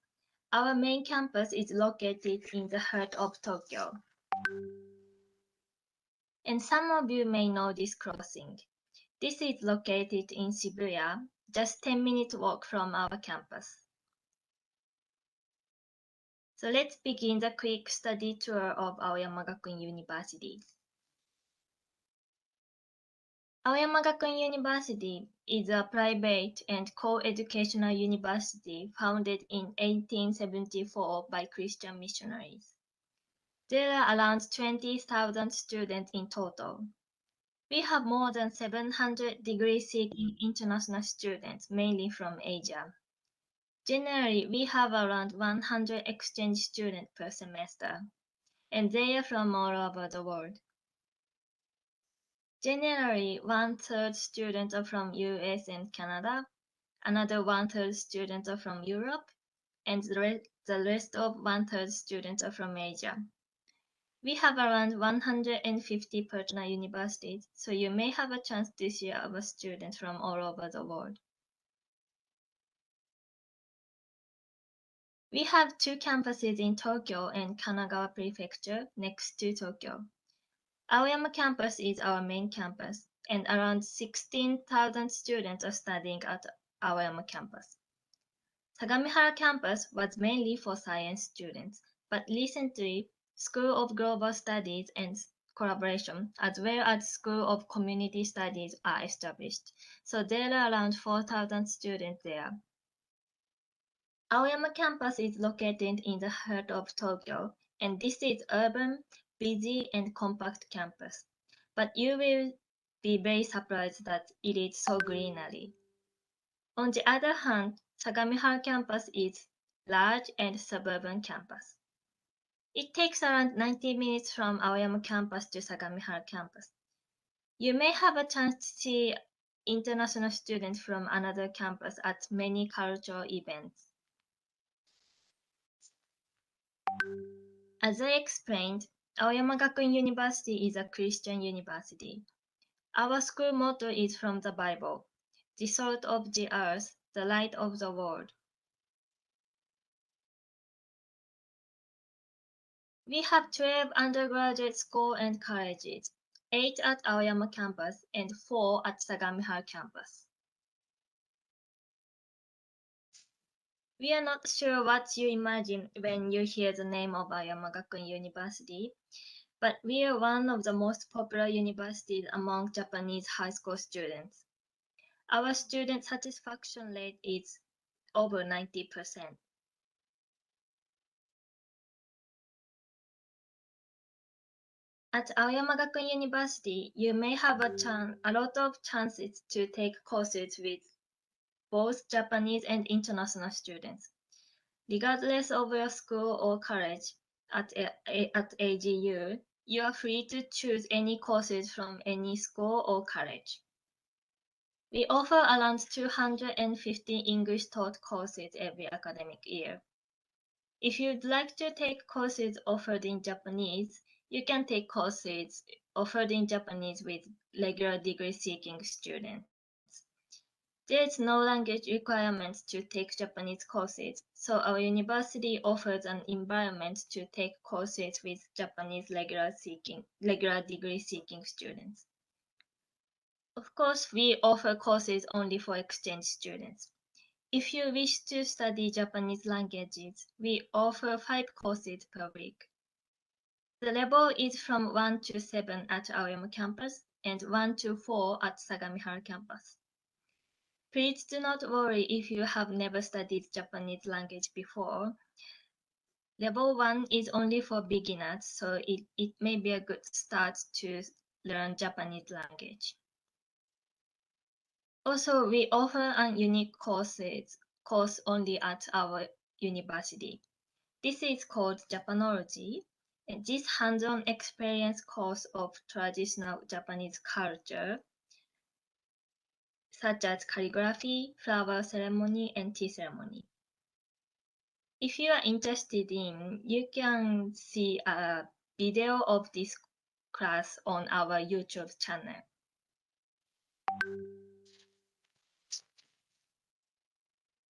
Our main campus is located in the heart of Tokyo. And some of you may know this crossing. This is located in Shibuya, just 10 minutes walk from our campus. So let's begin the quick study tour of Aoyama Gakuin University. Aoyama Gakuin University is a private and co-educational university founded in 1874 by Christian missionaries. There are around 20,000 students in total. We have more than 700 degree-seeking international students, mainly from Asia. Generally, we have around 100 exchange students per semester, and they are from all over the world. Generally, one-third students are from US and Canada, another one-third students are from Europe, and the rest of one-third students are from Asia. We have around 150 partner universities, so you may have a chance to see our students from all over the world. We have two campuses in Tokyo and Kanagawa Prefecture next to Tokyo. Aoyama campus is our main campus, and around 16,000 students are studying at Aoyama campus. Sagamihara campus was mainly for science students, but recently, School of Global Studies and Collaboration, as well as School of Community Studies are established, so there are around 4,000 students there. Aoyama campus is located in the heart of Tokyo, and this is urban, busy, and compact campus. But you will be very surprised that it is so greenery. On the other hand, Sagamihara campus is large and suburban campus. It takes around 90 minutes from Aoyama campus to Sagamihara campus. You may have a chance to see international students from another campus at many cultural events. As I explained, Aoyama Gakuin University is a Christian university. Our school motto is from the Bible, the salt of the earth, the light of the world. We have 12 undergraduate school and colleges, 8 at Aoyama campus and 4 at Sagamihara campus. We are not sure what you imagine when you hear the name of Aoyama Gakuin University, but we are one of the most popular universities among Japanese high school students. Our student satisfaction rate is over 90%. At Aoyama Gakuin University, you may have a lot of chances to take courses with both Japanese and international students. Regardless of your school or college, at AGU, you are free to choose any courses from any school or college. We offer around 250 English taught courses every academic year. If you'd like to take courses offered in Japanese, you can take courses offered in Japanese with regular degree-seeking students. There is no language requirement to take Japanese courses, so our university offers an environment to take courses with Japanese regular degree-seeking students. Of course, we offer courses only for exchange students. If you wish to study Japanese languages, we offer 5 courses per week. The level is from 1 to 7 at Aoyama campus and 1 to 4 at Sagamihara campus. Please do not worry if you have never studied Japanese language before. Level 1 is only for beginners, so it may be a good start to learn Japanese language. Also, we offer a unique course only at our university. This is called Japanology. And this hands-on experience course of traditional Japanese culture, such as calligraphy, flower ceremony, and tea ceremony. If you are interested in, you can see a video of this class on our YouTube channel.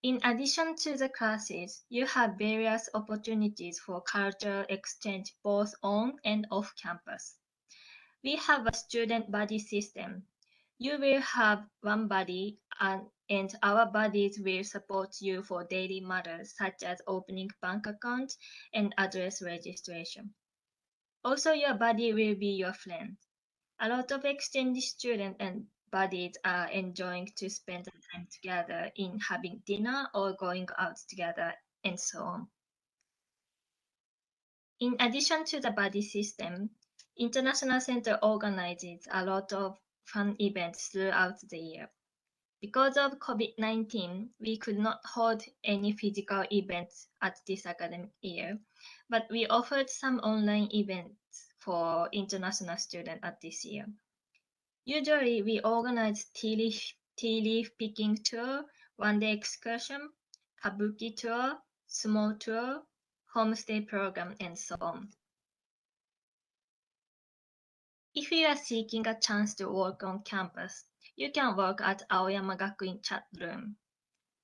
In addition to the classes, you have various opportunities for cultural exchange both on and off campus. We have a student buddy system. You will have one buddy and our buddies will support you for daily matters such as opening bank account and address registration. Also, your buddy will be your friend. A lot of exchange students and buddies are enjoying to spend the time together in having dinner or going out together and so on. In addition to the buddy system, International Center organizes a lot of fun events throughout the year. Because of COVID-19, we could not hold any physical events at this academic year, but we offered some online events for international students at this year. Usually, we organize tea leaf picking tour, one-day excursion, kabuki tour, small tour, homestay program, and so on. If you are seeking a chance to work on campus, you can work at Aoyama Gakuin Chat Room.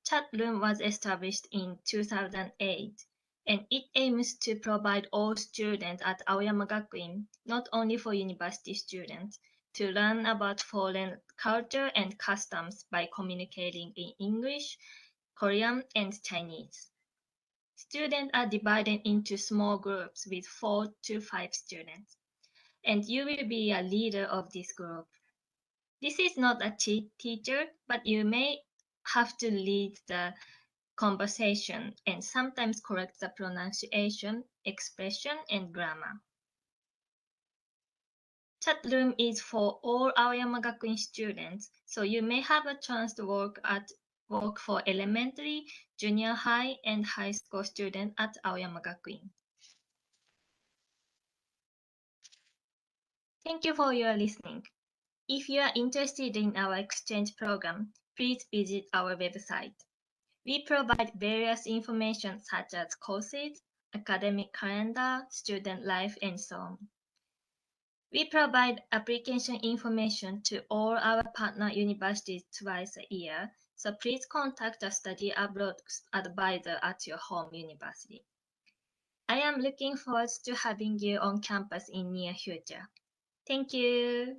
Chat Room was established in 2008, and it aims to provide all students at Aoyama Gakuin, not only for university students, to learn about foreign culture and customs by communicating in English, Korean, and Chinese. Students are divided into small groups with 4 to 5 students, and you will be a leader of this group. This is not a teacher, but you may have to lead the conversation and sometimes correct the pronunciation, expression, and grammar. Chat room is for all Aoyama Gakuin students, so you may have a chance to work for elementary, junior high, and high school students at Aoyama Gakuin. Thank you for your listening. If you are interested in our exchange program, please visit our website. We provide various information such as courses, academic calendar, student life, and so on. We provide application information to all our partner universities twice a year, so please contact a study abroad advisor at your home university. I am looking forward to having you on campus in near future. Thank you.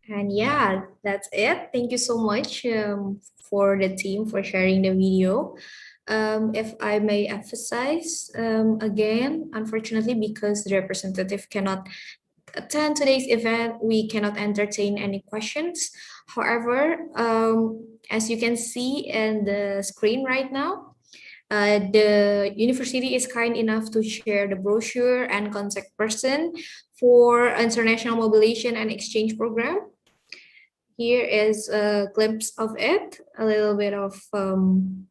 And yeah, that's it. Thank you so much for the team for sharing the video. If I may emphasize again, unfortunately, because the representative cannot attend today's event, we cannot entertain any questions. However, as you can see in the screen right now, the university is kind enough to share the brochure and contact person for international mobilization and exchange program. Here is a glimpse of it, a little bit of some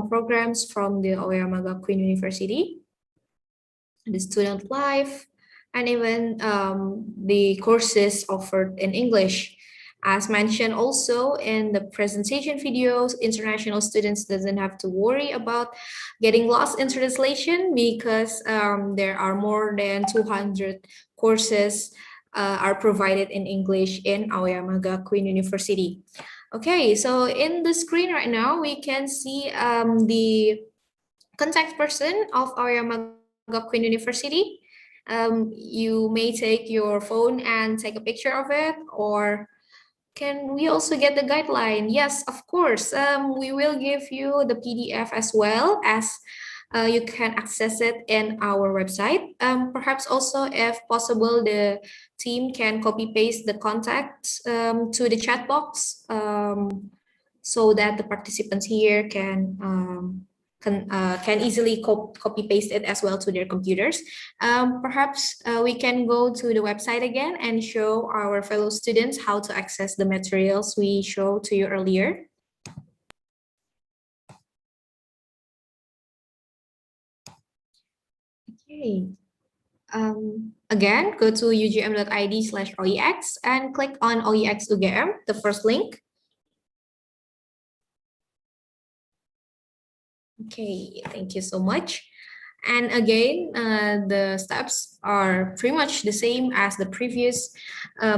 programs from the Aoyama Gakuin University, the student life, and even the courses offered in English. As mentioned also in the presentation videos, international students doesn't have to worry about getting lost in translation because there are more than 200 courses are provided in English in Aoyama Gakuin University. Okay, so in the screen right now, we can see the contact person of Aoyama Gakuin University. You may take your phone and take a picture of it, or can we also get the guideline? Yes, of course. We will give you the PDF as well as you can access it in our website. Perhaps also, if possible, the team can copy paste the contacts to the chat box so that the participants here can easily copy paste it as well to their computers. Perhaps we can go to the website again and show our fellow students how to access the materials we showed to you earlier. Okay. Again, go to ugm.id/oex and click on OEX UGM, the first link. Okay, thank you so much. And again, the steps are pretty much the same as the previous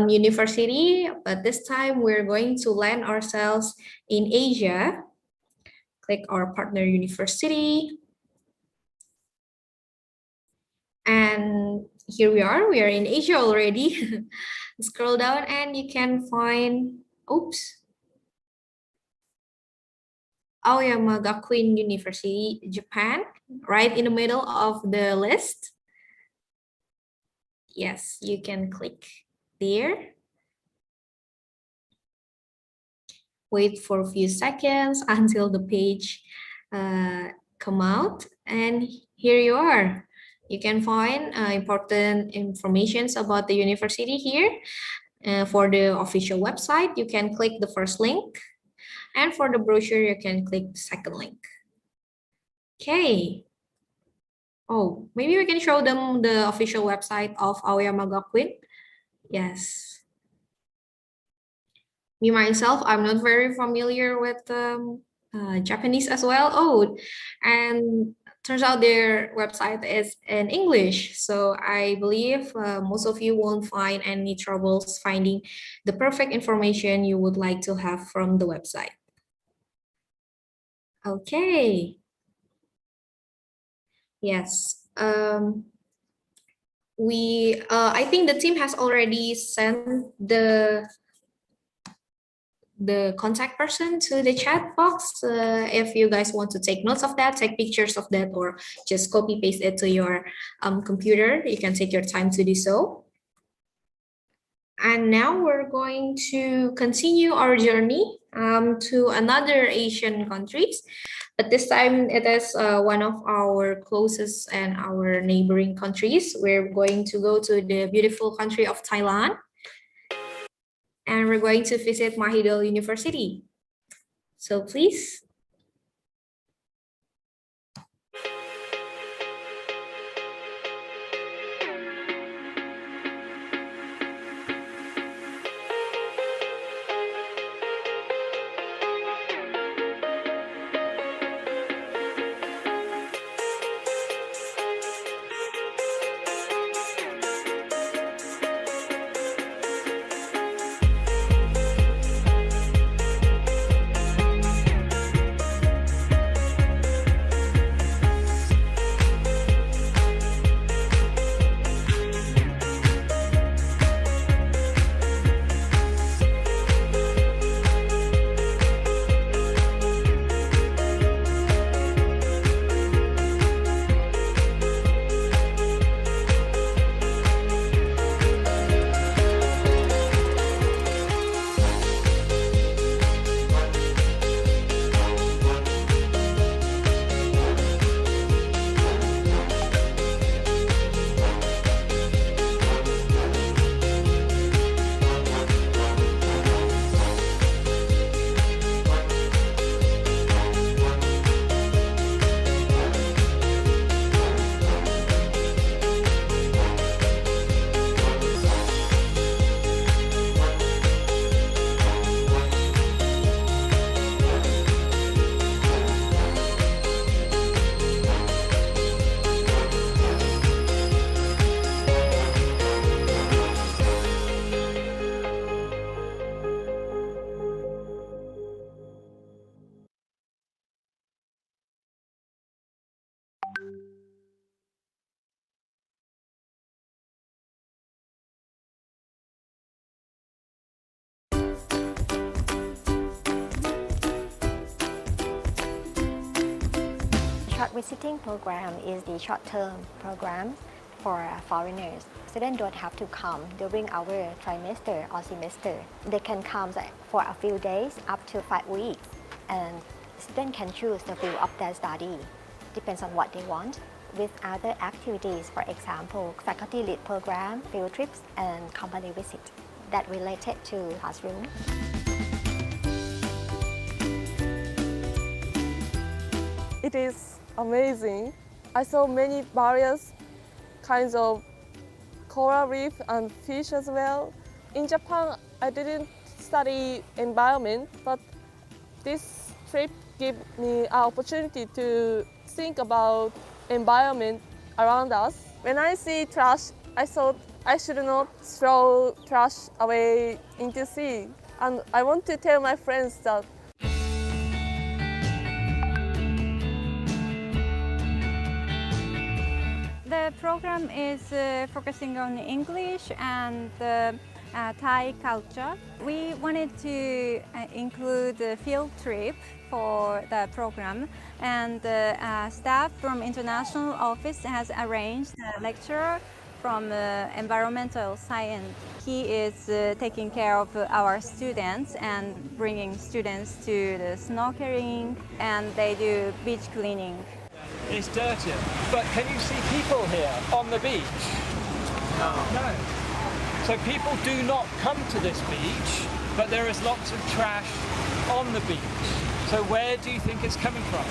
university, but this time we're going to land ourselves in Asia. Click our partner university. And here we are in Asia already. Scroll down and you can find, Aoyama Gakuin University, Japan, right in the middle of the list. Yes, you can click there. Wait for a few seconds until the page come out, and here you are. You can find important informations about the university here. For the official website, you can click the first link, and for the brochure, you can click the second link. Okay. Oh, maybe we can show them the official website of Aoyama Gakuin. Yes. Me myself, I'm not very familiar with Japanese as well. Oh, and turns out their website is in English. So I believe most of you won't find any troubles finding the perfect information you would like to have from the website. Okay. Yes. I think the team has already sent the contact person to the chat box. If you guys want to take notes of that, take pictures of that, or just copy paste it to your computer, you can take your time to do so. And now we're going to continue our journey to another Asian countries. But this time it is one of our closest and our neighboring countries. We're going to go to the beautiful country of Thailand. And we're going to visit Mahidol University. So please. Short visiting program is the short-term program for foreigners. Students don't have to come during our trimester or semester. They can come for a few days up to 5 weeks, and students can choose the field of their study. Depends on what they want. With other activities, for example, faculty lead program, field trips, and company visit that related to classroom. It is amazing. I saw many various kinds of coral reef and fish as well. In Japan, I didn't study environment, but this trip gave me an opportunity to think about environment around us. When I see trash, I thought I should not throw trash away into sea. And I want to tell my friends that the program is focusing on English and Thai culture. We wanted to include a field trip for the program, and staff from international office has arranged a lecture from environmental science. He is taking care of our students and bringing students to the snorkeling, and they do beach cleaning. It's dirty, but can you see people here on the beach? No. No. So people do not come to this beach, but there is lots of trash on the beach. So where do you think it's coming from?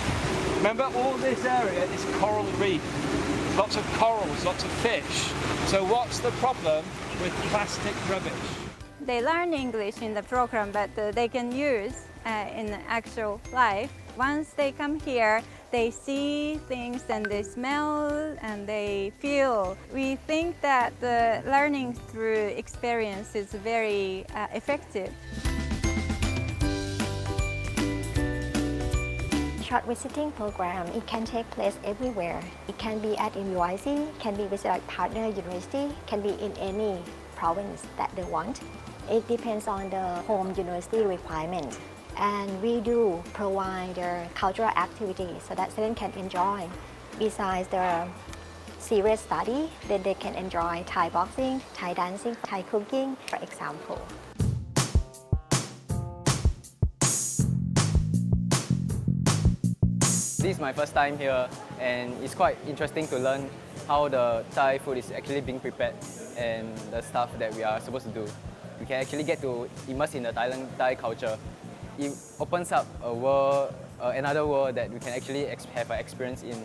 Remember, all this area is coral reef. Lots of corals, lots of fish. So what's the problem with plastic rubbish? They learn English in the program, but they can use in actual life. Once they come here, they see things and they smell and they feel. We think that the learning through experience is very effective. Short visiting program, it can take place everywhere. It can be at UIC, can be with a partner university, can be in any province that they want. It depends on the home university requirement. And we do provide the cultural activities so that students can enjoy. Besides the serious study, then they can enjoy Thai boxing, Thai dancing, Thai cooking, for example. This is my first time here, and it's quite interesting to learn how the Thai food is actually being prepared and the stuff that we are supposed to do. We can actually get to immerse in the Thai culture. It opens up a world, another world that we can actually have an experience in.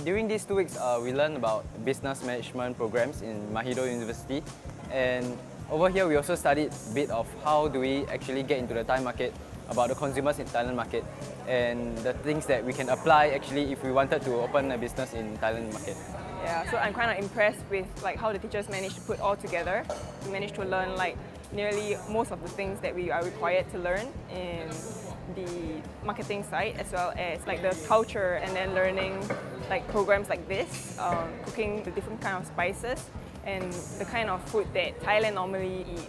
During these 2 weeks, we learned about business management programs in Mahidol University, and over here we also studied a bit of how do we actually get into the Thai market, about the consumers in Thailand market, and the things that we can apply actually if we wanted to open a business in Thailand market. Yeah, so I'm kind of impressed with how the teachers managed to put all together. We managed to learn nearly most of the things that we are required to learn in the marketing side, as well as the culture, and then learning programs like this, cooking the different kind of spices and the kind of food that Thailand normally eats.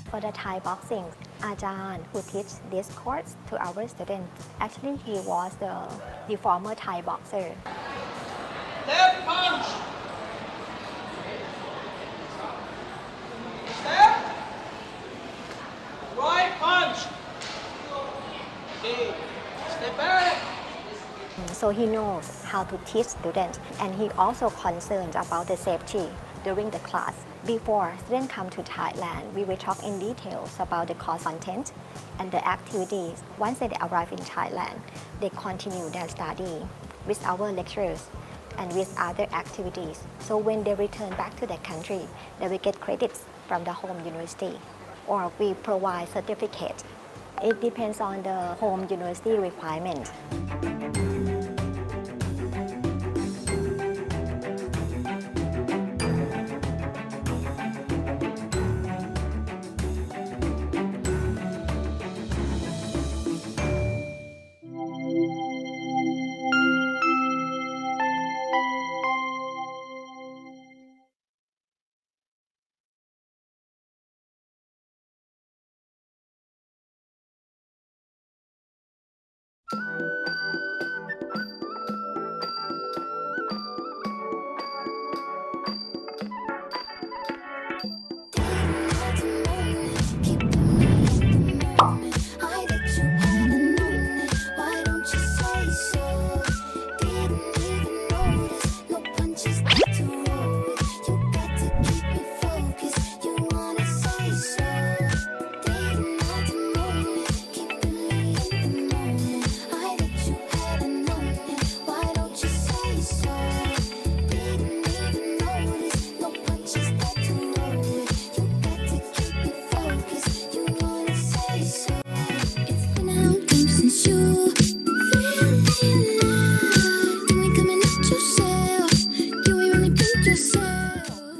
For the Thai boxing, Ajahn who teach this course to our students, actually he was the former Thai boxer. Left punch! Step! Right punch! Okay, step back! So he knows how to teach students, and he also concerned about the safety during the class. Before students come to Thailand, we will talk in details about the course content and the activities. Once they arrive in Thailand, they continue their study with our lecturers and with other activities. So when they return back to their country, they will get credits from the home university, or we provide certificate. It depends on the home university requirement.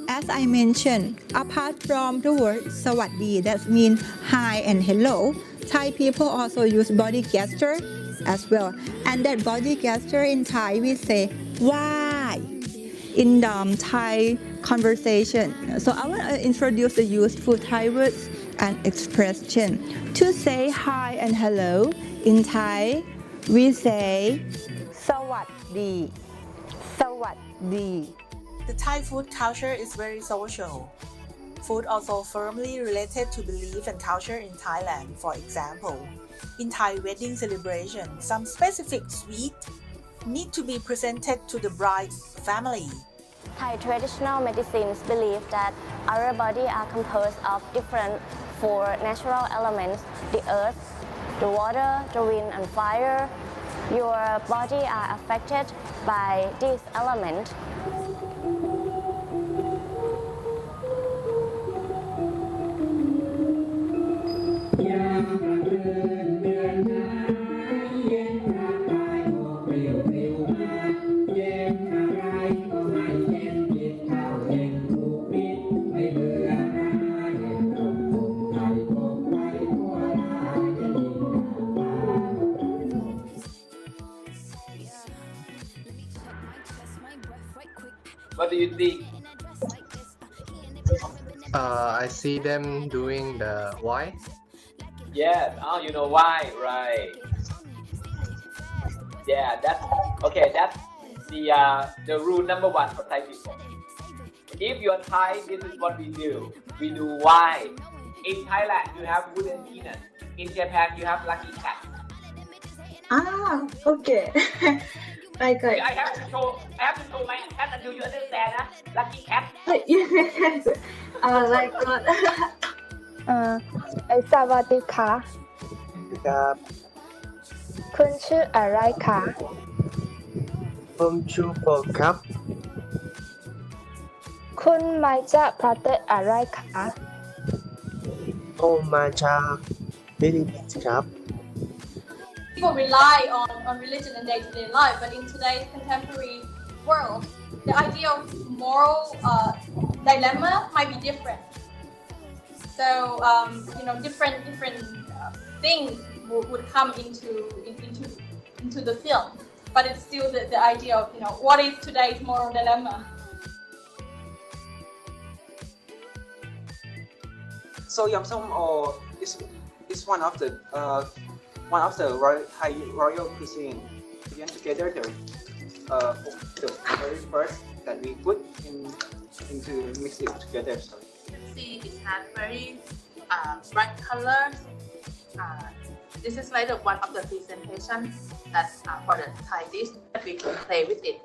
As I mentioned, apart from the word "sawadee" that means hi and hello, Thai people also use body gesture as well. And that body gesture in Thai we say "why" in Thai conversation. So I want to introduce the useful Thai words and expression. To say hi and hello in Thai, we say สวัสดี สวัสดี The Thai food culture is very social. Food also firmly related to belief and culture in Thailand. For example, in Thai wedding celebration, some specific sweet need to be presented to the bride's family. Thai traditional medicines believe that our body are composed of different four natural elements: the earth, the water, the wind, and fire. Your body are affected by these elements. What do you think? I see them doing the why. Yes. Oh, you know why, right? Yeah, that's okay. That's the rule number one for Thai people. If you're Thai, this is what we do. We do why. In Thailand, you have wooden peanut. In Japan, you have lucky cat. Ah, okay. I got it. I have to show my cat and do you understand? Lucky cat. Yes. Like that. สวัสดีค่ะ ครับ คุณชื่ออะไรคะ ผมชื่อปอครับ คุณมาจากประเทศอะไรคะ ผมมาจากฟิลิปปินส์ครับ People rely on religion in day-to-day life, but in today's contemporary world, the idea of moral dilemma might be different. So different things would come into the film, but it's still the idea of what is today's moral dilemma. So yam som is one of the Thai royal cuisine. Again, together the very first that we put into mix it together. So you can see it has very bright colors. This is like one of the presentation that for the Thai dish that we can play with it.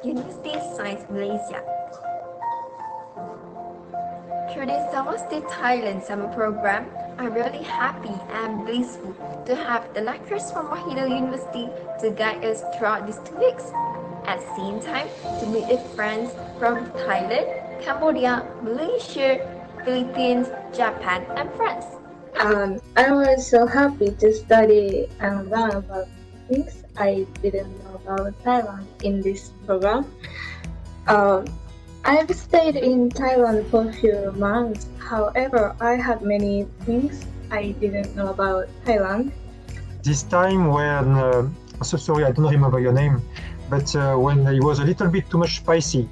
University Science Malaysia. Through this Samasti Thailand summer program, I'm really happy and blissful to have the lecturers from Mahidol University to guide us throughout these 2 weeks. At the same time, to meet with friends from Thailand, Cambodia, Malaysia, Philippines, Japan, and France. I was so happy to study and learn about things I didn't know about Thailand in this program. I've stayed in Thailand for a few months. However, I have many things I didn't know about Thailand. This time when, so sorry, I don't remember your name, but when it was a little bit too much spicy,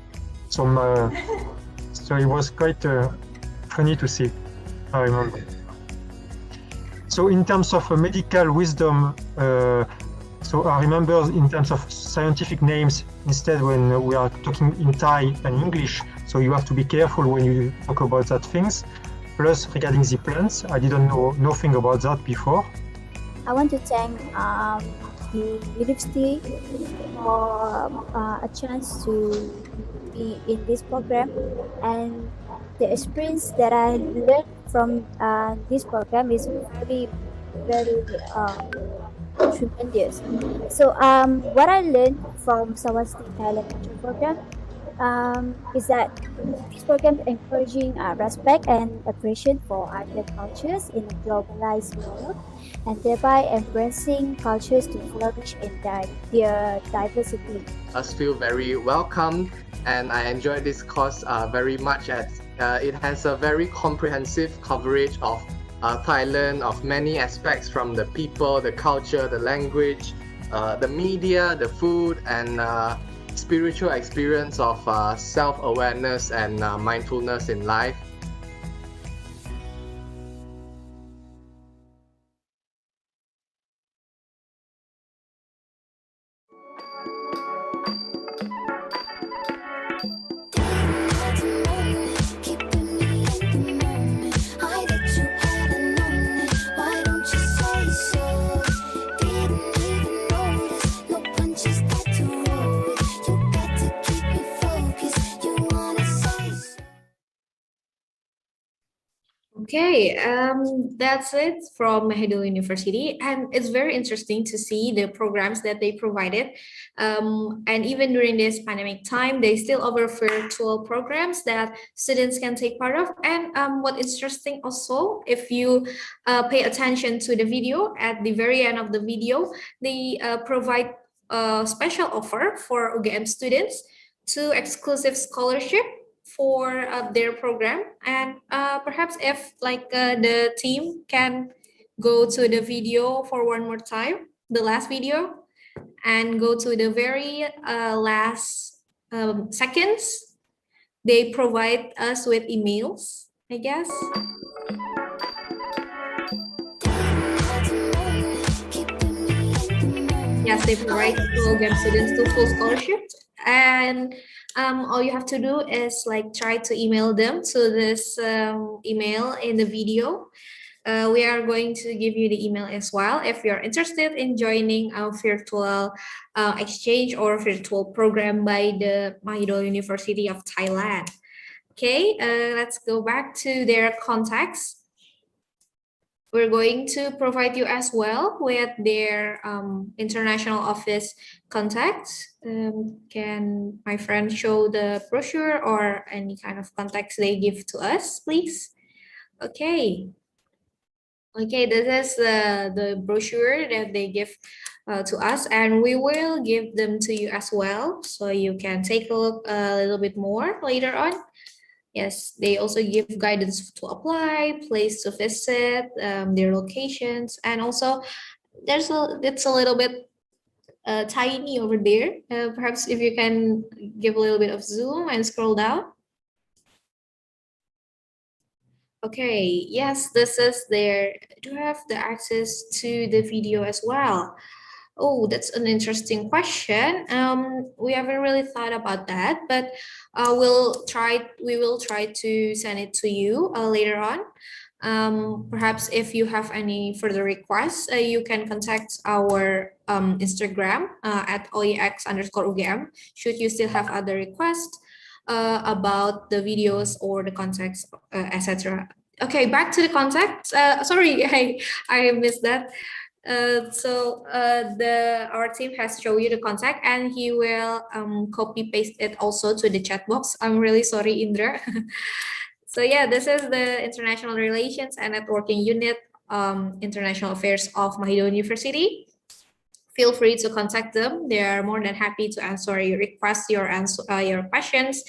so it was quite funny to see, I remember. So in terms of medical wisdom, so I remember in terms of scientific names, instead when we are talking in Thai and English, so you have to be careful when you talk about that things. Plus regarding the plants, I didn't know nothing about that before. I want to thank the university for a chance to be in this program, and the experience that I learned from this program is very tremendous. So what I learned from Sawasdi Thailand Culture Program is that this program encouraging respect and appreciation for other cultures in a globalized world, and thereby embracing cultures to flourish in their diversity. Us feel very welcome, and I enjoyed this course very much as it has a very comprehensive coverage of Thailand, of many aspects from the people, the culture, the language, the media, the food, and spiritual experience of self-awareness and mindfulness in life. Okay, that's it from Mahidol University, and it's very interesting to see the programs that they provided. And even during this pandemic time, they still offer virtual programs that students can take part of. And what interesting also, if you pay attention to the video, at the very end of the video, they provide a special offer for UGM students to exclusive scholarship for their program. And perhaps if the team can go to the video for one more time, the last video, and go to the very last seconds, they provide us with emails, I guess. Yes, they provide program students to full scholarship, and all you have to do is try to email them to this email in the video. We are going to give you the email as well if you're interested in joining our virtual exchange or virtual program by the Mahidol University of Thailand. Okay, let's go back to their contacts. We're going to provide you as well with their international office contacts. Can my friend show the brochure or any kind of contacts they give to us, please? Okay. Okay, this is the brochure that they give to us, and we will give them to you as well, so you can take a look a little bit more later on. Yes, they also give guidance to apply, place to visit, their locations, and also it's a little bit tiny over there. Perhaps if you can give a little bit of zoom and scroll down. Okay, yes, this is there. Do you have the access to the video as well? Oh, that's an interesting question. We haven't really thought about that, but we will try to send it to you later on. Perhaps if you have any further requests, you can contact our Instagram at oex_ugm. Should you still have other requests about the videos or the contacts, etc. Okay, back to the contacts. Sorry, I missed that. Our team has shown you the contact, and he will copy paste it also to the chat box. I'm really sorry, Indra. So yeah, this is the International Relations and Networking Unit, International Affairs of Mahidol University. Feel free to contact them. They are more than happy to answer your requests, your questions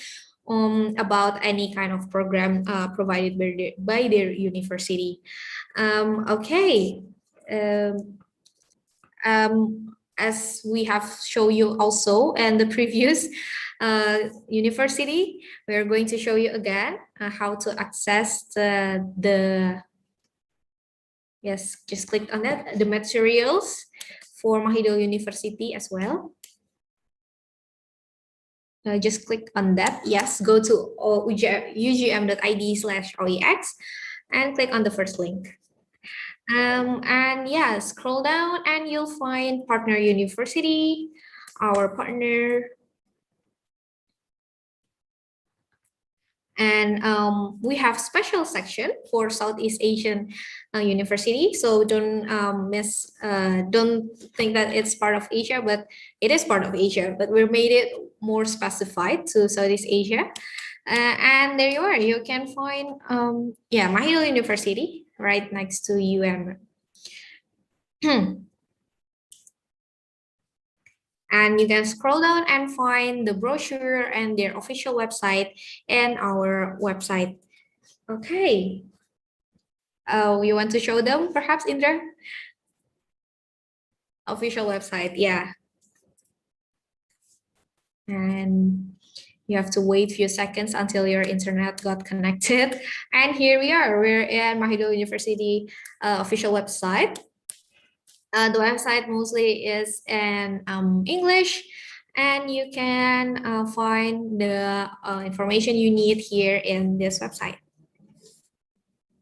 about any kind of program provided by their university. Okay. As we have shown you also in the previous university, we are going to show you again how to access yes, just click on that, the materials for Mahidol University as well. Just click on that. Yes, go to ugm.id/oex and click on the first link. And yeah, scroll down and you'll find partner university, our partner. And we have special section for Southeast Asian university. So don't don't think that it's part of Asia, but it is part of Asia. But we made it more specified to Southeast Asia. And there you are. You can find Mahidol University right next to UM. And you can scroll down and find the brochure and their official website and our website. Okay. You want to show them perhaps, Indra? Official website, yeah. And you have to wait a few seconds until your internet got connected. And here we are. We're at Mahidol University official website. The website mostly is in English, and you can find the information you need here in this website.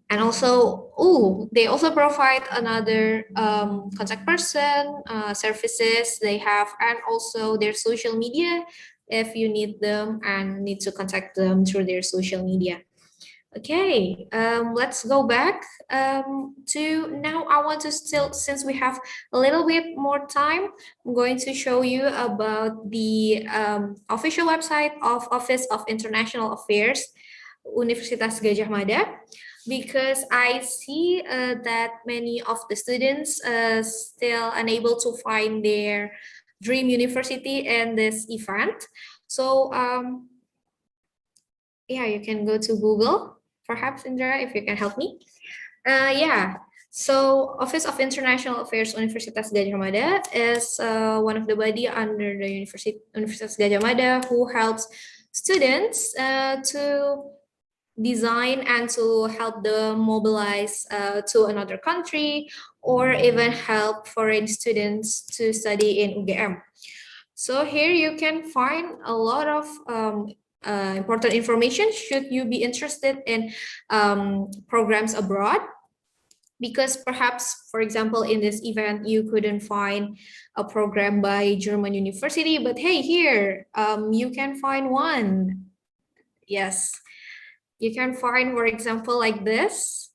And also, they also provide another contact person, services they have, and also their social media if you need them and need to contact them through their social media. Okay, let's go back to now. I want to still, since we have a little bit more time, I'm going to show you about the official website of Office of International Affairs, Universitas Gadjah Mada, because I see that many of the students still unable to find their dream university in this event. So yeah, you can go to Google. Perhaps, Indra, if you can help me. So Office of International Affairs Universitas Gadjah Mada is one of the body under the Universitas Gadjah Mada who helps students to design and to help them mobilize to another country, or even help foreign students to study in UGM. So here you can find a lot of important information should you be interested in programs abroad, because perhaps, for example, in this event you couldn't find a program by German university, but hey, here you can find one. Yes, you can find, for example, like this,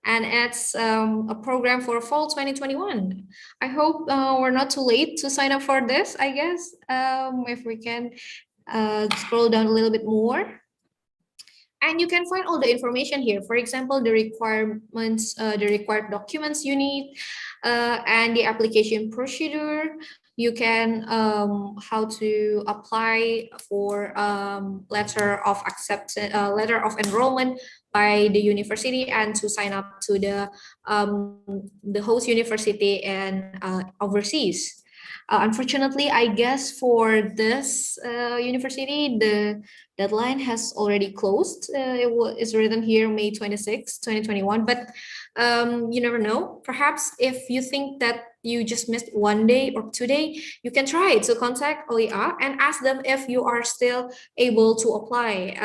and it's a program for fall 2021. I hope we're not too late to sign up for this, I guess. If we can scroll down a little bit more. And you can find all the information here. For example, the requirements, the required documents you need, and the application procedure. You can how to apply for letter of acceptance, letter of enrollment by the university, and to sign up to the host university and overseas. Unfortunately, I guess for this university, the deadline has already closed. It's written here May 26, 2021, but you never know. Perhaps if you think that you just missed 1 day or 2 days, you can try to contact OER and ask them if you are still able to apply.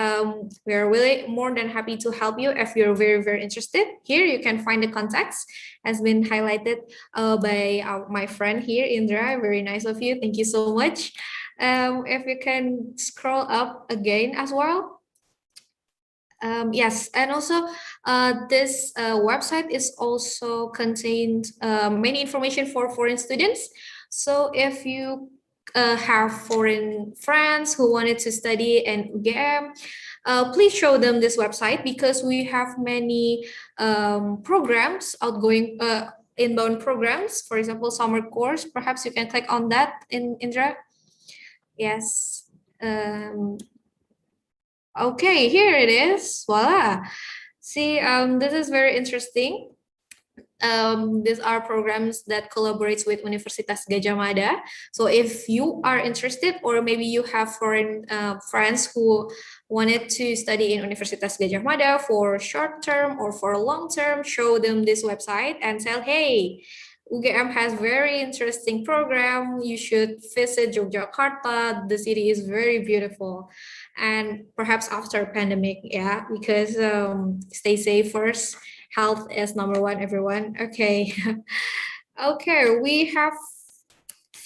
We are really more than happy to help you if you're very, very interested. Here you can find the contacts, has been highlighted by my friend here, Indra. Very nice of you. Thank you so much. If you can scroll up again as well. Yes, and also this website is also contained many information for foreign students. So if you have foreign friends who wanted to study in UGM, please show them this website, because we have many programs, outgoing inbound programs. For example, summer course. Perhaps you can click on that, Indra. Yes. Okay, here it is. Voila. See, this is very interesting. These are programs that collaborates with Universitas Gadjah Mada. So if you are interested, or maybe you have foreign friends who wanted to study in Universitas Gadjah Mada for short term or for long term, show them this website and tell, hey, UGM has very interesting program. You should visit Yogyakarta. The city is very beautiful. And perhaps after pandemic, yeah, because stay safe first. Health is number one, everyone. Okay. Okay, we have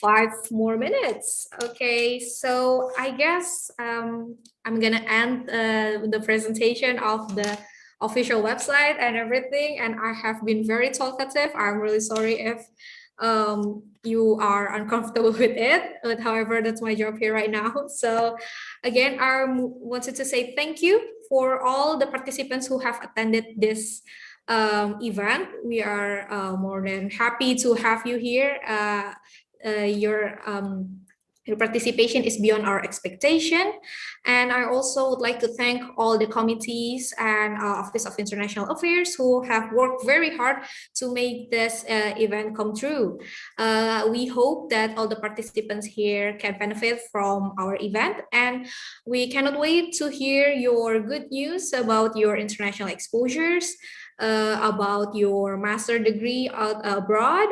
5 more minutes. Okay, so I guess I'm gonna end the presentation of the official website and everything, and I have been very talkative. I'm really sorry if you are uncomfortable with it, but however, that's my job here right now. So again, I wanted to say thank you for all the participants who have attended this event. We are more than happy to have you here. Your participation is beyond our expectation. And I also would like to thank all the committees and Office of International Affairs who have worked very hard to make this event come true. We hope that all the participants here can benefit from our event, and we cannot wait to hear your good news about your international exposures, about your master degree abroad,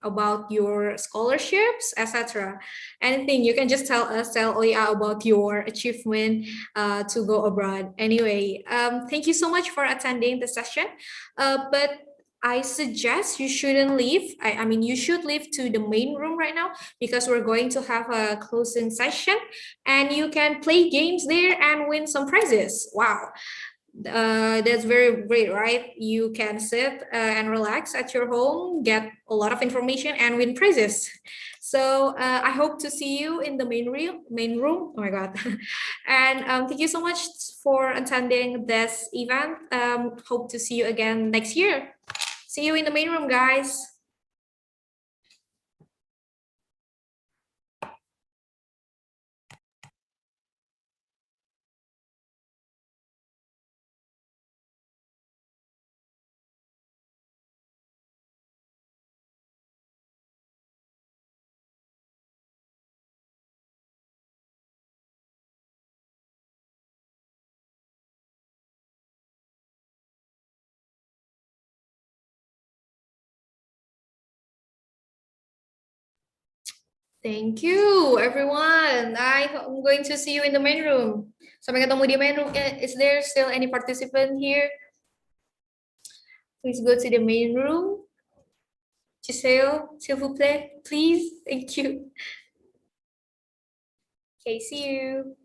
about your scholarships, etc. Anything you can just tell Leah about your achievement to go abroad. Anyway, thank you so much for attending the session. But I suggest you shouldn't leave. I mean, you should leave to the main room right now because we're going to have a closing session and you can play games there and win some prizes. Wow. That's very great, right? You can sit and relax at your home, get a lot of information and win prizes. So I hope to see you in the main room. Oh my God. And thank you so much for attending this event. Hope to see you again next year. See you in the main room, guys. Thank you, everyone. I'm going to see you in the main room. Sampai ketemu di main room. Is there still any participant here? Please go to the main room. Giselle, s'il vous plaît, please. Thank you. Okay, see you.